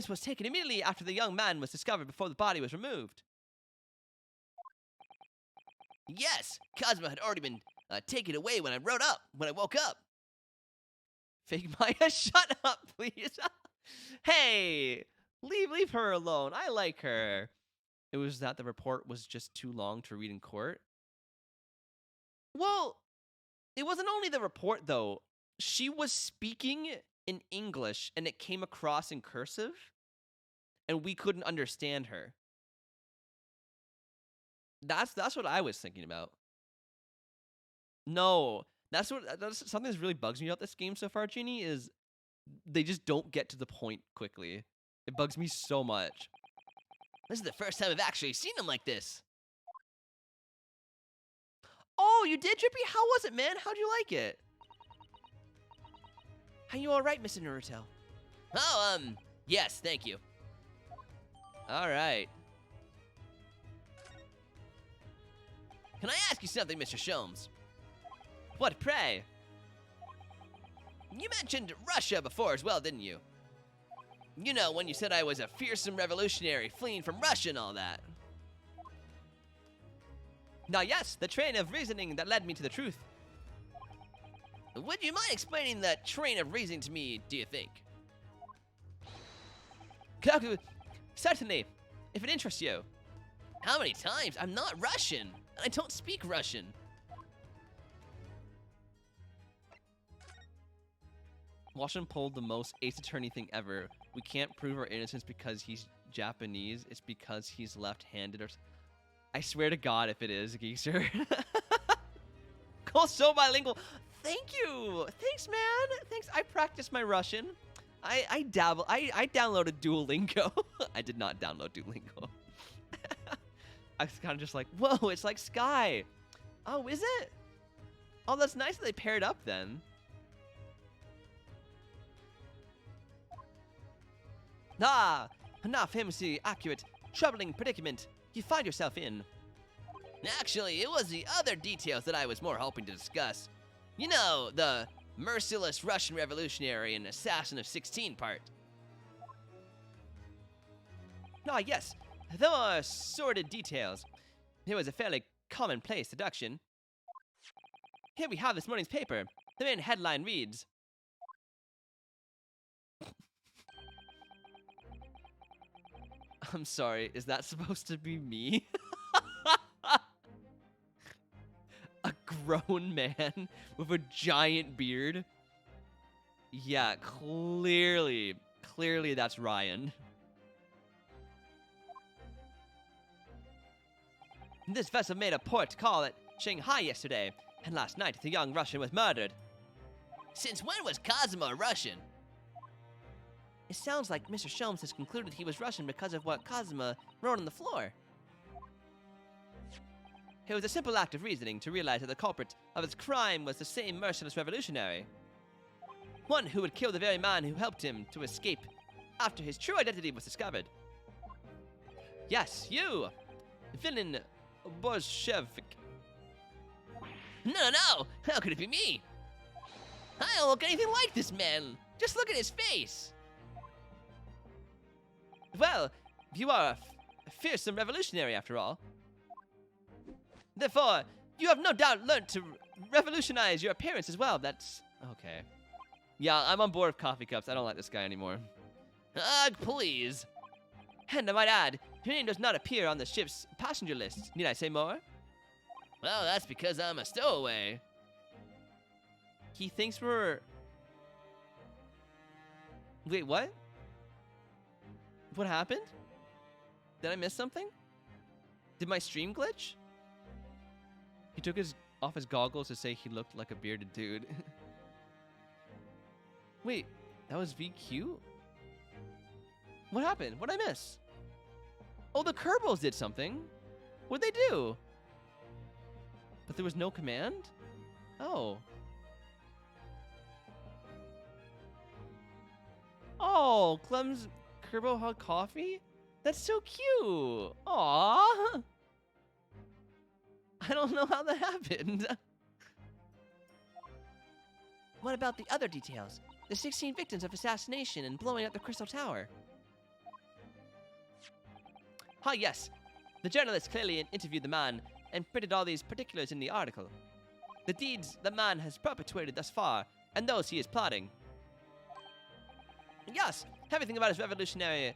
was taken immediately after the young man was discovered before the body was removed. Yes, Kazuma had already been taken away when I woke up. Fake Maya, shut up, please. Hey, leave her alone. I like her. It was that the report was just too long to read in court. Well, it wasn't only the report, though. She was speaking in English, and it came across in cursive, and we couldn't understand her. That's what I was thinking about. No, that's something that really bugs me about this game so far, Genie, is they just don't get to the point quickly. It bugs me so much. This is the first time I've actually seen him like this. Oh, you did, Drippy? How was it, man? How'd you like it? Are you alright, Mr. Naruto? Oh, yes, thank you. Alright. Can I ask you something, Mr. Sholmes? What, pray? You mentioned Russia before as well, didn't you? You know, when you said I was a fearsome revolutionary fleeing from Russia and all that. Now, yes, the train of reasoning that led me to the truth. Would you mind explaining that train of reasoning to me, do you think? Certainly, if it interests you. How many times? I'm not Russian, and I don't speak Russian. Washington pulled the most Ace Attorney thing ever. We can't prove our innocence because he's Japanese. It's because he's left-handed or... I swear to God if it is, Geezer. Cole so bilingual. Thank you. Thanks, man. Thanks. I practiced my Russian. I dabble. I downloaded Duolingo. I did not download Duolingo. I was kind of just like, whoa, it's like Sky. Oh, is it? Oh, that's nice that they paired up then. Ah, enough famously accurate, troubling predicament you find yourself in. Actually, it was the other details that I was more hoping to discuss. You know, the merciless Russian revolutionary and assassin of 16 part. Ah, yes, those sordid details. It was a fairly commonplace deduction. Here we have this morning's paper. The main headline reads, I'm sorry, is that supposed to be me? A grown man with a giant beard? Yeah, clearly that's Ryan. This vessel made a port call at Shanghai yesterday, and last night the young Russian was murdered. Since when was Cosimo Russian? It sounds like Mr. Sholmes has concluded he was Russian because of what Cosima wrote on the floor. It was a simple act of reasoning to realize that the culprit of his crime was the same merciless revolutionary. One who would kill the very man who helped him to escape after his true identity was discovered. Yes, you! Villain Bolshevik. No! How could it be me? I don't look anything like this man! Just look at his face! Well, you are a fearsome revolutionary after all. Therefore, you have no doubt learned to revolutionize your appearance as well. That's... okay. Yeah, I'm on board with coffee cups. I don't like this guy anymore. Ugh, please. And I might add, your name does not appear on the ship's passenger list. Need I say more? Well, that's because I'm a stowaway. He thinks we're... Wait, what? What happened? Did I miss something? Did my stream glitch? He took off his goggles to say he looked like a bearded dude. Wait, that was VQ? What happened? What'd I miss? Oh, the Kerbals did something. What'd they do? But there was no command? Oh. Oh, Clem's Kerbo hug coffee? That's so cute. Aww. I don't know how that happened. What about the other details? The 16 victims of assassination and blowing up the Crystal Tower. Ah, yes. The journalist clearly interviewed the man and printed all these particulars in the article. The deeds the man has perpetrated thus far, and those he is plotting. Yes, everything about his revolutionary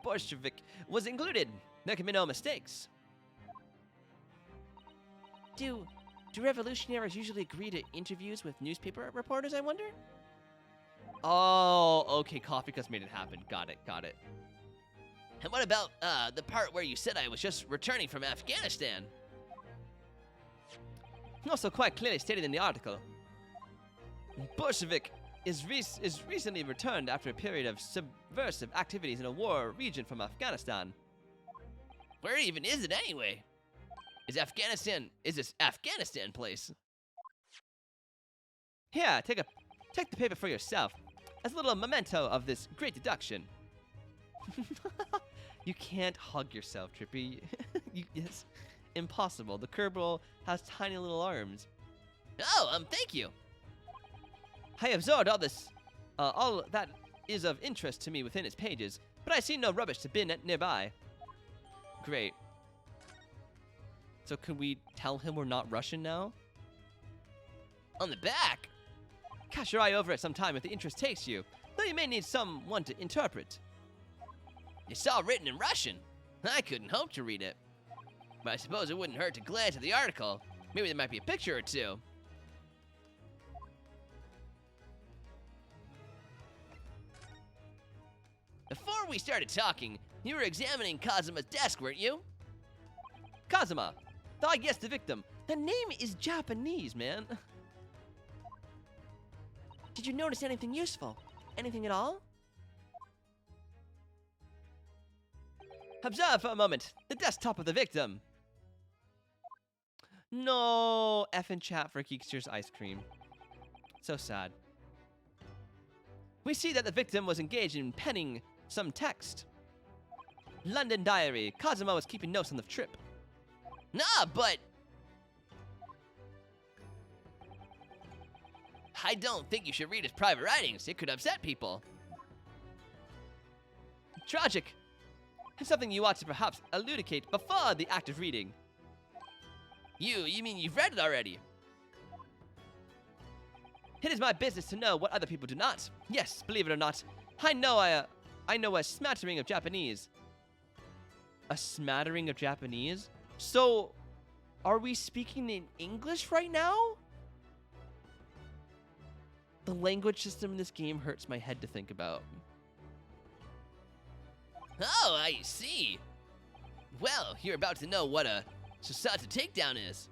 Bolshevik was included. There can be no mistakes. Do revolutionaries usually agree to interviews with newspaper reporters, I wonder? Oh, okay, Coffee Cups made it happen. Got it. And what about the part where you said I was just returning from Afghanistan? Also quite clearly stated in the article. Bolshevik is recently returned after a period of subversive activities in a war region from Afghanistan. Where even is it anyway? Is this Afghanistan place? Here, take the paper for yourself, as a little memento of this great deduction. You can't hug yourself, Trippy. It's impossible. The Kerbal has tiny little arms. Oh, thank you. I absorbed all that is of interest to me within its pages, but I see no rubbish to bin nearby. Great. So can we tell him we're not Russian now? On the back? Cast your eye over it sometime if the interest takes you, though you may need someone to interpret. It's all written in Russian. I couldn't hope to read it. But I suppose it wouldn't hurt to glance at the article. Maybe there might be a picture or two. Before we started talking, you were examining Kazuma's desk, weren't you? Kazuma. I guessed the victim. The name is Japanese, man. Did you notice anything useful? Anything at all? Observe for a moment the desktop of the victim. No, effing chat for Geekster's ice cream. So sad. We see that the victim was engaged in penning some text. London diary. Kazuma was keeping notes on the trip. Nah, but I don't think you should read his private writings. It could upset people. Tragic. It's something you ought to perhaps elucidate before the act of reading. You mean you've read it already? It is my business to know what other people do not. Yes, believe it or not, I know a smattering of Japanese. A smattering of Japanese? So, are we speaking in English right now? The language system in this game hurts my head to think about. Oh, I see. Well, you're about to know what a Susato takedown is.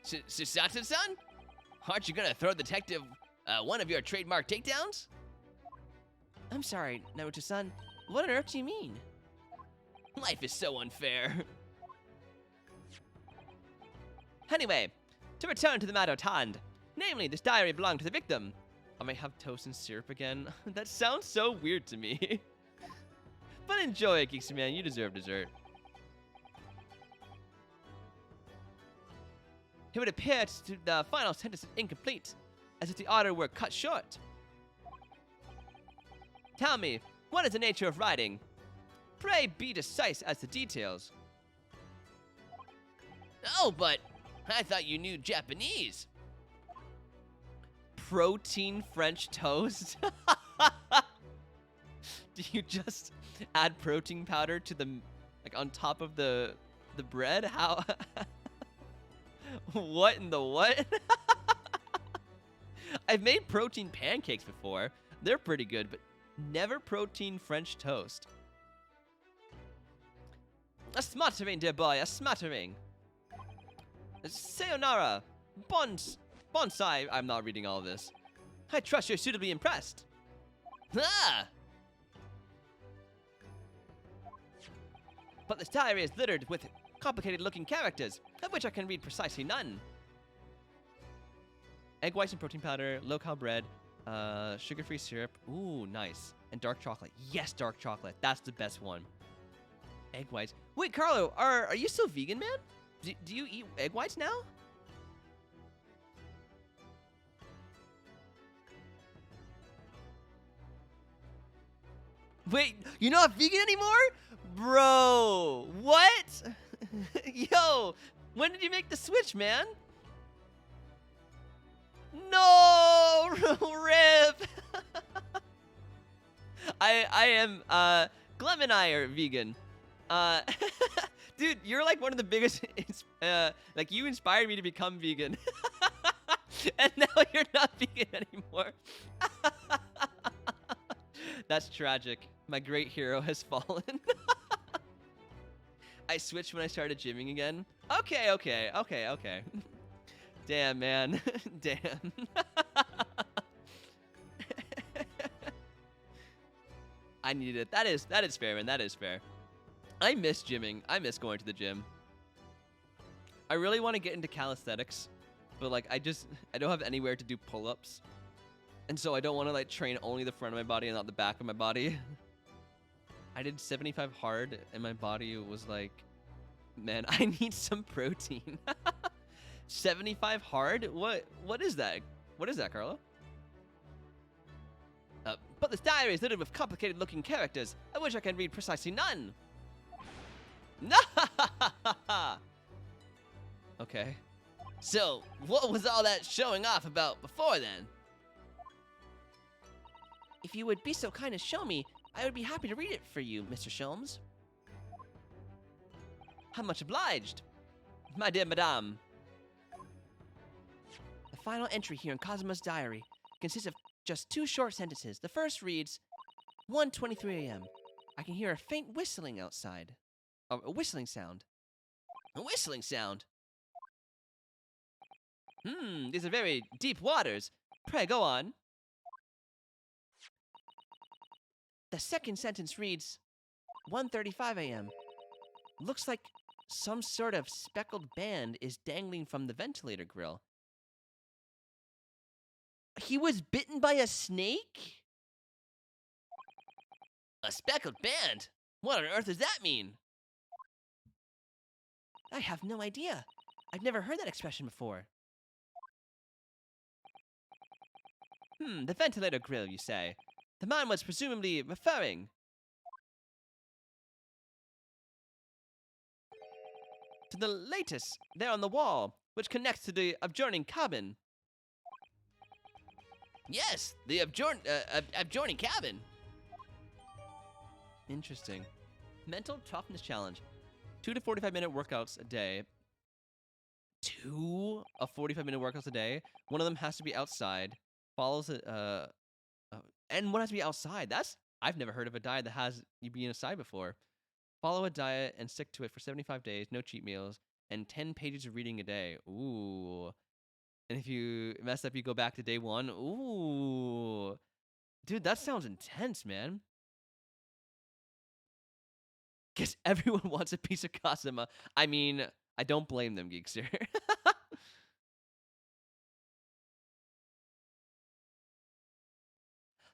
Susato-san? Aren't you gonna throw the detective one of your trademark takedowns? I'm sorry, Naruto-san. What on earth do you mean? Life is so unfair. Anyway, to return to the matter at hand. Namely, this diary belonged to the victim. I may have toast and syrup again. That sounds so weird to me. But enjoy it, Geeksy Man. You deserve dessert. It would appear to the final sentence is incomplete, as if the author were cut short. Tell me, what is the nature of writing? Pray be decisive as to details. Oh, but I thought you knew Japanese. Protein French toast? Do you just add protein powder to the, like, on top of the bread? How? What in the what? I've made protein pancakes before. They're pretty good, but never protein French toast. A smattering, dear boy, a smattering. Sayonara. Bonsai. I'm not reading all this. I trust you're suitably impressed. Ah! But this diary is littered with complicated-looking characters, of which I can read precisely none. Egg whites and protein powder, low-carb bread, sugar-free syrup. Ooh, nice. And dark chocolate. Yes, dark chocolate. That's the best one. Egg whites. Wait, Carlo, are you still vegan, man? Do you eat egg whites now? Wait, you're not vegan anymore? Bro, what? Yo, when did you make the switch, man? No, rip. I am, Glem and I are vegan. Dude, you're like one of the biggest, like you inspired me to become vegan. And now you're not vegan anymore. That's tragic. My great hero has fallen. I switched when I started gymming again. Okay. Damn, man. Damn. I needed it. That is fair, man. That is fair. I miss gymming. I miss going to the gym. I really want to get into calisthenics, but like I don't have anywhere to do pull-ups. And so I don't want to like train only the front of my body and not the back of my body. I did 75 hard and my body was like, man, I need some protein. 75 hard? What is that? What is that, Carlo? But this diary is littered with complicated looking characters. I wish I can read precisely none. Okay. So, what was all that showing off about before then? If you would be so kind as show me, I would be happy to read it for you, Mr. Sholmes. How much obliged, my dear madame. The final entry here in Cosimo's diary consists of just 2 short sentences. The first reads, 1:23 a.m. I can hear a faint whistling outside. A whistling sound. A whistling sound? These are very deep waters. Pray, go on. The second sentence reads, 1:35 a.m. Looks like some sort of speckled band is dangling from the ventilator grill. He was bitten by a snake? A speckled band? What on earth does that mean? I have no idea. I've never heard that expression before. The ventilator grill, you say? The man was presumably referring to the lattice there on the wall, which connects to the adjoining cabin. Yes, the adjoining cabin. Interesting. Mental toughness challenge. 2 to 45-minute workouts a day. 2 of 45-minute workouts a day. One of them has to be outside. Follows it, and one has to be outside. I've never heard of a diet that has you being inside before. Follow a diet and stick to it for 75 days, no cheat meals, and 10 pages of reading a day. Ooh. And if you mess up, you go back to day 1. Ooh. Dude, that sounds intense, man. Guess everyone wants a piece of Cosima. I mean, I don't blame them, Geekster.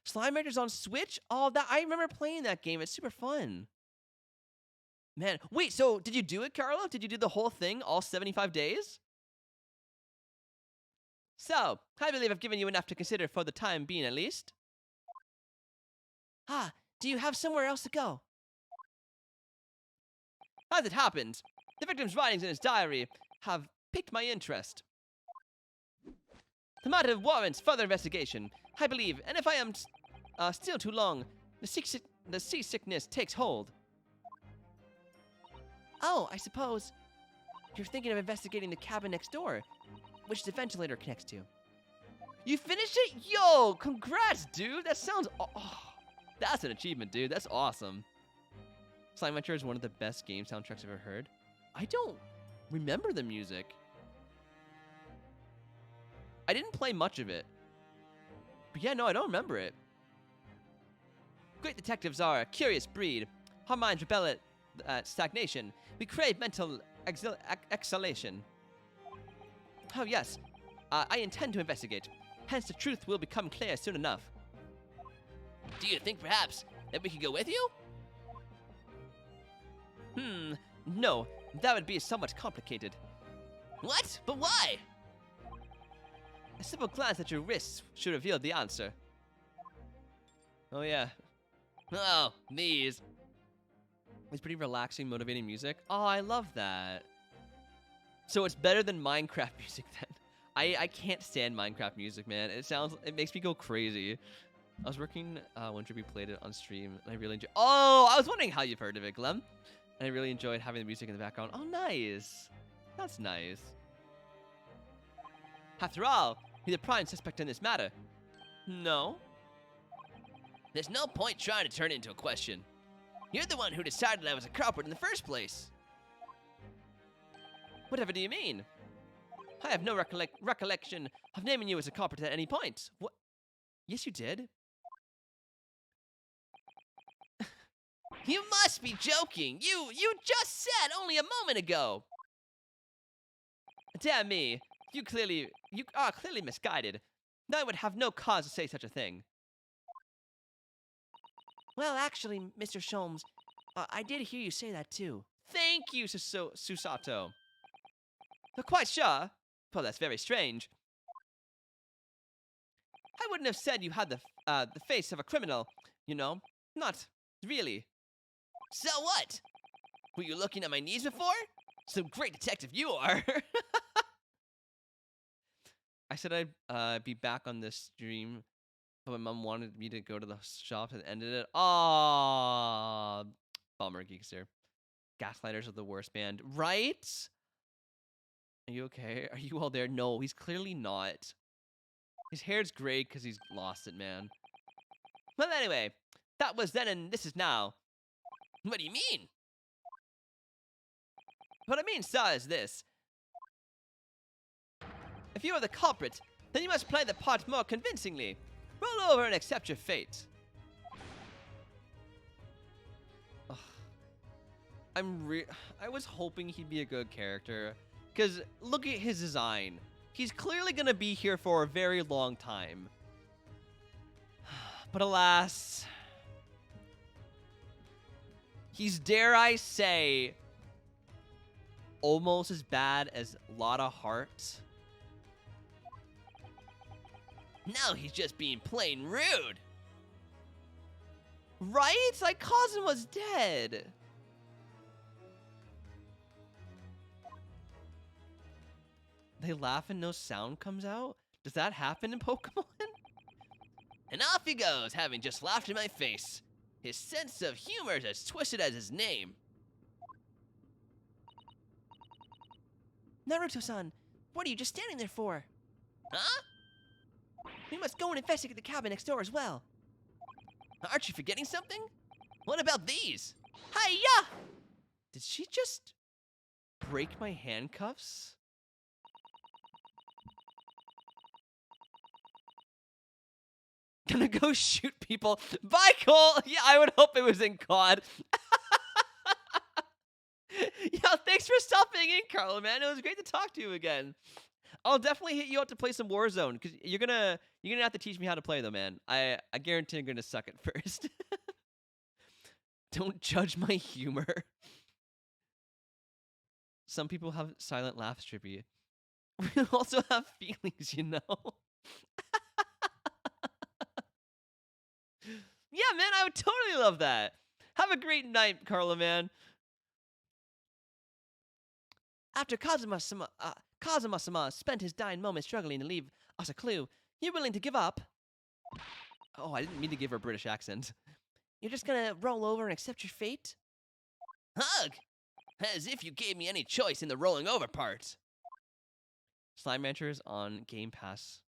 Slime Rancher's on Switch? Oh, I remember playing that game. It's super fun. Man, wait, so did you do it, Carlo? Did you do the whole thing, all 75 days? So, I believe I've given you enough to consider for the time being, at least. Do you have somewhere else to go? As it happens, the victim's writings in his diary have piqued my interest. The matter warrants further investigation, I believe, and if I am still too long, the seasickness takes hold. Oh, I suppose you're thinking of investigating the cabin next door, which the ventilator connects to. You finished it? Yo, congrats, dude. That sounds... that's an achievement, dude. That's awesome. Slime Rancher is one of the best game soundtracks I've ever heard. I don't remember the music. I didn't play much of it. But yeah, no, I don't remember it. Great detectives are a curious breed. Our minds rebel at stagnation. We crave mental exhalation. Oh yes, I intend to investigate. Hence the truth will become clear soon enough. Do you think perhaps that we could go with you? No, that would be somewhat complicated. What? But why? A simple glance at your wrists should reveal the answer. Oh yeah. Oh, these. It's pretty relaxing, motivating music. Oh, I love that. So it's better than Minecraft music then. I can't stand Minecraft music, man. It makes me go crazy. I was working when Drippy played it on stream, and I really enjoyed. Oh, I was wondering how you've heard of it, Glem. And I really enjoyed having the music in the background. Oh, nice. That's nice. After all, you're the prime suspect in this matter. No. There's no point trying to turn it into a question. You're the one who decided I was a culprit in the first place. Whatever do you mean? I have no recollection of naming you as a culprit at any point. What? Yes, you did. You must be joking. You just said only a moment ago. Damn me. You are clearly misguided. I would have no cause to say such a thing. Well, actually, Mr. Sholmes, I did hear you say that too. Thank you, Susato. You're quite sure? Well, that's very strange. I wouldn't have said you had the face of a criminal, you know. Not really. So what? Were you looking at my knees before? Some great detective you are. I said I'd be back on this stream, but my mom wanted me to go to the shop and ended it. Aww. Bummer, Geekster. Gaslighters are the worst band. Right? Are you okay? Are you all there? No, he's clearly not. His hair's gray because he's lost it, man. Well, anyway, that was then and this is now. What do you mean? What I mean, sir, is this. If you are the culprit, then you must play the part more convincingly. Roll over and accept your fate. Ugh. I was hoping he'd be a good character. Because look at his design. He's clearly going to be here for a very long time. But alas, he's, dare I say, almost as bad as Lotta Hart. Now he's just being plain rude. Right? Like, Kazuma's dead. They laugh and no sound comes out? Does that happen in Pokemon? And off he goes, having just laughed in my face. His sense of humor is as twisted as his name. Naruto-san, what are you just standing there for? Huh? We must go and investigate the cabin next door as well. Aren't you forgetting something? What about these? Hiya! Did she just break my handcuffs? Gonna go shoot people. Bye, Cole! Yeah, I would hope it was in COD. Yeah, thanks for stopping in, Carlo, man. It was great to talk to you again. I'll definitely hit you up to play some Warzone, because you're gonna have to teach me how to play, though, man. I guarantee I'm gonna suck at first. Don't judge my humor. Some people have silent laughs, Trippy. We also have feelings, you know? Yeah, man, I would totally love that. Have a great night, Carla, man. After Kazuma-sama spent his dying moments struggling to leave us a clue, you're willing to give up? Oh, I didn't mean to give her a British accent. You're just gonna roll over and accept your fate? Hug! As if you gave me any choice in the rolling over part. Slime Ranchers on Game Pass.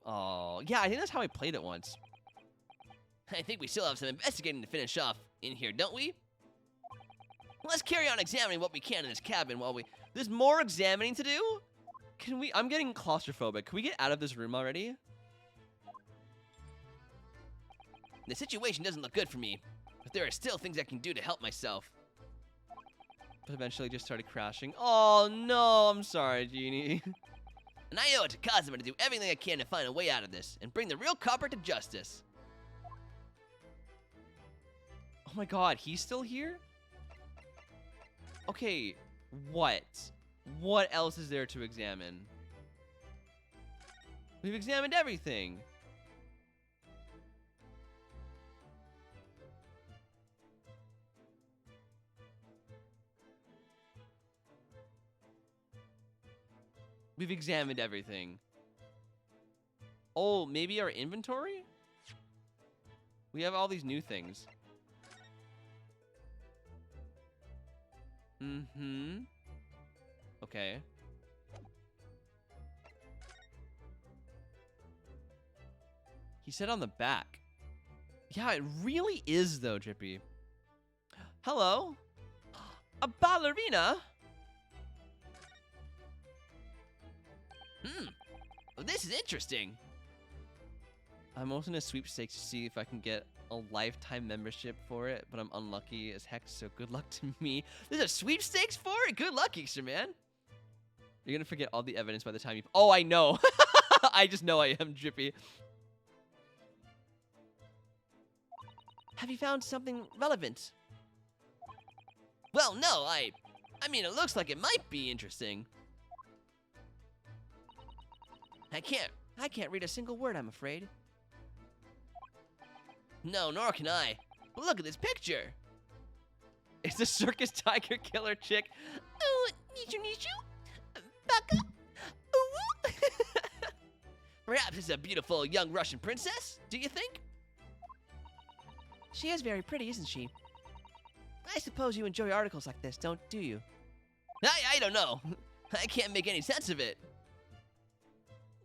Oh, yeah, I think that's how I played it once. I think we still have some investigating to finish off in here, don't we? Let's carry on examining what we can in this cabin while we... There's more examining to do? Can we... I'm getting claustrophobic. Can we get out of this room already? The situation doesn't look good for me, but there are still things I can do to help myself. But eventually just started crashing. Oh, no. I'm sorry, Genie. And I owe it to Kazuma to do everything I can to find a way out of this and bring the real culprit to justice. Oh my god, he's still here? Okay, what? What else is there to examine? We've examined everything. We've examined everything. Oh, maybe our inventory? We have all these new things. Mm-hmm. Okay. He said on the back. Yeah, it really is, though, Drippy. Hello? A ballerina? Oh, this is interesting. I'm also in a sweepstakes to see if I can get a lifetime membership for it, but I'm unlucky as heck, so good luck to me. There's a sweepstakes for it? Good luck, Easter, man. You're gonna forget all the evidence by the time you... Oh, I know. I just know I am, Drippy. Have you found something relevant? Well, no, I mean, it looks like it might be interesting. I can't read a single word, I'm afraid. No, nor can I. But look at this picture. It's a circus tiger killer chick. Oh, Nichu. Baka. Ooh. Perhaps it's a beautiful young Russian princess, do you think? She is very pretty, isn't she? I suppose you enjoy articles like this, do you? I don't know. I can't make any sense of it.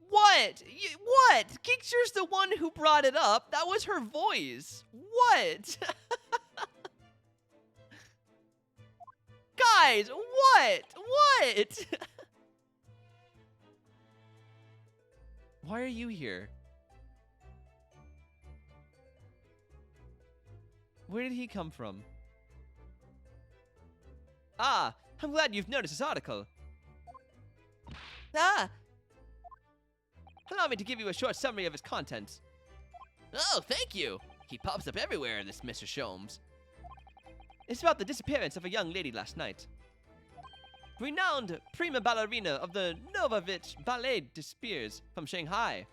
What? What? Geekster's the one who brought it up. That was her voice. What? Guys, what? What? Why are you here? Where did he come from? Ah, I'm glad you've noticed this article. Ah! Allow me to give you a short summary of its contents. Oh, thank you! He pops up everywhere, this Mr. Sholmes. It's about the disappearance of a young lady last night. Renowned prima ballerina of the Novovich Ballet disappears from Shanghai.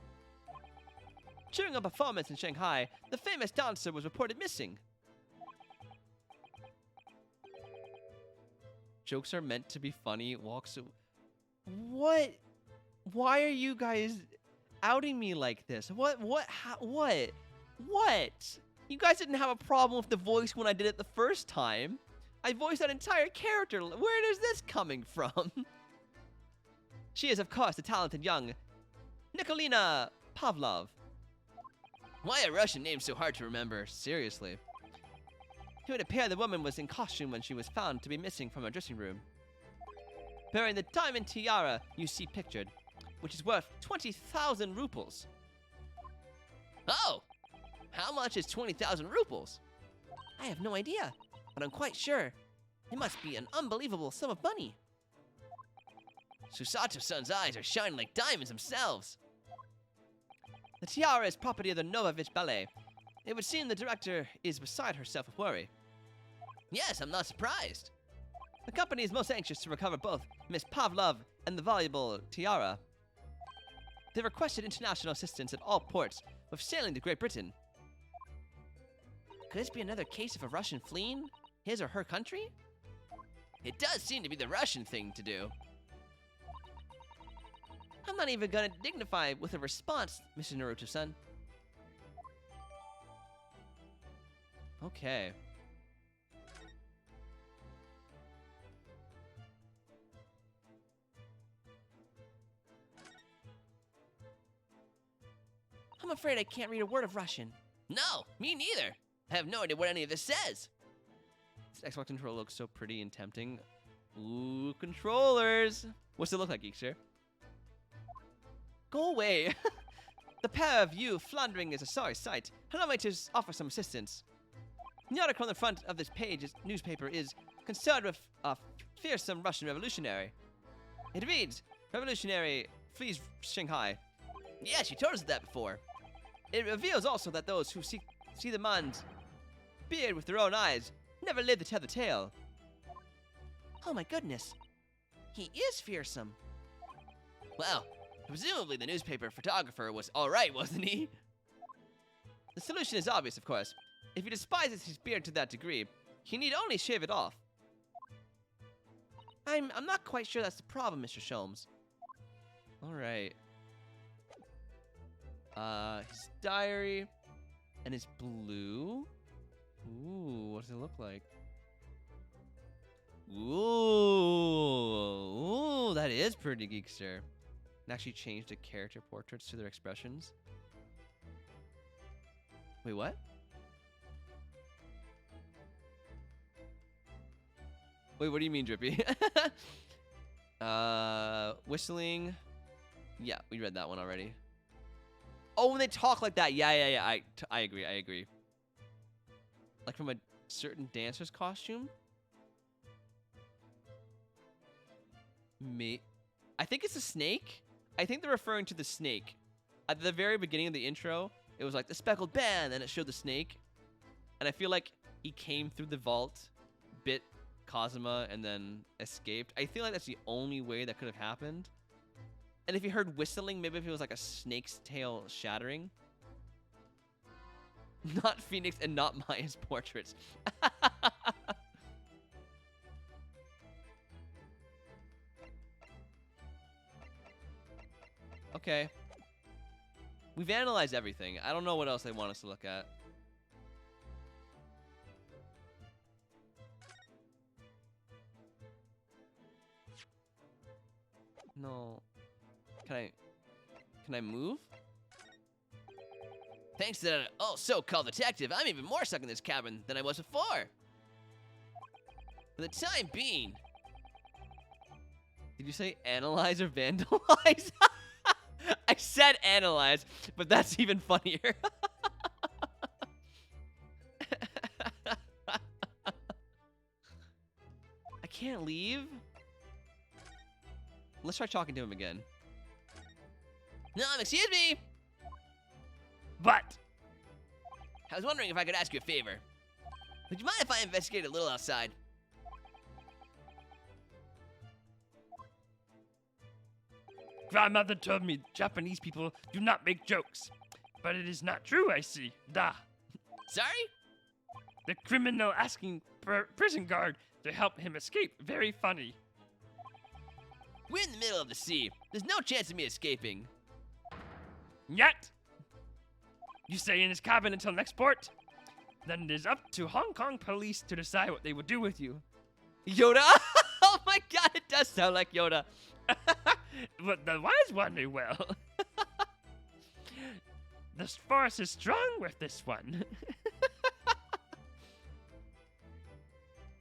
During a performance in Shanghai, the famous dancer was reported missing. Jokes are meant to be funny. Walks. What? Why are you guys outing me like this? What? What? You guys didn't have a problem with the voice when I did it the first time. I voiced that entire character. Where is this coming from? She is, of course, the talented young Nikolina Pavlov. Why are Russian names so hard to remember? Seriously. It would appear the woman was in costume when she was found to be missing from her dressing room, bearing the diamond tiara you see pictured, which is worth 20,000 rubles. Oh! How much is 20,000 rubles? I have no idea, but I'm quite sure. It must be an unbelievable sum of money. Susato-san's eyes are shining like diamonds themselves. The tiara is property of the Novovich Ballet. It would seem the director is beside herself with worry. Yes, I'm not surprised. The company is most anxious to recover both Miss Pavlov and the valuable tiara. They requested international assistance at all ports with sailing to Great Britain. Could this be another case of a Russian fleeing his or her country? It does seem to be the Russian thing to do. I'm not even gonna dignify with a response, Mr. Naruto-san. Okay. I'm afraid I can't read a word of Russian. No, me neither. I have no idea what any of this says. This Xbox controller looks so pretty and tempting. Ooh, controllers. What's it look like, Geekster? Go away. The pair of you floundering is a sorry sight. Allow me to offer some assistance. The article on the front of this newspaper is concerned with a fearsome Russian revolutionary. It reads, "Revolutionary flees Shanghai." Yes, you told us that before. It reveals also that those who see the man's beard with their own eyes never live to tell the tale. Oh my goodness. He is fearsome. Well, presumably the newspaper photographer was alright, wasn't he? The solution is obvious, of course. If he despises his beard to that degree, he need only shave it off. I'm not quite sure that's the problem, Mr. Sholmes. Alright. His diary. And it's blue. Ooh, what does it look like? Ooh, that is pretty, Geekster. And actually change the character portraits to their expressions. Wait, what? Wait, what do you mean, Drippy? Whistling. Yeah, we read that one already. Oh, when they talk like that. Yeah. I agree. Like from a certain dancer's costume? I think it's a snake. I think they're referring to the snake. At the very beginning of the intro, it was like the speckled band, and it showed the snake. And I feel like he came through the vault, bit Kazuma, and then escaped. I feel like that's the only way that could have happened. And if you heard whistling, maybe if it was like a snake's tail shattering. Not Phoenix and not Maya's portraits. Okay. We've analyzed everything. I don't know what else they want us to look at. No. Can I move? Thanks to that so-called detective, I'm even more stuck in this cabin than I was before. For the time being. Did you say analyze or vandalize? I said analyze, but that's even funnier. I can't leave? Let's try talking to him again. No, excuse me! But I was wondering if I could ask you a favor. Would you mind if I investigate a little outside? grandmother told me Japanese people do not make jokes. But it is not true, I see. Da. Sorry? The criminal asking prison guard to help him escape. Very funny. We're in the middle of the sea. There's no chance of me escaping. Yet, you stay in his cabin until next port. Then it is up to Hong Kong police to decide what they will do with you. Yoda? Oh my god, it does sound like Yoda. But the wise one knew well. The force is strong with this one.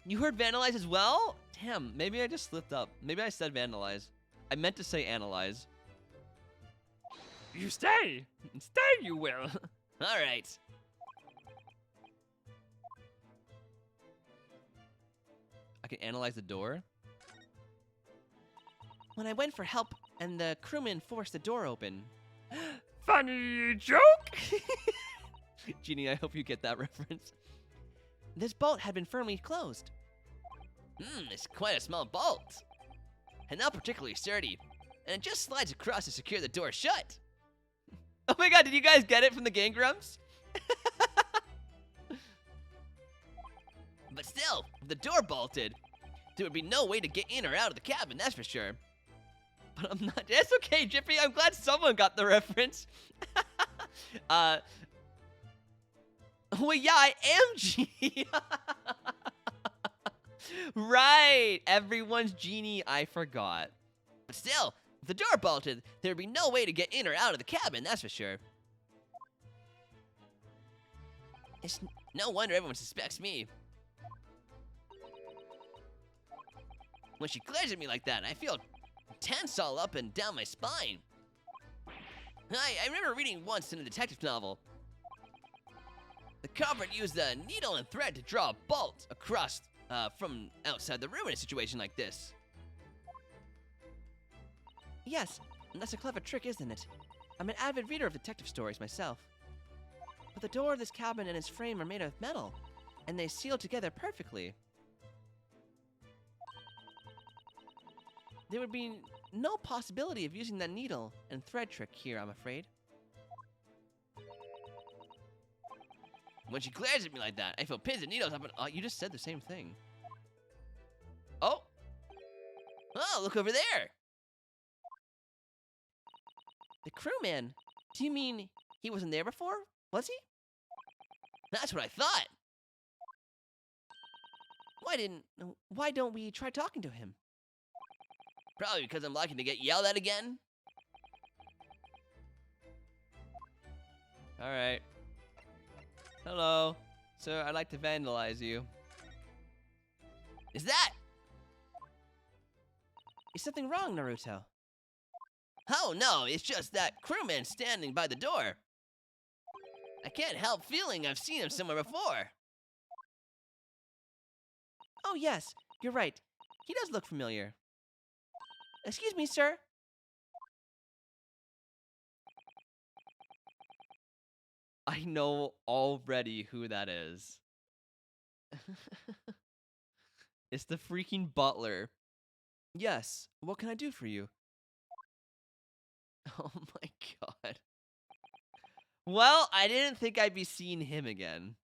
You heard vandalize as well? Damn, maybe I just slipped up. Maybe I said vandalize. I meant to say analyze. You stay. Stay you will. Alright. I can analyze the door. When I went for help and the crewman forced the door open. Funny joke? Genie, I hope you get that reference. This bolt had been firmly closed. It's quite a small bolt. And not particularly sturdy. And it just slides across to secure the door shut. Oh my god, did you guys get it from the Game Grumps? But still, if the door bolted, there would be no way to get in or out of the cabin, that's for sure. But I'm not. It's okay, Jippy. I'm glad someone got the reference. Well, yeah, I am Genie. Right. Everyone's Genie. I forgot. But still, if the door bolted, there would be no way to get in or out of the cabin, that's for sure. It's no wonder everyone suspects me. When she glares at me like that, I feel tense all up and down my spine. I remember reading once in a detective novel. The culprit used a needle and thread to draw a bolt across from outside the room in a situation like this. Yes, that's a clever trick, isn't it? I'm an avid reader of detective stories myself. But the door of this cabin and its frame are made of metal, and they seal together perfectly. There would be no possibility of using that needle and thread trick here, I'm afraid. When she glares at me like that, I feel pins and needles up and... Oh, you just said the same thing. Oh! Oh, look over there! The crewman? Do you mean he wasn't there before? Was he? That's what I thought! Why don't we try talking to him? Probably because I'm likely to get yelled at again. Alright. Hello. Sir, I'd like to vandalize you. Is that? Is something wrong, Naruto? Oh no, it's just that crewman standing by the door. I can't help feeling I've seen him somewhere before. Oh yes, you're right. He does look familiar. Excuse me, sir. I know already who that is. It's the freaking butler. Yes, what can I do for you? Oh my god. Well, I didn't think I'd be seeing him again.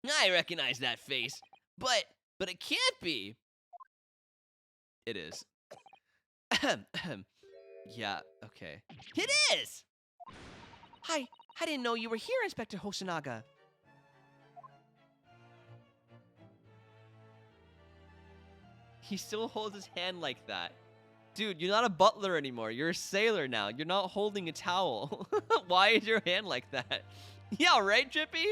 I recognize that face, but it can't be. It is. Yeah, okay. It is! Hi, I didn't know you were here, Inspector Hosonaga. He still holds his hand like that. Dude, you're not a butler anymore. You're a sailor now. You're not holding a towel. Why is your hand like that? Yeah, right, Drippy?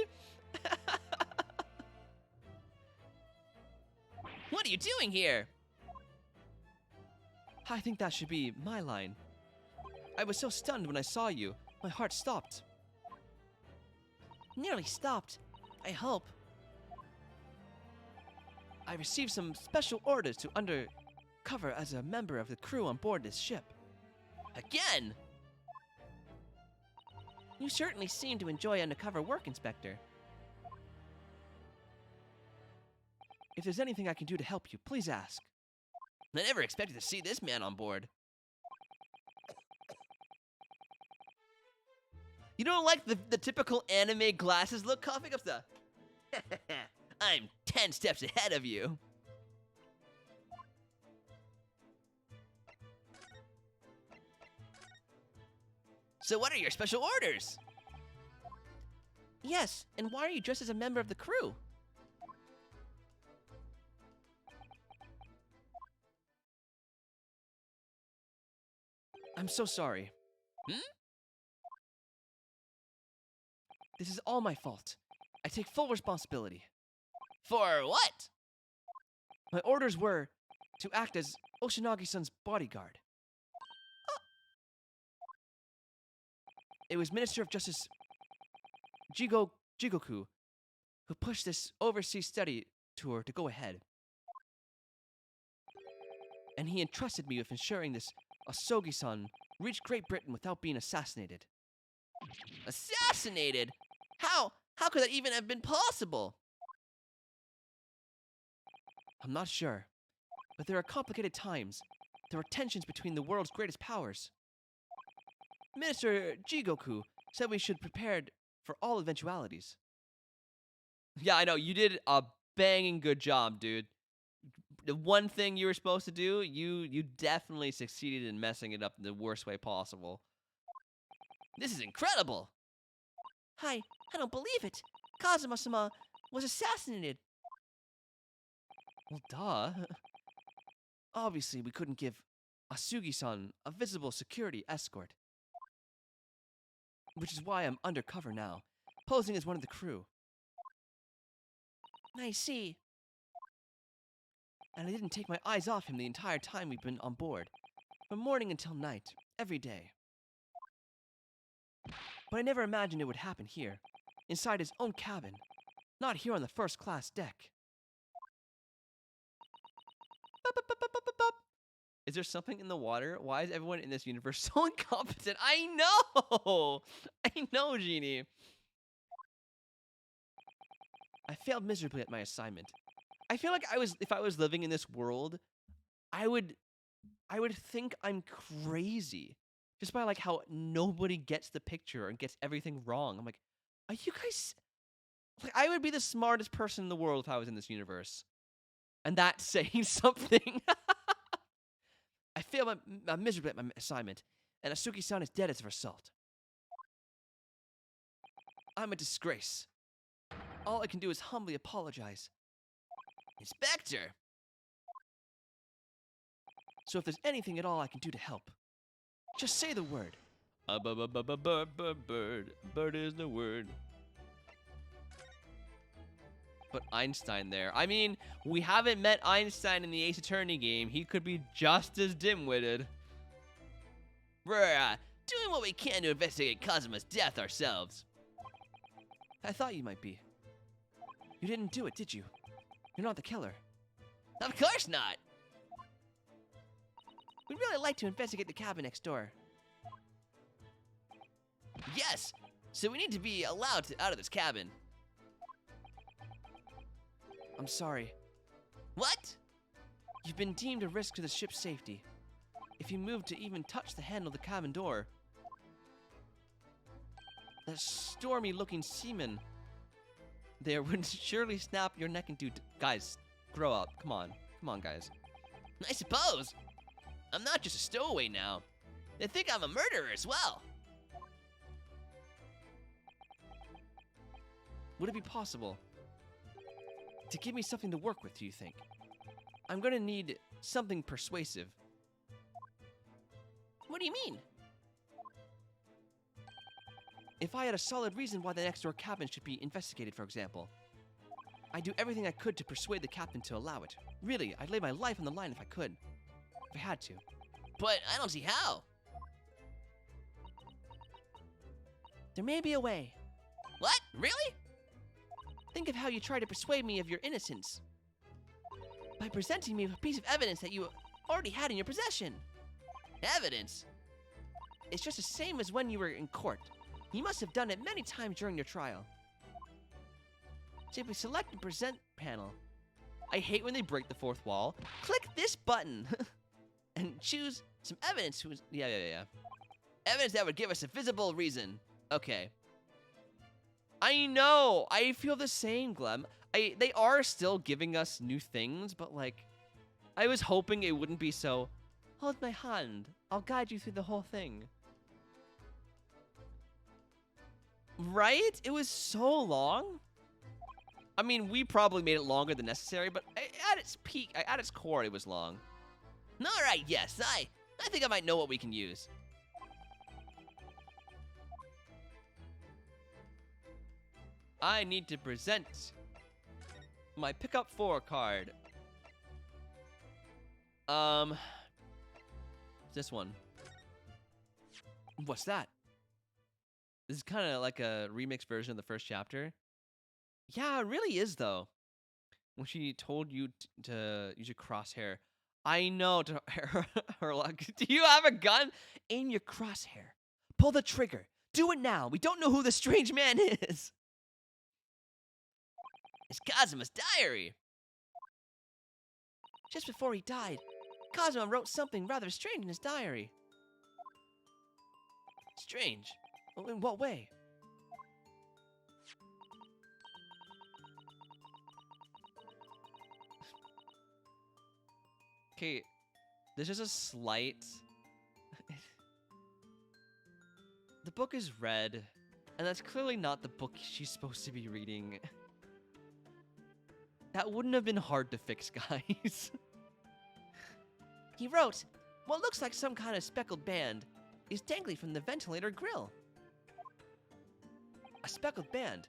What are you doing here? I think that should be my line. I was so stunned when I saw you. My heart stopped. Nearly stopped. I hope. I received some special orders to undercover as a member of the crew on board this ship. Again? You certainly seem to enjoy undercover work, Inspector. If there's anything I can do to help you, please ask. I never expected to see this man on board. You don't like the typical anime glasses look, coughing up the... I'm 10 steps ahead of you. So what are your special orders? Yes, and why are you dressed as a member of the crew? I'm so sorry. This is all my fault. I take full responsibility. For what? My orders were to act as Oshinagi-san's bodyguard. It was Minister of Justice Jigoku who pushed this overseas study tour to go ahead. And he entrusted me with ensuring this Asogi-san reached Great Britain without being assassinated. Assassinated? How? How could that even have been possible? I'm not sure, but there are complicated times. There are tensions between the world's greatest powers. Minister Jigoku said we should prepare for all eventualities. Yeah, I know, you did a banging good job, dude. The one thing you were supposed to do, you definitely succeeded in messing it up the worst way possible. This is incredible! Hi, I don't believe it. Kazuma-sama was assassinated. Well, duh. Obviously, we couldn't give Asugi-san a visible security escort. Which is why I'm undercover now, posing as one of the crew. I see. And I didn't take my eyes off him the entire time we've been on board, from morning until night, every day. But I never imagined it would happen here, inside his own cabin, not here on the first-class deck. Is there something in the water? Why is everyone in this universe so incompetent? I know, Genie. I failed miserably at my assignment. I feel like if I was living in this world, I would think I'm crazy. Just by like how nobody gets the picture and gets everything wrong. I'm like, are you guys... Like, I would be the smartest person in the world if I was in this universe. And that's saying something. I failed miserably at my assignment, and Asuki-san is dead as a result. I'm a disgrace. All I can do is humbly apologize. Inspector! So if there's anything at all I can do to help, just say the word. Bird is the word. But Einstein there. I mean, we haven't met Einstein in the Ace Attorney game. He could be just as dim-witted. We're doing what we can to investigate Kazuma's death ourselves. I thought you might be. You didn't do it, did you? You're not the killer. Of course not! We'd really like to investigate the cabin next door. Yes! So we need to be allowed out of this cabin. I'm sorry. What? You've been deemed a risk to the ship's safety. If you move to even touch the handle of the cabin door, that stormy-looking seaman there would surely snap your neck in two. Guys, grow up. Come on. Come on, guys. I suppose. I'm not just a stowaway now. They think I'm a murderer as well. Would it be possible to give me something to work with, do you think? I'm gonna need something persuasive. What do you mean? If I had a solid reason why the next door cabin should be investigated, for example, I'd do everything I could to persuade the captain to allow it. Really, I'd lay my life on the line if I could. If I had to. But I don't see how. There may be a way. What? Really? Think of how you tried to persuade me of your innocence. By presenting me with a piece of evidence that you already had in your possession. Evidence? It's just the same as when you were in court. You must have done it many times during your trial. Simply select the present panel. I hate when they break the fourth wall. Click this button and choose some evidence. Yeah. Evidence that would give us a visible reason. Okay. I know. I feel the same, Glem. They are still giving us new things, but like, I was hoping it wouldn't be so, hold my hand. I'll guide you through the whole thing. Right? It was so long. I mean, we probably made it longer than necessary, but at its peak, at its core, it was long. All right, yes, I think I might know what we can use. I need to present my pickup 4 card. This one. What's that? This is kind of like a remix version of the first chapter. Yeah, it really is, though. When she told you to use your crosshair. I know, to her luck. Do you have a gun? Aim your crosshair. Pull the trigger. Do it now. We don't know who the strange man is. It's Kazuma's diary. Just before he died, Kazuma wrote something rather strange in his diary. Strange? In what way? Okay, there's just a slight... The book is red, and that's clearly not the book she's supposed to be reading. That wouldn't have been hard to fix, guys. He wrote, what looks like some kind of speckled band is dangling from the ventilator grill. A speckled band?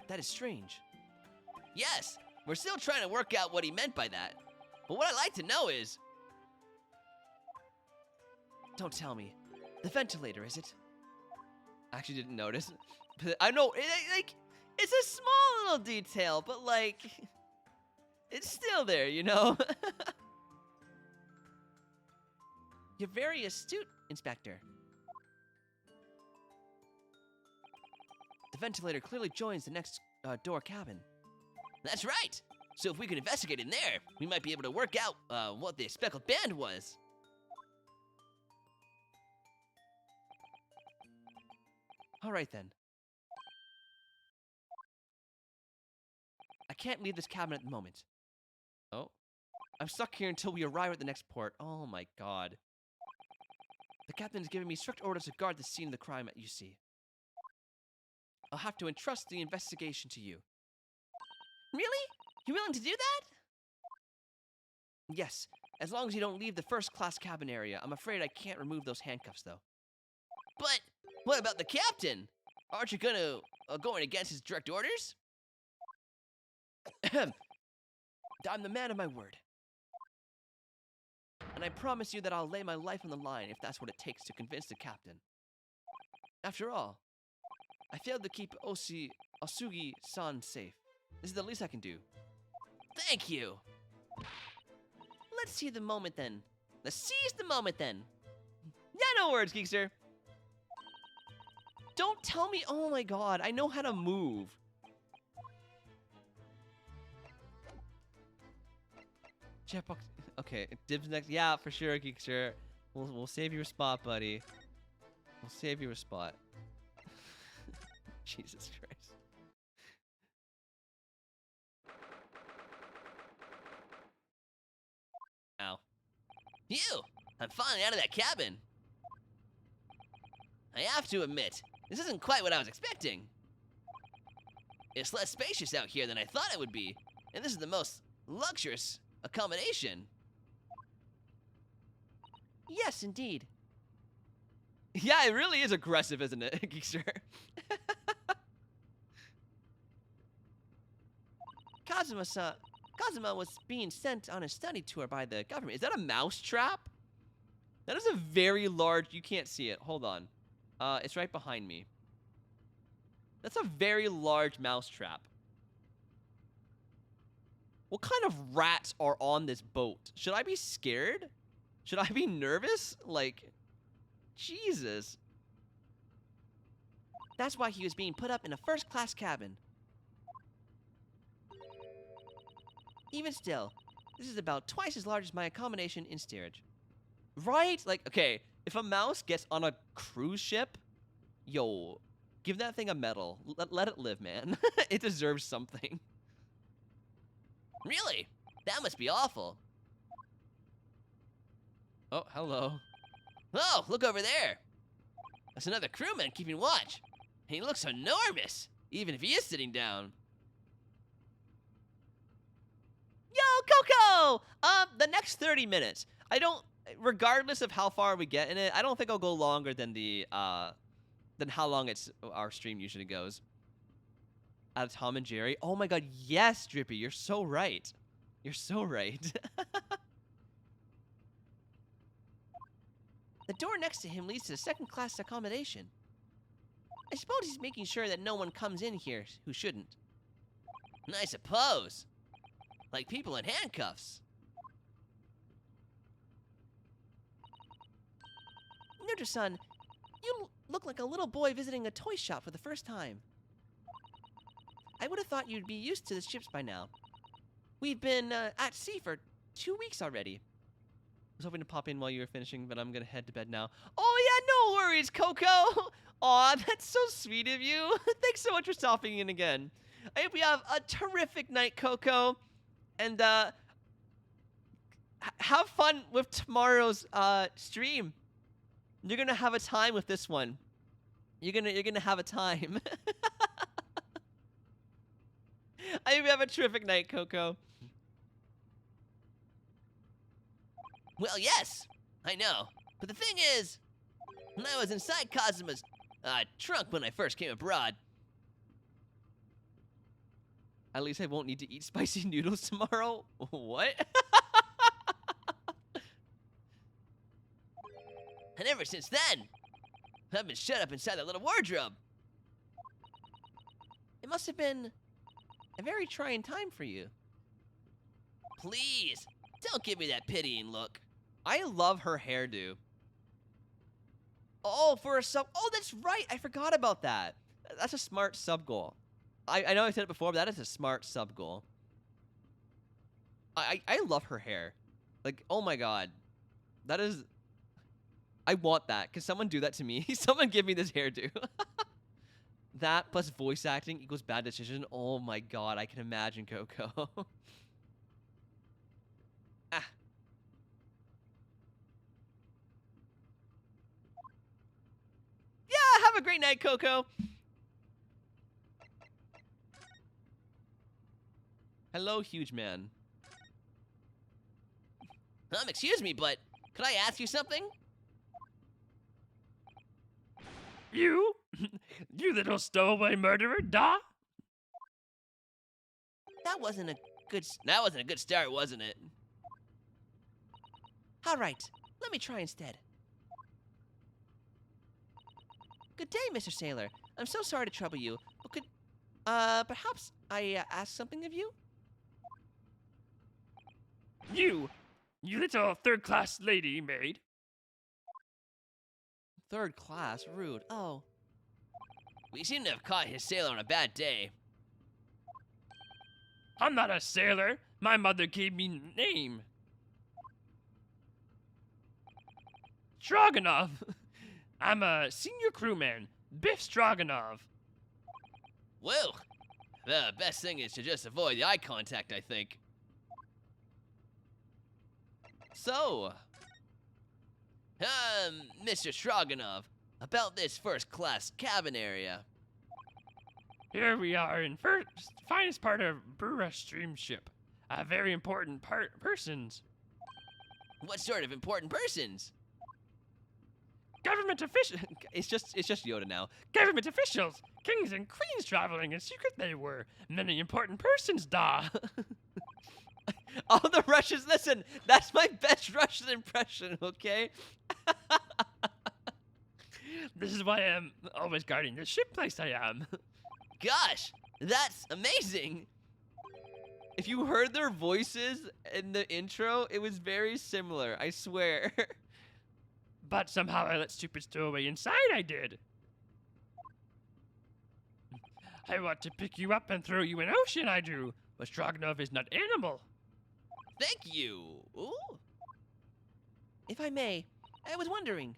That is strange. Yes, we're still trying to work out what he meant by that. But what I'd like to know is... Don't tell me. The ventilator, is it? I actually didn't notice. But I know, it's a small little detail, but like... It's still there, you know? You're very astute, Inspector. The ventilator clearly joins the next door cabin. That's right! So if we can investigate in there, we might be able to work out what the speckled band was. Alright then. I can't leave this cabin at the moment. Oh. I'm stuck here until we arrive at the next port. Oh my god. The captain has given me strict orders to guard the scene of the crime at UC. I'll have to entrust the investigation to you. Really? You willing to do that? Yes, as long as you don't leave the first-class cabin area. I'm afraid I can't remove those handcuffs, though. But what about the captain? Aren't you going against his direct orders? I'm the man of my word. And I promise you that I'll lay my life on the line if that's what it takes to convince the captain. After all, I failed to keep Osugi-san safe. This is the least I can do. Thank you! Let's see the moment then. Let's seize the moment then. Yeah, no words, Geekster. Don't tell me, oh my god, I know how to move. Jetbox, okay, dibs next, yeah, for sure, Geekster. We'll save you a spot, buddy. We'll save you a spot. Jesus Christ. Ow. You! I'm finally out of that cabin. I have to admit, this isn't quite what I was expecting. It's less spacious out here than I thought it would be, and this is the most luxurious accommodation. Yes, indeed. Yeah, it really is aggressive, isn't it, Geekster? Kazuma was being sent on a study tour by the government. Is that a mouse trap? That is a very large... You can't see it. Hold on. It's right behind me. That's a very large mouse trap. What kind of rats are on this boat? Should I be scared? Should I be nervous? Like, Jesus. That's why he was being put up in a first-class cabin. Even still, this is about twice as large as my accommodation in steerage. Right? Like, okay, if a mouse gets on a cruise ship, yo, give that thing a medal. Let it live, man. It deserves something. Really? That must be awful. Oh, hello. Oh, look over there. That's another crewman keeping watch. He looks enormous, even if he is sitting down. Yo, Coco! The next 30 minutes. Regardless of how far we get in it, I don't think I'll go longer than than how long our stream usually goes. Out of Tom and Jerry. Oh my god, yes, Drippy, you're so right. You're so right. The door next to him leads to second-class accommodation. I suppose he's making sure that no one comes in here who shouldn't. I suppose. Like people in handcuffs. Nurture-san, you look like a little boy visiting a toy shop for the first time. I would have thought you'd be used to the ships by now. We've been at sea for 2 weeks already. I was hoping to pop in while you were finishing, but I'm gonna head to bed now. Oh yeah, no worries, Coco. Aw, that's so sweet of you. Thanks so much for stopping in again. I hope you have a terrific night, Coco. And have fun with tomorrow's stream. You're gonna have a time with this one. You're gonna have a time. I hope you have a terrific night, Coco. Well, yes, I know. But the thing is, I was inside Kazuma's trunk when I first came abroad. At least I won't need to eat spicy noodles tomorrow. What? And ever since then, I've been shut up inside that little wardrobe. It must have been a very trying time for you. Please, don't give me that pitying look. I love her hairdo. Oh, for a sub. Oh, that's right. I forgot about that. That's a smart sub goal. I know I said it before, but that is a smart sub goal. I love her hair. Like, oh my god. That is... I want that. Can someone do that to me? Someone give me this hairdo. That plus voice acting equals bad decision. Oh my god, I can imagine Coco. Ah. Yeah, have a great night, Coco. Hello, huge man. Excuse me, but could I ask you something? You? You little stowaway murderer, da? That wasn't a good start, wasn't it? All right, let me try instead. Good day, Mr. Sailor. I'm so sorry to trouble you, but could, perhaps I ask something of you? You little third-class lady maid. Third class? Rude. Oh. We seem to have caught his sailor on a bad day. I'm not a sailor. My mother gave me a name. Stroganoff. I'm a senior crewman, Biff Stroganoff. Well, the best thing is to just avoid the eye contact, I think. So, Mr. Stroganoff, about this first-class cabin area. Here we are in finest part of Brura Streamship. A very important persons. What sort of important persons? Government officials. It's just Yoda now. Government officials. Kings and queens traveling in secret they were. Many important persons, da. All the Russians, listen, that's my best Russian impression, okay? This is why I'm always guarding the ship place I am. Gosh, that's amazing. If you heard their voices in the intro, it was very similar, I swear. But somehow I let stupid stowaway inside, I did. I want to pick you up and throw you in ocean, I do. But Stroganoff is not animal. Thank you. Ooh. If I may, I was wondering,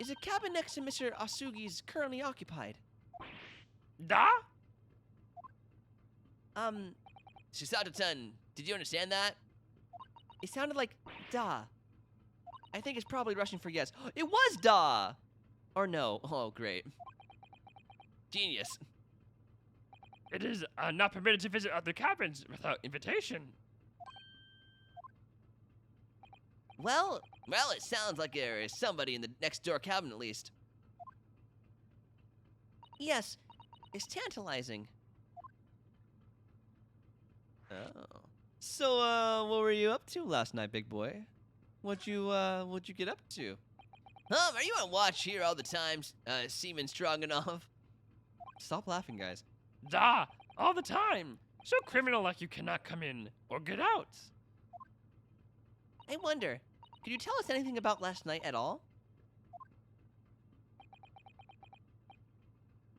is a cabin next to Mr. Asugi's currently occupied? Da? Shisato-san, did you understand that? It sounded like da. I think it's probably Russian for yes. It was da! Or no. Oh, great. Genius. It is not permitted to visit other cabins without invitation. Well, it sounds like there is somebody in the next door cabin at least. Yes, it's tantalizing. Oh. So, what were you up to last night, big boy? What'd you get up to? Are you on watch here all the time, Seaman Stroganoff? Stop laughing, guys. Da, all the time. So criminal like you cannot come in or get out. I wonder, could you tell us anything about last night at all?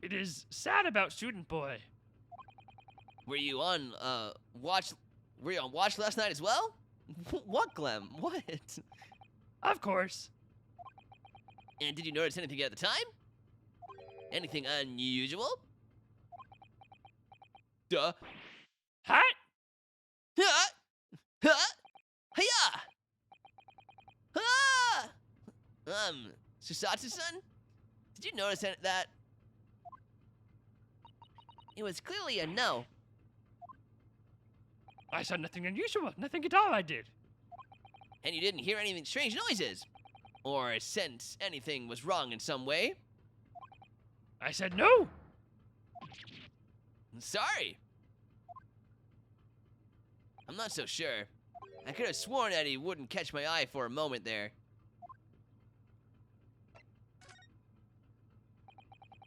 It is sad about student boy. Were you on watch? Were you on watch last night as well? What, Clem? What? Of course. And did you notice anything at the time? Anything unusual? Duh. Hat? Ha! Ha! Hiya! Ha! Susatsu-san? Did you notice that? It was clearly a no. I saw nothing unusual, nothing at all I did. And you didn't hear any strange noises? Or sense anything was wrong in some way? I said no. Sorry. I'm not so sure. I could have sworn that he wouldn't catch my eye for a moment there.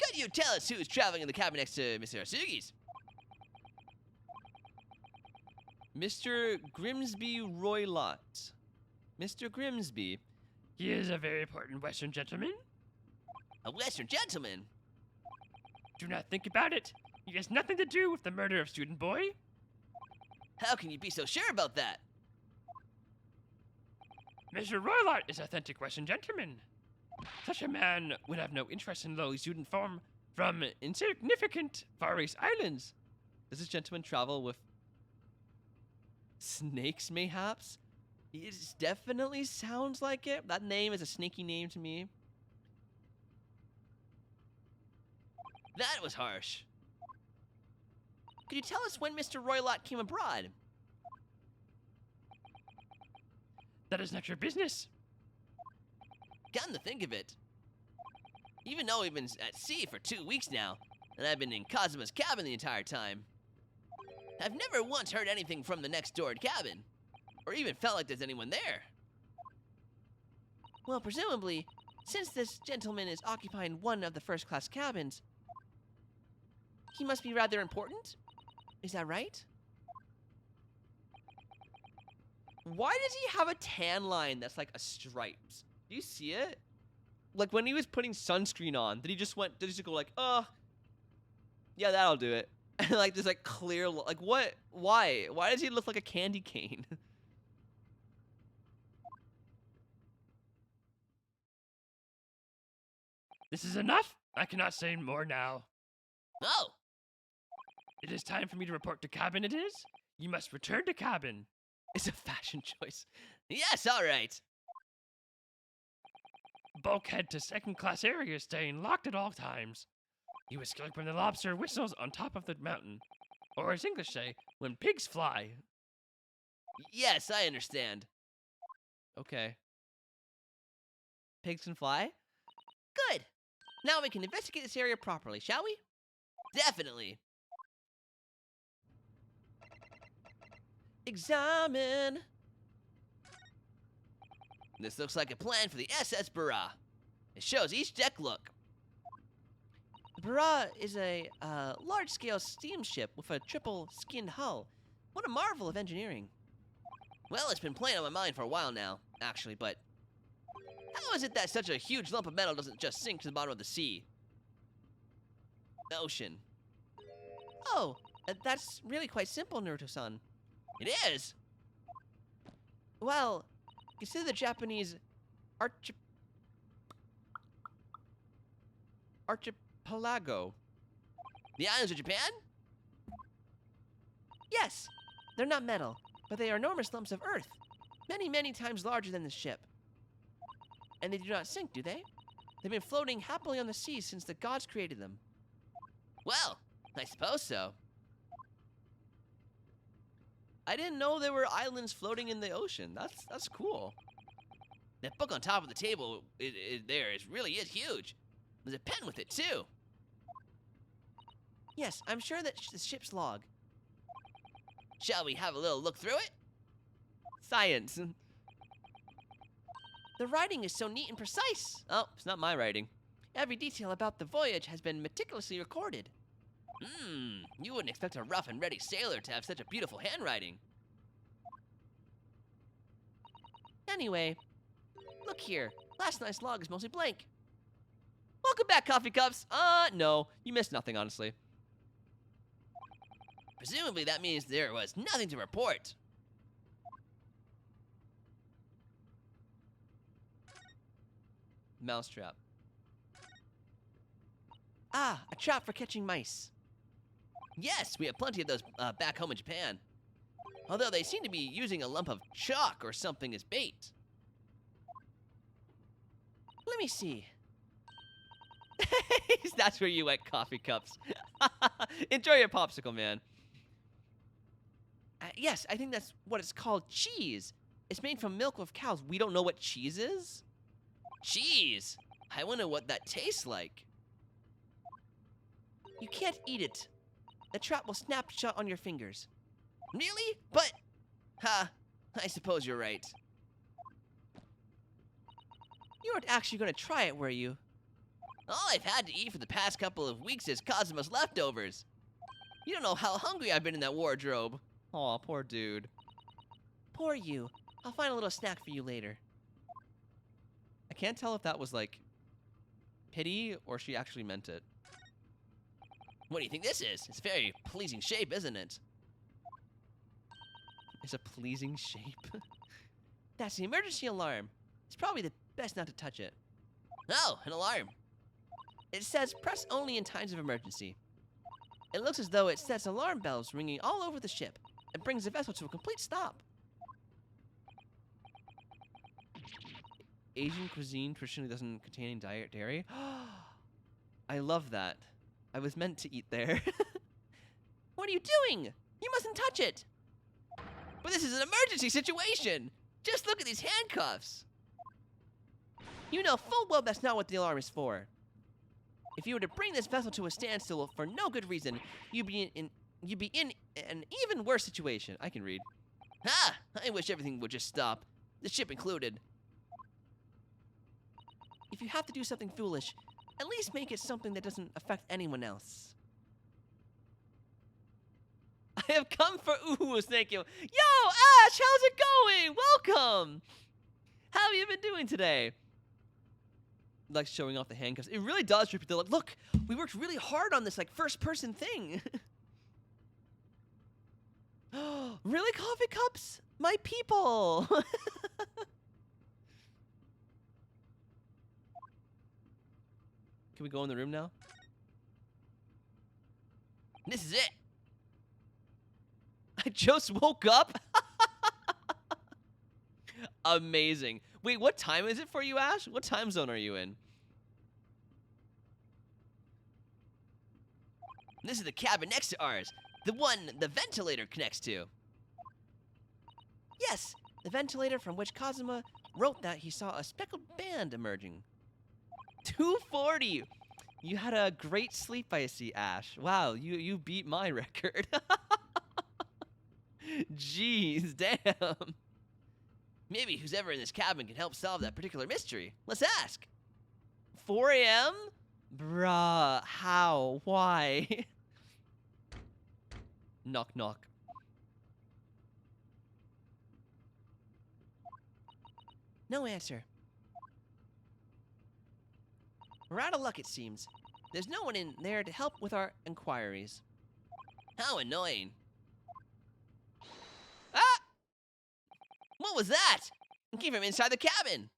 Could you tell us who's traveling in the cabin next to Mr. Asugi's? Mr. Grimsby Roylott. Mr. Grimsby. He is a very important Western gentleman. A Western gentleman? Do not think about it. He has nothing to do with the murder of student boy. How can you be so sure about that? Mr. Roylott is authentic Western gentleman. Such a man would have no interest in lowly student form from insignificant Far East Islands. Does this gentleman travel with snakes, mayhaps? It definitely sounds like it. That name is a sneaky name to me. That was harsh. Could you tell us when Mr. Roylott came abroad? That is not your business. Come to think of it. Even though we've been at sea for 2 weeks now, and I've been in Kazuma's cabin the entire time, I've never once heard anything from the next door cabin, or even felt like there's anyone there. Well, presumably, since this gentleman is occupying one of the first-class cabins, he must be rather important? Is that right? Why does he have a tan line that's like a stripes? Do you see it? Like when he was putting sunscreen on, did he just go like, yeah, that'll do it. And like this like clear, like what? Why? Why does he look like a candy cane? This is enough. I cannot say more now. Oh, It is time for me to report to cabin, it is? You must return to cabin. It's a fashion choice. yes, all right. Bulkhead to second-class area staying locked at all times. You escape when the lobster whistles on top of the mountain. Or as English say, when pigs fly. Yes, I understand. Okay. Pigs can fly? Good. Now we can investigate this area properly, shall we? Definitely. Examine. This looks like a plan for the SS Barra. It shows each deck look. The Barra is a large-scale steamship with a triple-skinned hull. What a marvel of engineering. Well, it's been playing on my mind for a while now, actually, but how is it that such a huge lump of metal doesn't just sink to the bottom of the sea? The ocean. Oh, that's really quite simple, Naruto-san. It is? Well, consider the Japanese Archipelago. The islands of Japan? Yes, they're not metal, but they are enormous lumps of earth. Many, many times larger than the ship. And they do not sink, do they? They've been floating happily on the sea since the gods created them. Well, I suppose so. I didn't know there were islands floating in the ocean. That's cool. That book on top of the table really is huge. There's a pen with it, too. Yes, I'm sure that's the ship's log. Shall we have a little look through it? Science. The writing is so neat and precise. Oh, it's not my writing. Every detail about the voyage has been meticulously recorded. You wouldn't expect a rough and ready sailor to have such a beautiful handwriting. Anyway, look here. Last night's log is mostly blank. Welcome back, coffee cups. No, you missed nothing, honestly. Presumably that means there was nothing to report. Mousetrap. Ah, a trap for catching mice. Yes, we have plenty of those back home in Japan. Although they seem to be using a lump of chalk or something as bait. Let me see. That's where you went, coffee cups. Enjoy your popsicle, man. Yes, I think that's what it's called, cheese. It's made from milk of cows. We don't know what cheese is? Cheese? I wonder what that tastes like. You can't eat it. The trap will snap shut on your fingers. Really? But, I suppose you're right. You weren't actually going to try it, were you? All I've had to eat for the past couple of weeks is Cosmo's leftovers. You don't know how hungry I've been in that wardrobe. Aw, poor dude. Poor you. I'll find a little snack for you later. I can't tell if that was, like, pity or she actually meant it. What do you think this is? It's a very pleasing shape, isn't it? It's a pleasing shape. That's the emergency alarm. It's probably the best not to touch it. Oh, an alarm. It says press only in times of emergency. It looks as though it sets alarm bells ringing all over the ship and brings the vessel to a complete stop. Asian cuisine traditionally doesn't contain any dairy. I love that. I was meant to eat there. What are you doing? You mustn't touch it. But this is an emergency situation. Just look at these handcuffs. You know full well that's not what the alarm is for. If you were to bring this vessel to a standstill for no good reason, you'd be in an even worse situation. I can read. I wish everything would just stop. The ship included. If you have to do something foolish, at least make it something that doesn't affect anyone else. I have come for oohs, thank you. Yo, Ash, how's it going? Welcome. How have you been doing today? Like showing off the handcuffs. It really does repeat the look, we worked really hard on this like first person thing. Really, coffee cups? My people. Can we go in the room now? This is it. I just woke up. Amazing. Wait, what time is it for you, Ash? What time zone are you in? This is the cabin next to ours. The one the ventilator connects to. Yes, the ventilator from which Kazuma wrote that he saw a speckled band emerging. 240. You had a great sleep, I see, Ash. Wow, you beat my record. Jeez, damn. Maybe who's ever in this cabin can help solve that particular mystery. Let's ask. 4 a.m.? Bruh, how? Why? Knock, knock. No answer. We're out of luck, it seems. There's no one in there to help with our inquiries. How annoying. Ah! What was that? It came from inside the cabin.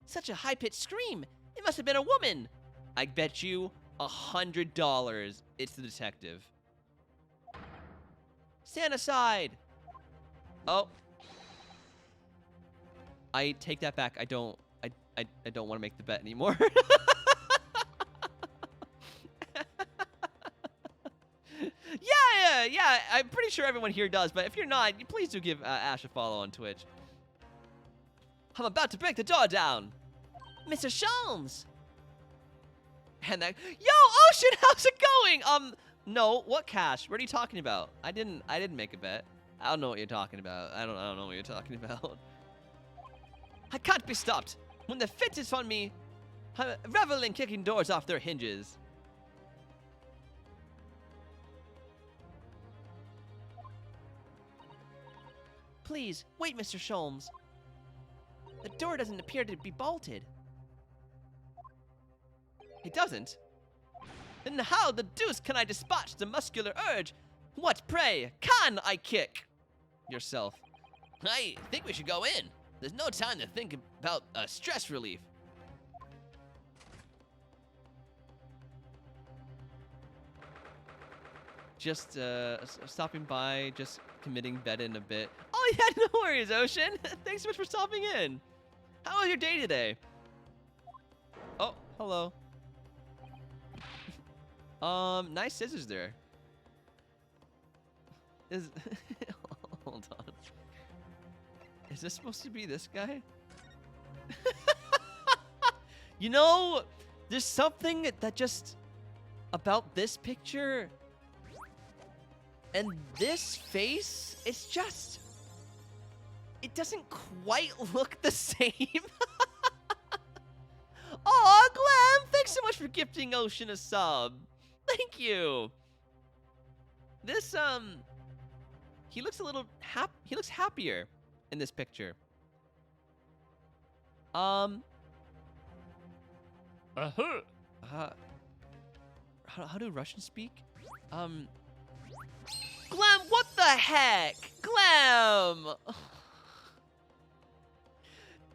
Such a high-pitched scream. It must have been a woman. I bet you $100 it's the detective. Stand aside. Oh. I take that back. I don't want to make the bet anymore. Yeah, I'm pretty sure everyone here does, but if you're not, please do give Ash a follow on Twitch. I'm about to break the door down. Mr. Sholmes. And that, yo, Ocean, how's it going? No, what cash? What are you talking about? I didn't make a bet. I don't know what you're talking about. I don't know what you're talking about. I can't be stopped. When the fit is on me, I revel in kicking doors off their hinges. Please, wait, Mr. Sholmes. The door doesn't appear to be bolted. It doesn't? Then how the deuce can I dispatch the muscular urge? What, pray, can I kick? Yourself. I think we should go in. There's no time to think about stress relief. Just stopping by, just committing bed in a bit. Oh yeah, no worries, Ocean. Thanks so much for stopping in. How was your day today? Oh, hello. Nice scissors there. Hold on. Is this supposed to be this guy? You know, there's something that just about this picture and this face, it's just, it doesn't quite look the same. Aw, Glam, thanks so much for gifting Ocean a sub. Thank you. This, he looks a little he looks happier in this picture. Uh-huh. How do Russians speak? Glam, what the heck? Glam!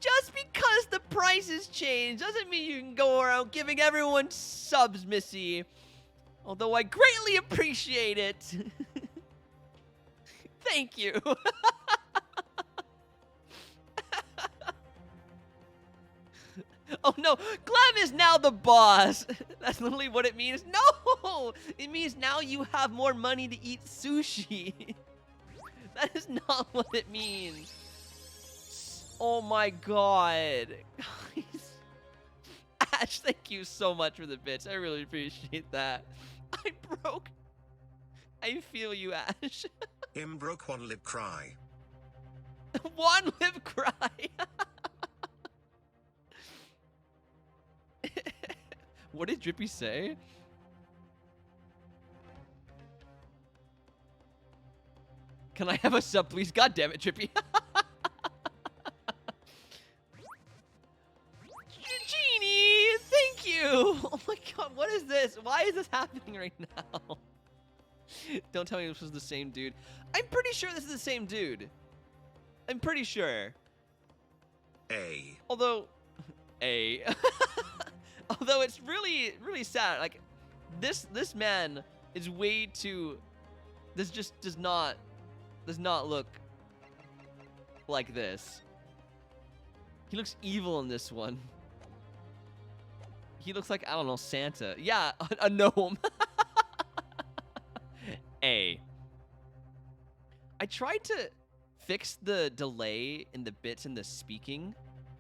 Just because the prices change doesn't mean you can go around giving everyone subs, Missy. Although I greatly appreciate it. Thank you. Oh no, Glam is now the boss. That's literally what it means. No, it means now you have more money to eat sushi. That is not what it means. Oh my god. Guys. Ash, thank you so much for the bits. I really appreciate that. I broke. I feel you, Ash. Him broke one lip cry. One lip cry. What did Drippy say? Can I have a sub, please? God damn it, Drippy. Genie, thank you. Oh my god, what is this? Why is this happening right now? Don't tell me this was the same dude. I'm pretty sure this is the same dude. I'm pretty sure. Although it's really, really sad. Like, this man is way too. This just does not look like this. He looks evil in this one. He looks like, I don't know, Santa. Yeah, a gnome. I tried to fix the delay in the bits in the speaking,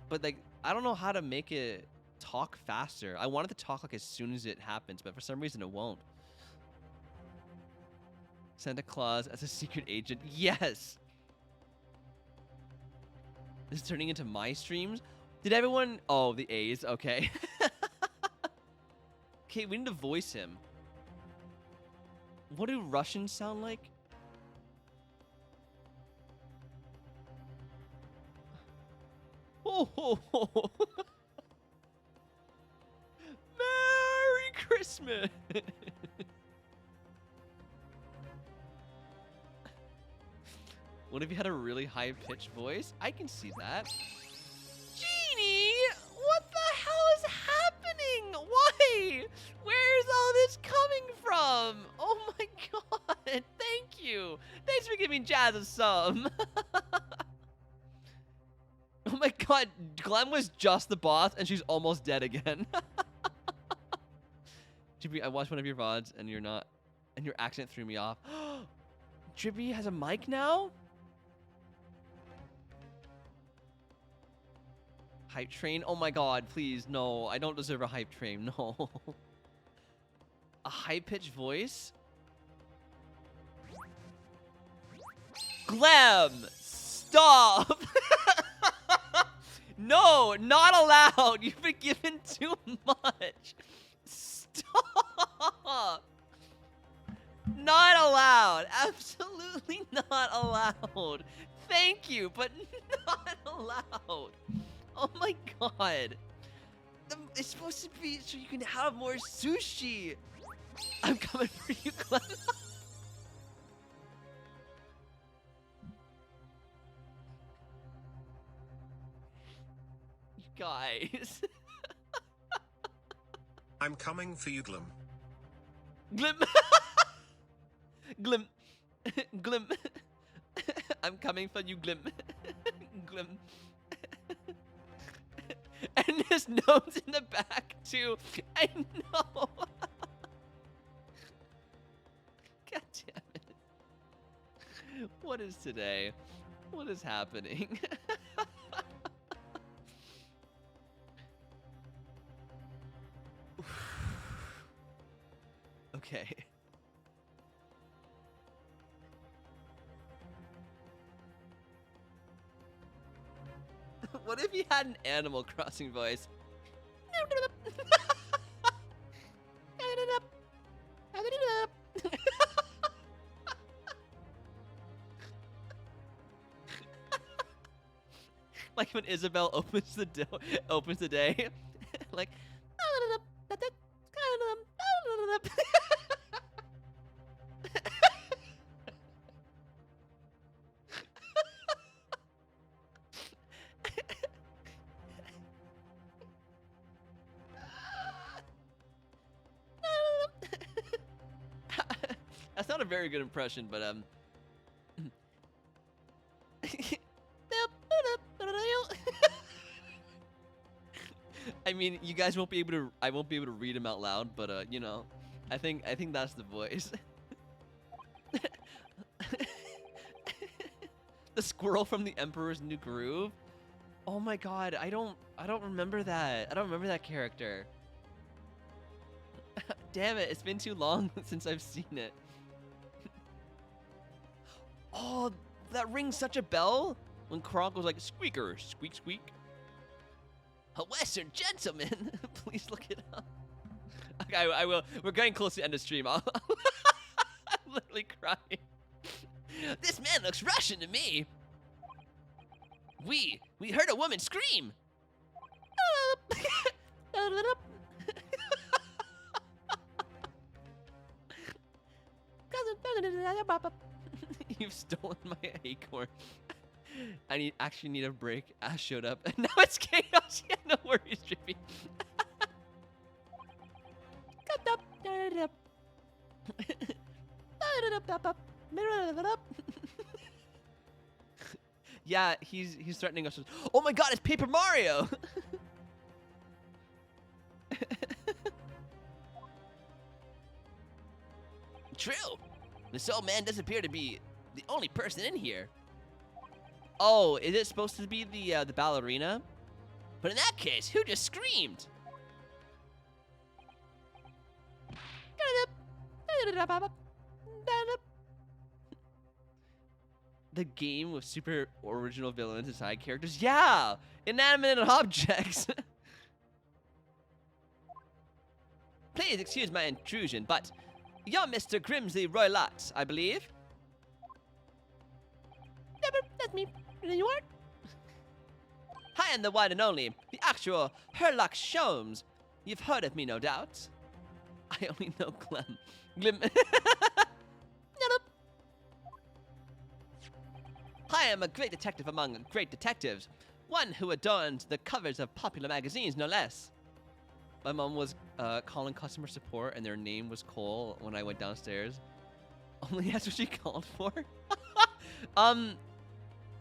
but like, I don't know how to make it talk faster. I wanted to talk like as soon as it happens, but for some reason it won't. Santa Claus as a secret agent. Yes. This is turning into my streams. Did everyone? Oh, the A's. Okay. Okay, we need to voice him. What do Russians sound like? Oh, ho, ho, ho. Merry Christmas. What if you had a really high-pitched voice? I can see that. Genie, what the hell is happening? Why? Where's all this coming from? Oh my god, thank you. Thanks for giving Jazz a sum. Oh my god, Glenn was just the boss and she's almost dead again. Drippy, I watched one of your VODs and you're not, and your accent threw me off. Drippy has a mic now? Hype train? Oh my god, please, no. I don't deserve a hype train, no. A high-pitched voice? Glam! Stop! No, not allowed! You've been given too much! Stop! Not allowed! Absolutely not allowed! Thank you, but not allowed! Oh my god. It's supposed to be so you can have more sushi. I'm coming for you, Clem. You guys. I'm coming for you, Glum. Glim. Glim. Glim. I'm coming for you, Glim. Glim. And there's gnomes in the back, too. I know. God damn it. What is today? What is happening? Okay. What if he had an Animal Crossing voice? Like when Isabelle opens the day, like. That's not a very good impression, but I mean, you guys won't be able to. I won't be able to read him out loud, but you know, I think that's the voice. The squirrel from the Emperor's New Groove. Oh my god, I don't remember that. I don't remember that character. Damn it, it's been too long since I've seen it. Oh, that rings such a bell when Kronk was like, squeaker, squeak, squeak. A Western gentleman. Please look it up. Okay, I will. We're getting close to the end of stream. I'm literally crying. This man looks Russian to me. We heard a woman scream. You've stolen my acorn. I actually need a break. Ash showed up, and now it's chaos. Yeah, no worries, Drippy. Yeah, he's threatening us. Oh my god, it's Paper Mario! True. This old man does appear to be the only person in here. Oh, is it supposed to be the ballerina? But in that case, who just screamed? The game with super original villains and side characters? Yeah! Inanimate objects! Please excuse my intrusion, but you're Mr. Grimsley Roylott, I believe? That's me. You are? I am the one and only, the actual Herlock Sholmes. You've heard of me, no doubt. I only know Glim. I am a great detective among great detectives. One who adorned the covers of popular magazines, no less. My mom was calling customer support, and their name was Cole when I went downstairs. Only that's what she called for?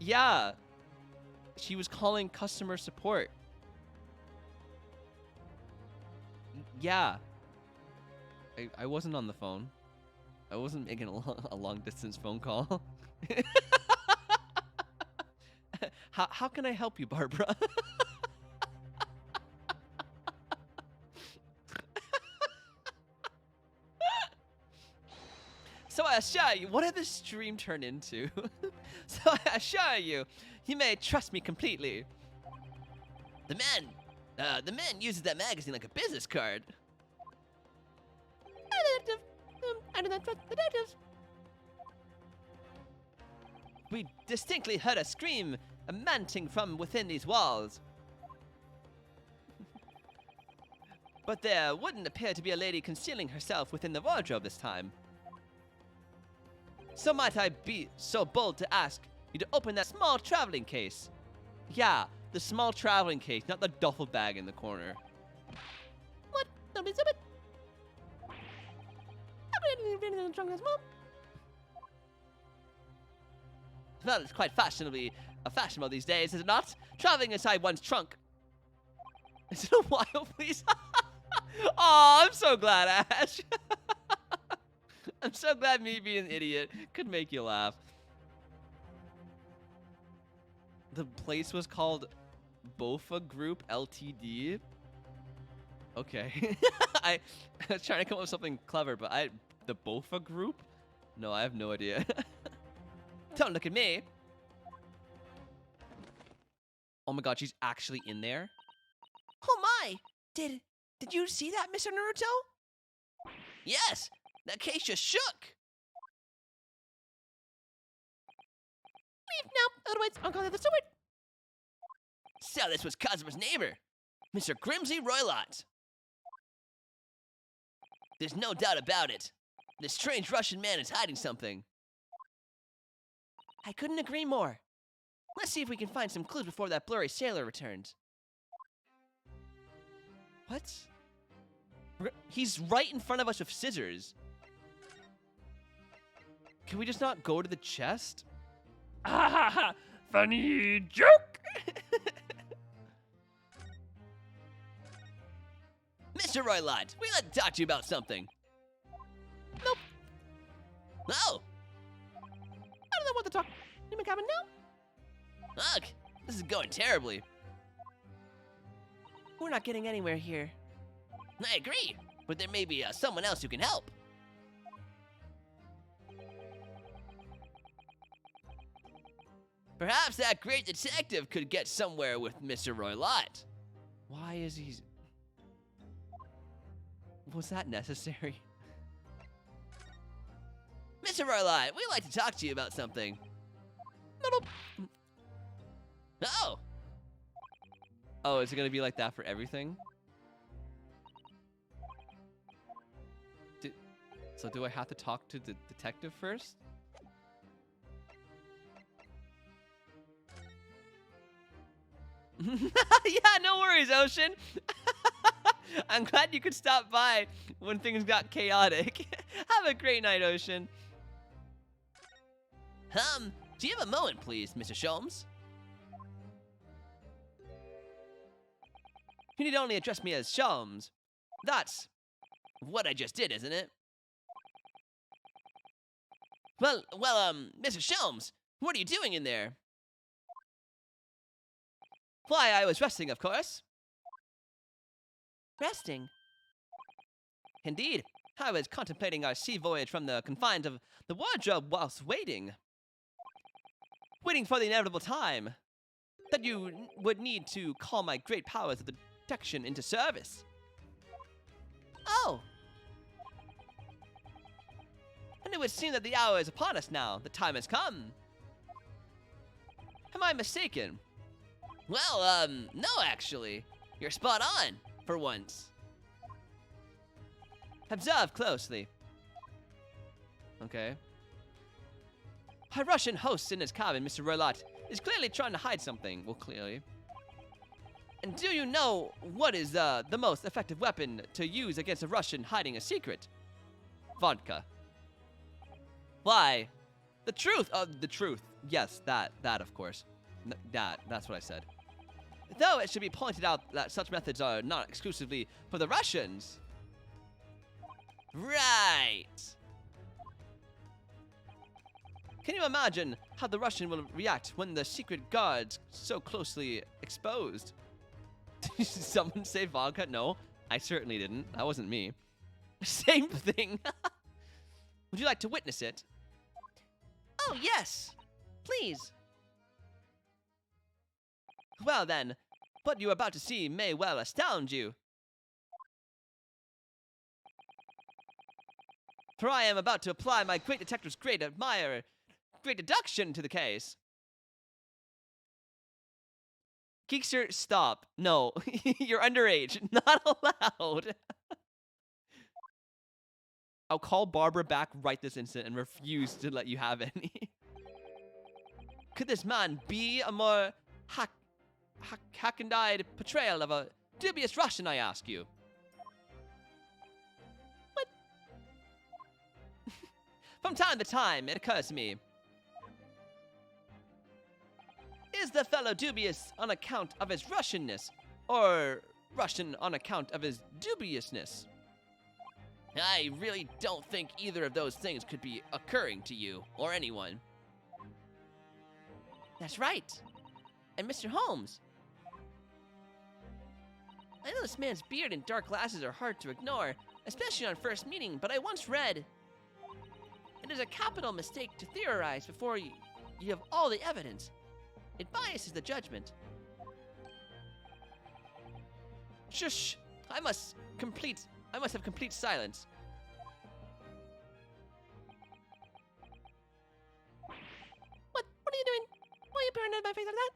Yeah. She was calling customer support. Yeah. I wasn't on the phone. I wasn't making a long distance phone call. How can I help you, Barbara? So I assure you, what did this stream turn into? So I assure you, you may trust me completely. The man uses that magazine like a business card. I do not trust detectives. We distinctly heard a scream emanating from within these walls. But there wouldn't appear to be a lady concealing herself within the wardrobe this time. So might I be so bold to ask you to open that small traveling case? Yeah, the small traveling case, not the duffel bag in the corner. What? Don't be stupid. Well, it's quite fashionable these days, is it not? Traveling inside one's trunk. Is it a while, please? Oh, I'm so glad, Ash. I'm so glad me being an idiot could make you laugh. The place was called Bofa Group Ltd. Okay. I was trying to come up with something clever, but the Bofa Group? No, I have no idea. Don't look at me. Oh my god, she's actually in there? Oh my! Did you see that, Mr. Naruto? Yes! That case just shook! Leave now, otherwise I'll call the steward. So this was Kazuma's neighbor, Mr. Grimsley Roylott. There's no doubt about it. This strange Russian man is hiding something. I couldn't agree more. Let's see if we can find some clues before that blurry sailor returns. What? He's right in front of us with scissors. Can we just not go to the chest? Ah ha ha! Funny joke! Mr. Roylott, we'd like to talk to you about something. Nope. Oh! I don't know what to talk. You may come in now? Ugh, this is going terribly. We're not getting anywhere here. I agree, but there may be someone else who can help. Perhaps that great detective could get somewhere with Mr. Roylott. Why is he... Was that necessary? Mr. Roylott, we'd like to talk to you about something. Oh! Oh, is it gonna be like that for everything? So do I have to talk to the detective first? Yeah, no worries, Ocean. I'm glad you could stop by when things got chaotic. Have a great night, Ocean. Do you have a moment, please, Mr. Sholmes? You need only address me as Sholmes. That's what I just did, isn't it? Well, Mr. Shelms, what are you doing in there? Why, I was resting, of course. Resting? Indeed, I was contemplating our sea voyage from the confines of the wardrobe whilst waiting. Waiting for the inevitable time that you would need to call my great powers of detection into service. Oh! And it would seem that the hour is upon us now. The time has come. Am I mistaken? Well, no, actually. You're spot on, for once. Observe closely. Okay. Our Russian host in his cabin, Mr. Rurlot, is clearly trying to hide something. Well, clearly. And do you know what is the most effective weapon to use against a Russian hiding a secret? Vodka. Why? The truth. The truth. Yes, that of course. That's what I said. Though it should be pointed out that such methods are not exclusively for the Russians. Right. Can you imagine how the Russian will react when the secret guard's so closely exposed? Did someone say vodka? No, I certainly didn't. That wasn't me. Same thing. Would you like to witness it? Oh, yes. Please. Well then, what you're about to see may well astound you. For I am about to apply my great detective's great deduction to the case. Geekster, stop. No, you're underage. Not allowed. I'll call Barbara back right this instant and refuse to let you have any. Could this man be a more hack-and-eyed portrayal of a dubious Russian, I ask you? What? From time to time, it occurs to me. Is the fellow dubious on account of his Russianness, or Russian on account of his dubiousness? I really don't think either of those things could be occurring to you, or anyone. That's right. And Mr. Holmes. I know this man's beard and dark glasses are hard to ignore, especially on first meeting, but I once read, it is a capital mistake to theorize before you have all the evidence. It biases the judgment. Shush! I must have complete silence. What are you doing? Why are you peering at my face like that?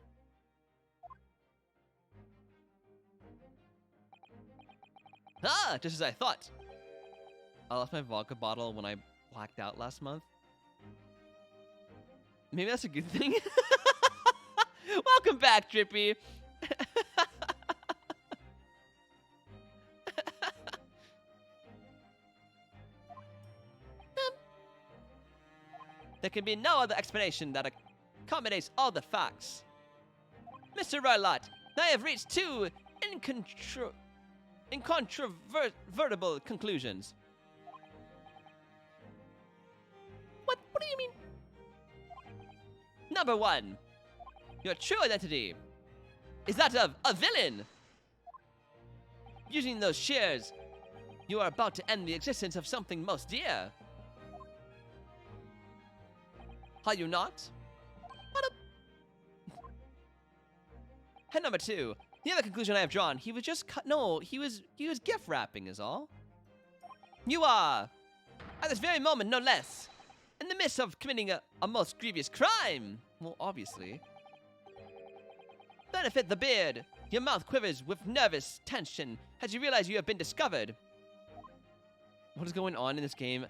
Ah, just as I thought. I left my vodka bottle when I blacked out last month. Maybe that's a good thing. Welcome back, Drippy. There can be no other explanation that accommodates all the facts. Mr. Rylot, I have reached two incontrovertible conclusions. What do you mean? Number one, your true identity is that of a villain. Using those shears, you are about to end the existence of something most dear. Are you not? And number two, the other conclusion I have drawn, he was just he was gift wrapping is all. You are, at this very moment no less, in the midst of committing a most grievous crime. Well, obviously. Benefit the beard. Your mouth quivers with nervous tension as you realize you have been discovered. What is going on in this game?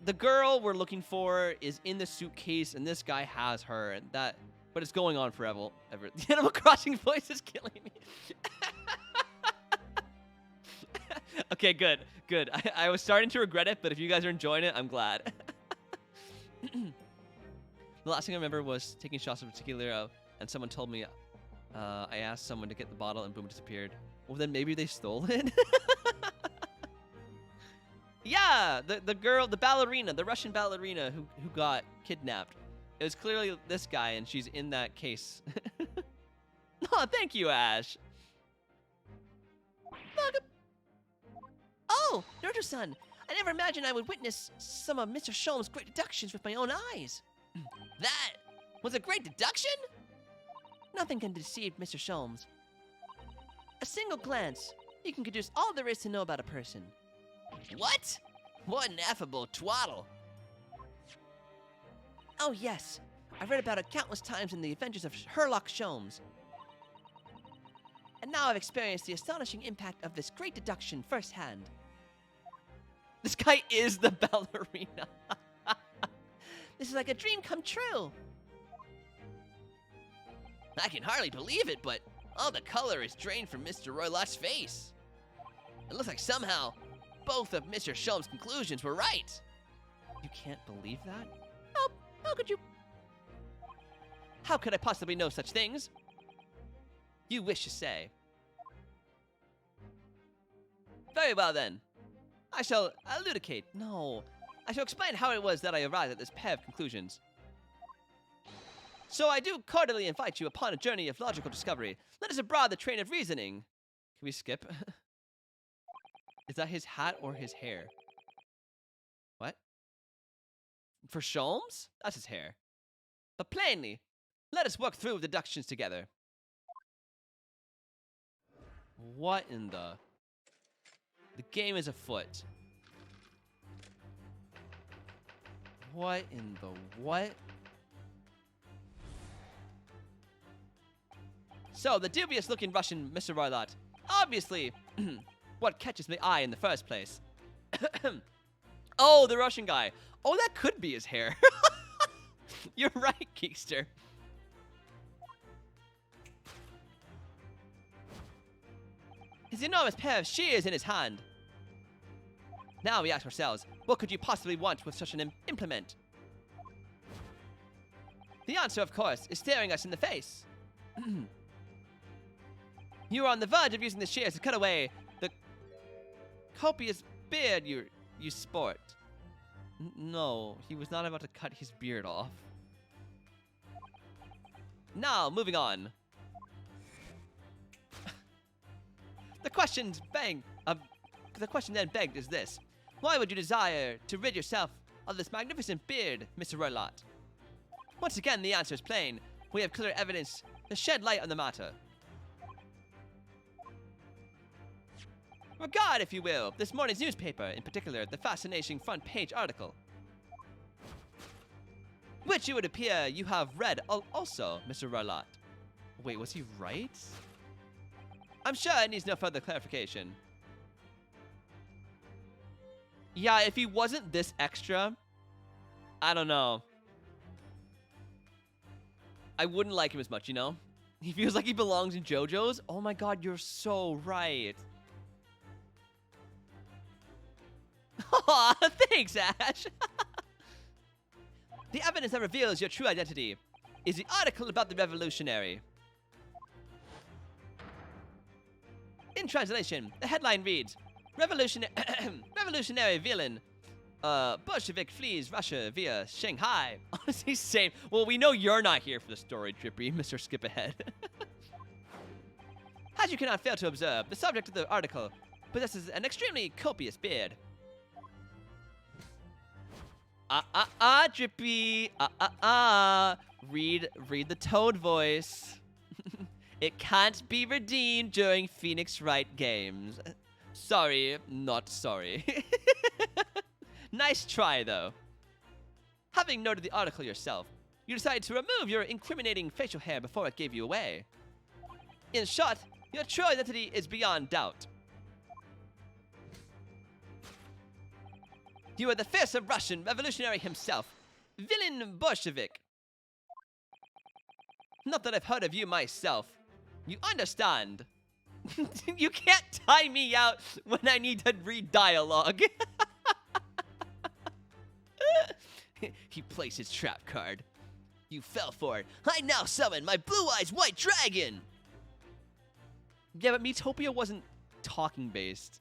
The girl we're looking for is in the suitcase, and this guy has her. But it's going on forever. The Animal Crossing voice is killing me. Okay, good. I was starting to regret it, but if you guys are enjoying it, I'm glad. The last thing I remember was taking shots of Tequila, and someone told me, I asked someone to get the bottle, and boom, it disappeared. Well, then maybe they stole it? Yeah, the girl, the ballerina, the Russian ballerina who got kidnapped. It was clearly this guy, and she's in that case. Oh, thank you, Ash. Oh, Naruto-san, I never imagined I would witness some of Mr. Sholm's great deductions with my own eyes. That was a great deduction? Nothing can deceive Mr. Sholmes. A single glance, you can deduce all there is to know about a person. What? What an affable twaddle. Oh yes, I've read about it countless times in the adventures of Sherlock Sholmes. And now I've experienced the astonishing impact of this great deduction firsthand. This guy is the ballerina. This is like a dream come true. I can hardly believe it, but all the color is drained from Mr. Roylot's face. It looks like somehow both of Mr. Sholm's conclusions were right. You can't believe that? How could you? How could I possibly know such things? You wish to say. Very well then. I shall elucidate. No. I shall explain how it was that I arrived at this pair of conclusions. So I do cordially invite you upon a journey of logical discovery. Let us abroad the train of reasoning. Can we skip? Is that his hat or his hair? What? For Sholmes? That's his hair. But plainly, let us work through deductions together. What in the... The game is afoot. What in the what? So, the dubious-looking Russian Mr. Roylott. Obviously, what catches my eye in the first place. Oh, the Russian guy. Oh, that could be his hair. You're right, Geekster. His enormous pair of shears in his hand. Now we ask ourselves, what could you possibly want with such an implement? The answer, of course, is staring us in the face. You are on the verge of using the shears to cut away the copious beard you sport. No, he was not about to cut his beard off. Now, moving on. The question then begged is this. Why would you desire to rid yourself of this magnificent beard, Mr. Roylott? Once again, the answer is plain. We have clear evidence to shed light on the matter. Regard, if you will, this morning's newspaper, in particular, the fascinating front page article. Which it would appear you have read also, Mr. Roylott. Wait, was he right? I'm sure it needs no further clarification. Yeah, if he wasn't this extra, I don't know. I wouldn't like him as much, you know? He feels like he belongs in JoJo's. Oh my god, you're so right. Aw, thanks, Ash. The evidence that reveals your true identity is the article about the revolutionary. In translation, the headline reads, Revolutionary villain, Bolshevik flees Russia via Shanghai. Honestly, same. Well, we know you're not here for the story, Drippy, Mr. Skip Ahead. As you cannot fail to observe, the subject of the article possesses an extremely copious beard. Drippy. Read the Toad voice. It can't be redeemed during Phoenix Wright games. Sorry, not sorry. Nice try, though. Having noted the article yourself, you decided to remove your incriminating facial hair before it gave you away. In short, your true identity is beyond doubt. You are the fearsome Russian revolutionary himself, villain Bolshevik. Not that I've heard of you myself. You understand. You can't tie me out when I need to read dialogue. He plays his trap card. You fell for it. I now summon my blue-eyes white dragon. Yeah, but Miitopia wasn't talking based.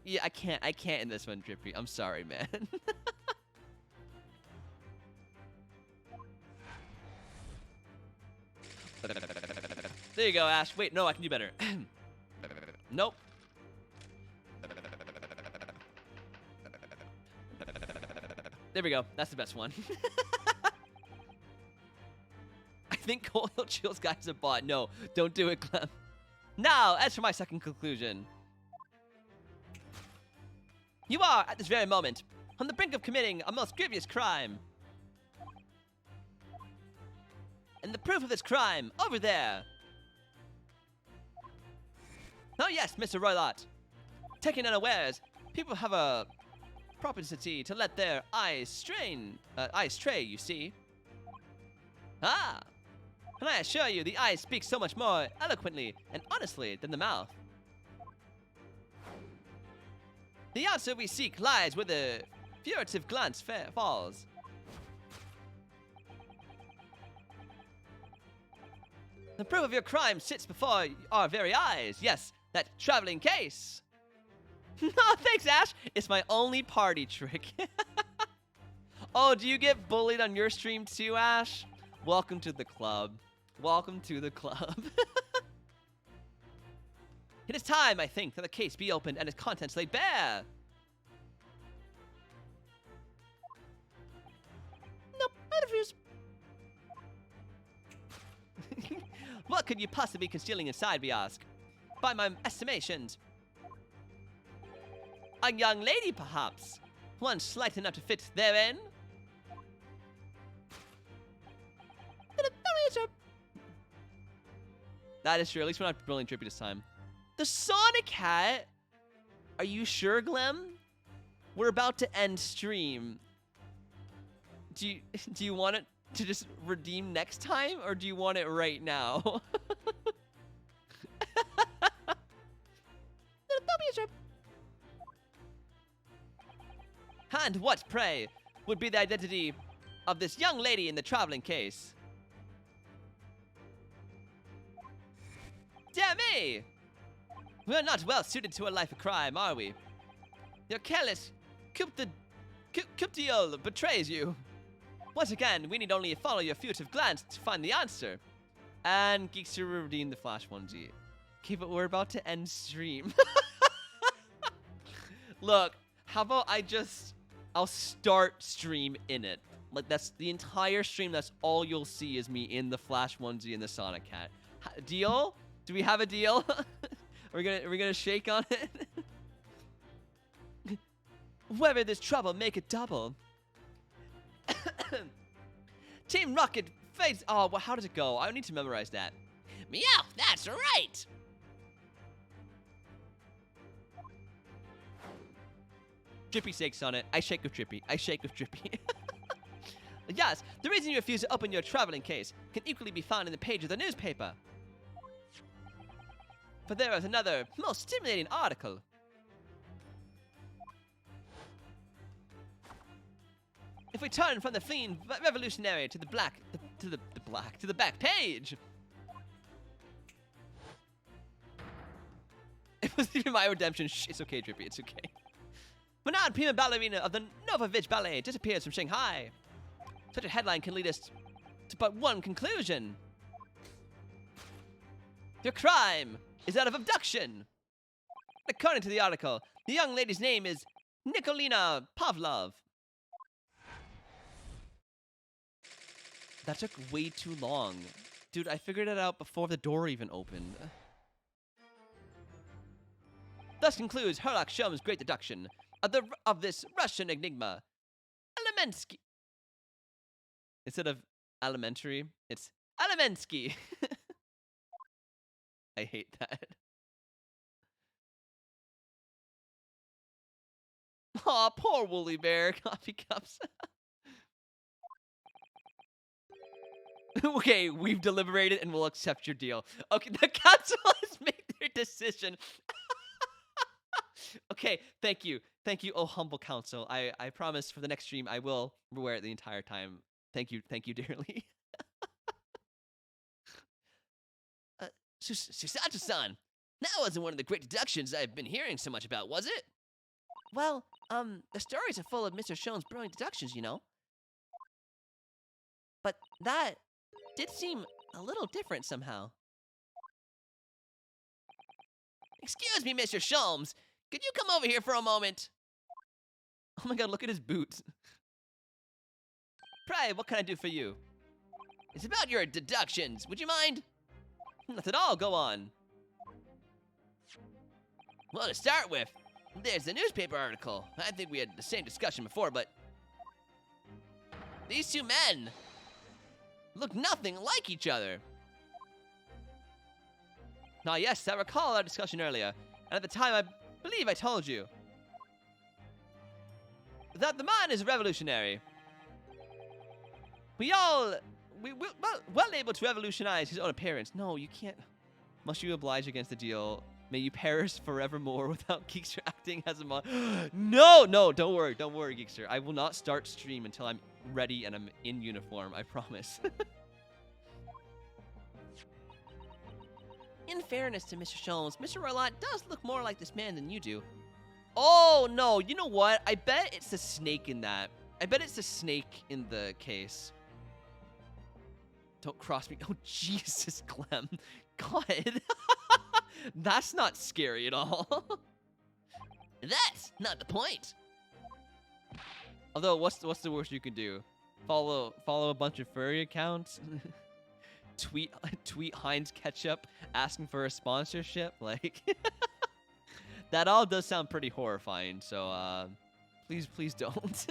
Yeah, I can't in this one, Drippy. I'm sorry, man. There you go, Ash. Wait, no, I can do better. Nope. There we go. That's the best one. I think ColeHillChills guy is a bot. No, don't do it, Clem. Now, as for my second conclusion. You are, at this very moment, on the brink of committing a most grievous crime. And the proof of this crime, over there. Oh yes, Mr. Roylott. Taken unawares, people have a propensity to let their eyes stray, you see. Ah! And I assure you, the eyes speak so much more eloquently and honestly than the mouth. The answer we seek lies where the furtive glance falls. The proof of your crime sits before our very eyes. Yes, that traveling case. No, thanks, Ash. It's my only party trick. Oh, do you get bullied on your stream too, Ash? Welcome to the club. Welcome to the club. It is time, I think, that the case be opened and its contents laid bare. Nope, I refuse. What could you possibly be concealing inside, we ask? By my estimations. A young lady, perhaps. One slight enough to fit therein. That is true. At least we're not rolling Trippy this time. The Sonic Hat? Are you sure, Glem? We're about to end stream. Do you want it to just redeem next time, or do you want it right now? And what, pray, would be the identity of this young lady in the traveling case? Dear me! We're not well suited to a life of crime, are we? Your careless Cuptiol betrays you. Once again, we need only follow your furtive glance to find the answer. And Geeks will redeem the Flash 1G. Okay, but we're about to end stream. Look, how about I'll start stream in it. Like, that's the entire stream. That's all you'll see is me in the Flash 1Z and the Sonic Cat. Deal? Do we have a deal? Are we gonna shake on it? Whether this trouble, make it double. Team Rocket fades. Oh, well, how does it go? I need to memorize that. Meow, that's right. Drippy shakes on it. I shake with Drippy. I shake with Drippy. Yes, the reason you refuse to open your traveling case can equally be found in the page of the newspaper. But there is another, most stimulating article. If we turn from the fleeing revolutionary to the back page. It was even my redemption. Shh, it's okay, Drippy. It's okay. Renowned prima ballerina of the Novovich Ballet disappears from Shanghai. Such a headline can lead us to but one conclusion. Your crime is that of abduction. According to the article, the young lady's name is Nikolina Pavlov. That took way too long. Dude, I figured it out before the door even opened. Thus concludes Herlock Sholmes' great deduction of this Russian enigma. Elemensky. Instead of elementary, it's Elemensky. I hate that. Aw, poor Woolly Bear. Coffee cups. Okay, we've deliberated and we'll accept your deal. Okay, the council has made their decision. Okay, thank you. Thank you, oh humble council. I promise for the next stream I will wear it the entire time. Thank you dearly. Susato-san, that wasn't one of the great deductions I've been hearing so much about, was it? Well, the stories are full of Mr. Shone's brilliant deductions, you know. But that did seem a little different somehow. Excuse me, Mr. Sholmes. Could you come over here for a moment? Oh my god, look at his boots. Pray, what can I do for you? It's about your deductions. Would you mind? Not at all, go on. Well, to start with, there's the newspaper article. I think we had the same discussion before, but these two men look nothing like each other. Ah, yes, I recall our discussion earlier, and at the time I believe I told you that the man is revolutionary. Well able to revolutionize his own appearance. No, you can't. Must you oblige against the deal? May you perish forevermore without Geekster acting as a mod. No, don't worry, Geekster. I will not start stream until I'm ready and I'm in uniform, I promise. In fairness to Mr. Sholmes, Mr. Roylott does look more like this man than you do. Oh, no, you know what? I bet it's the snake in that. I bet it's the snake in the case. Don't cross me. Oh, Jesus, Clem. God. That's not scary at all. That's not the point. Although, what's the worst you can do? Follow a bunch of furry accounts? tweet Heinz Ketchup asking for a sponsorship? Like, that all does sound pretty horrifying. So, please don't.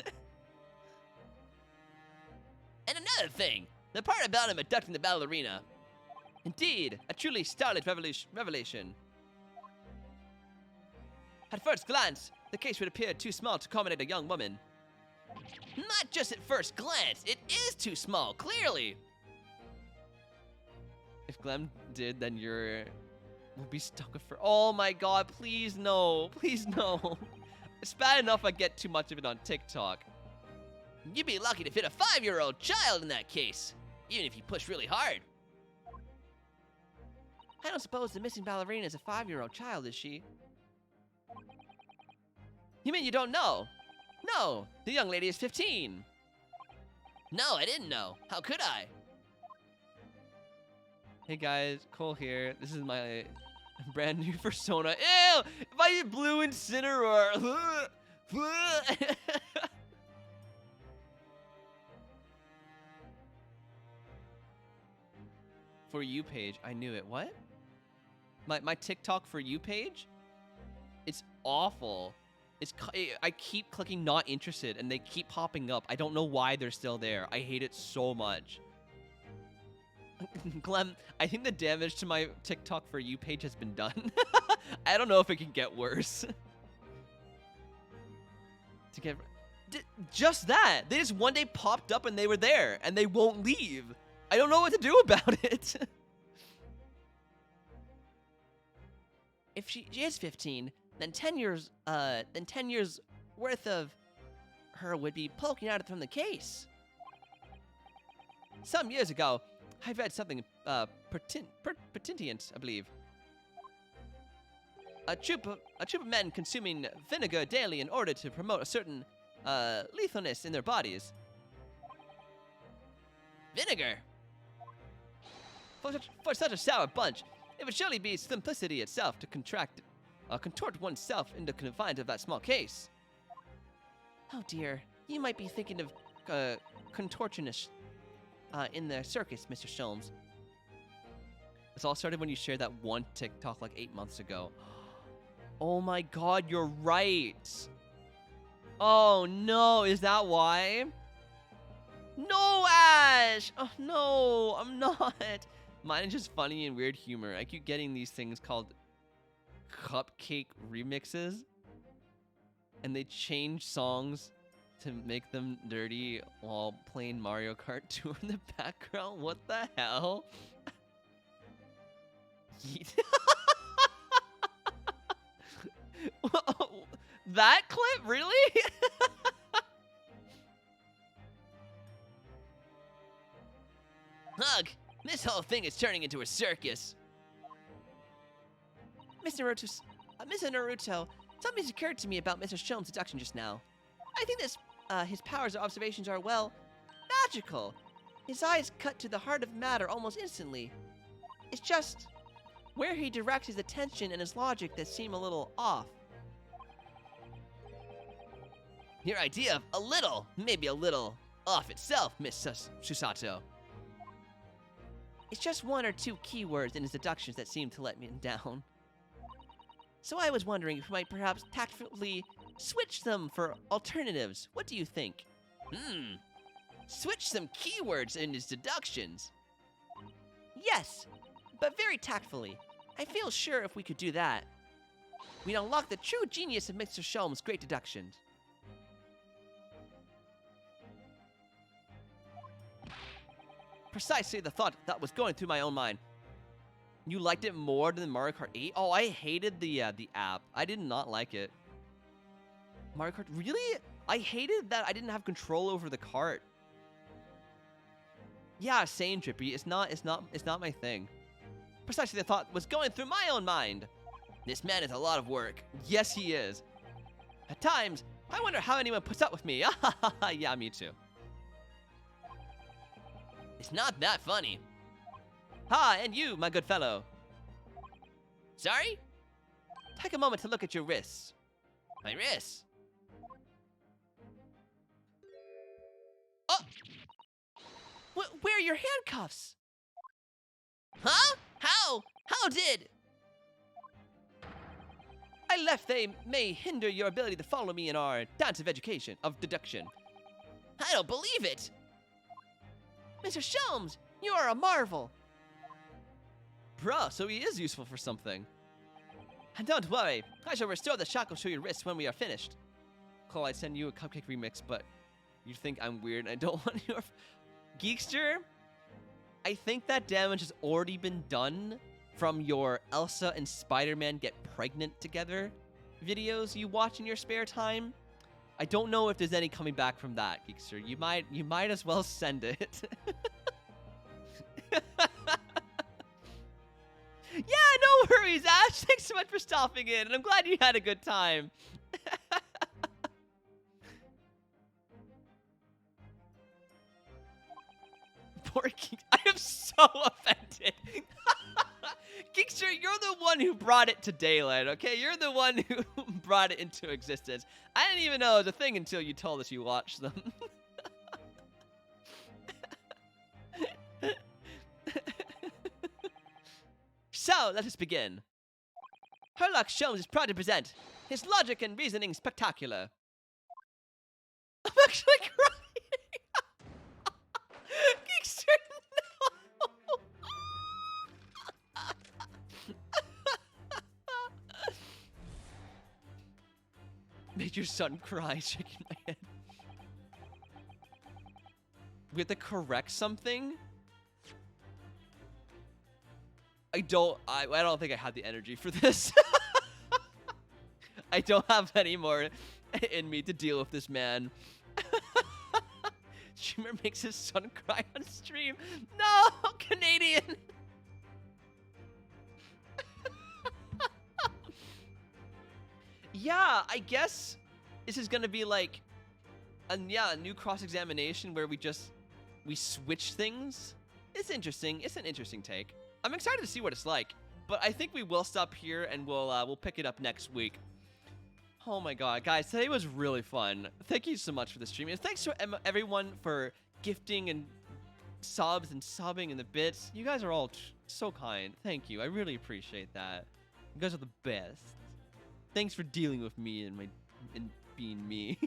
And another thing, the part about him abducting the ballerina. Indeed, a truly startling revelation. At first glance, the case would appear too small to accommodate a young woman. Not just at first glance, it is too small, clearly. If Glenn did, then we'll be stuck with her. Oh my god, please no. Please no. It's bad enough I get too much of it on TikTok. You'd be lucky to fit a 5-year-old child in that case, even if you push really hard. I don't suppose the missing ballerina is a 5-year-old child, is she? You mean you don't know? No, the young lady is 15. No, I didn't know. How could I? Hey guys, Cole here. This is my brand new persona. Ew! If I did blue Incineroar. For you page, I knew it. What? My TikTok for you page? It's awful. I keep clicking not interested and they keep popping up. I don't know why they're still there. I hate it so much. Clem, I think the damage to my TikTok for you page has been done. I don't know if it can get worse. Just that. They just one day popped up and they were there and they won't leave. I don't know what to do about it. If she is 15, then 10 years worth of her would be poking out from the case. Some years ago, I read something pertinent, I believe. A troop of men consuming vinegar daily in order to promote a certain lethalness in their bodies. Vinegar? For such a sour bunch, it would surely be simplicity itself to contort oneself into the confines of that small case. Oh dear, you might be thinking of contortionists in the circus, Mr. Sholmes. This all started when you shared that one TikTok like 8 months ago. Oh my god, you're right. Oh no, is that why? No, Ash! Oh no, I'm not. Mine is just funny and weird humor. I keep getting these things called cupcake remixes. And they change songs to make them dirty while playing Mario Kart 2 in the background. What the hell? That clip? Really? Ugh, this whole thing is turning into a circus. Mr. Naruto, Something's occurred to me about Mr. Sholmes' deduction just now. I think his powers or observations are, well, magical. His eyes cut to the heart of matter almost instantly. It's just where he directs his attention and his logic that seem a little off. Your idea of a little, maybe a little, off itself, Miss Susato. It's just one or two keywords in his deductions that seem to let me down. So I was wondering if we might perhaps tactfully switch them for alternatives. What do you think? Switch some keywords in his deductions. Yes, but very tactfully. I feel sure if we could do that, we'd unlock the true genius of Mr. Sholmes' great deductions. Precisely the thought that was going through my own mind. You liked it more than Mario Kart 8? Oh, I hated the app. I did not like it. Mario Kart, really? I hated that I didn't have control over the cart. Yeah, same, Drippy. It's not my thing. Precisely the thought was going through my own mind. This man is a lot of work. Yes, he is. At times, I wonder how anyone puts up with me. Yeah, me too. It's not that funny. Ha, and you, my good fellow. Sorry? Take a moment to look at your wrists. My wrists? Oh! Where are your handcuffs? Huh? How? How did? I left they may hinder your ability to follow me in our dance of education, of deduction. I don't believe it. Mr. Sholmes, you are a marvel. Bruh, so he is useful for something. And don't worry, I shall restore the shackles to your wrists when we are finished. Cole, I'd send you a cupcake remix, but you think I'm weird and I don't want your... Geekster, I think that damage has already been done from your Elsa and Spider-Man get pregnant together videos you watch in your spare time. I don't know if there's any coming back from that, Geekster. You might as well send it. Yeah, no worries, Ash. Thanks so much for stopping in, and I'm glad you had a good time. Poor Geekster. I am so offended. Geekster, you're the one who brought it to daylight, okay? You're the one who brought it into existence. I didn't even know it was a thing until you told us you watched them. So, let us begin. Herlock Sholmes is proud to present his logic and reasoning spectacular. I'm actually crying. Geekster, no. Made your son cry, shaking my head. We have to correct something? I don't think I have the energy for this. I don't have any more in me to deal with this man. Streamer makes his son cry on stream. No, Canadian. Yeah, I guess this is gonna be like, a new cross-examination where we switch things. It's interesting. It's an interesting take. I'm excited to see what it's like, but I think we will stop here and we'll pick it up next week. Oh my god, guys, today was really fun. Thank you so much for the stream, and thanks to everyone for gifting and subs and subbing and the bits. You guys are all so kind. Thank you. I really appreciate that. You guys are the best. Thanks for dealing with me and being me.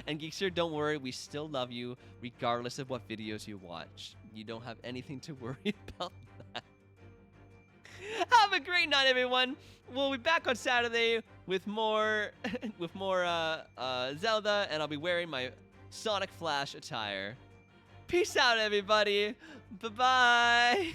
And Geekster, don't worry, we still love you regardless of what videos you watch. You don't have anything to worry about that. Have a great night, everyone. We'll be back on Saturday with more Zelda, and I'll be wearing my Sonic Flash attire. Peace out, everybody. Bye-bye.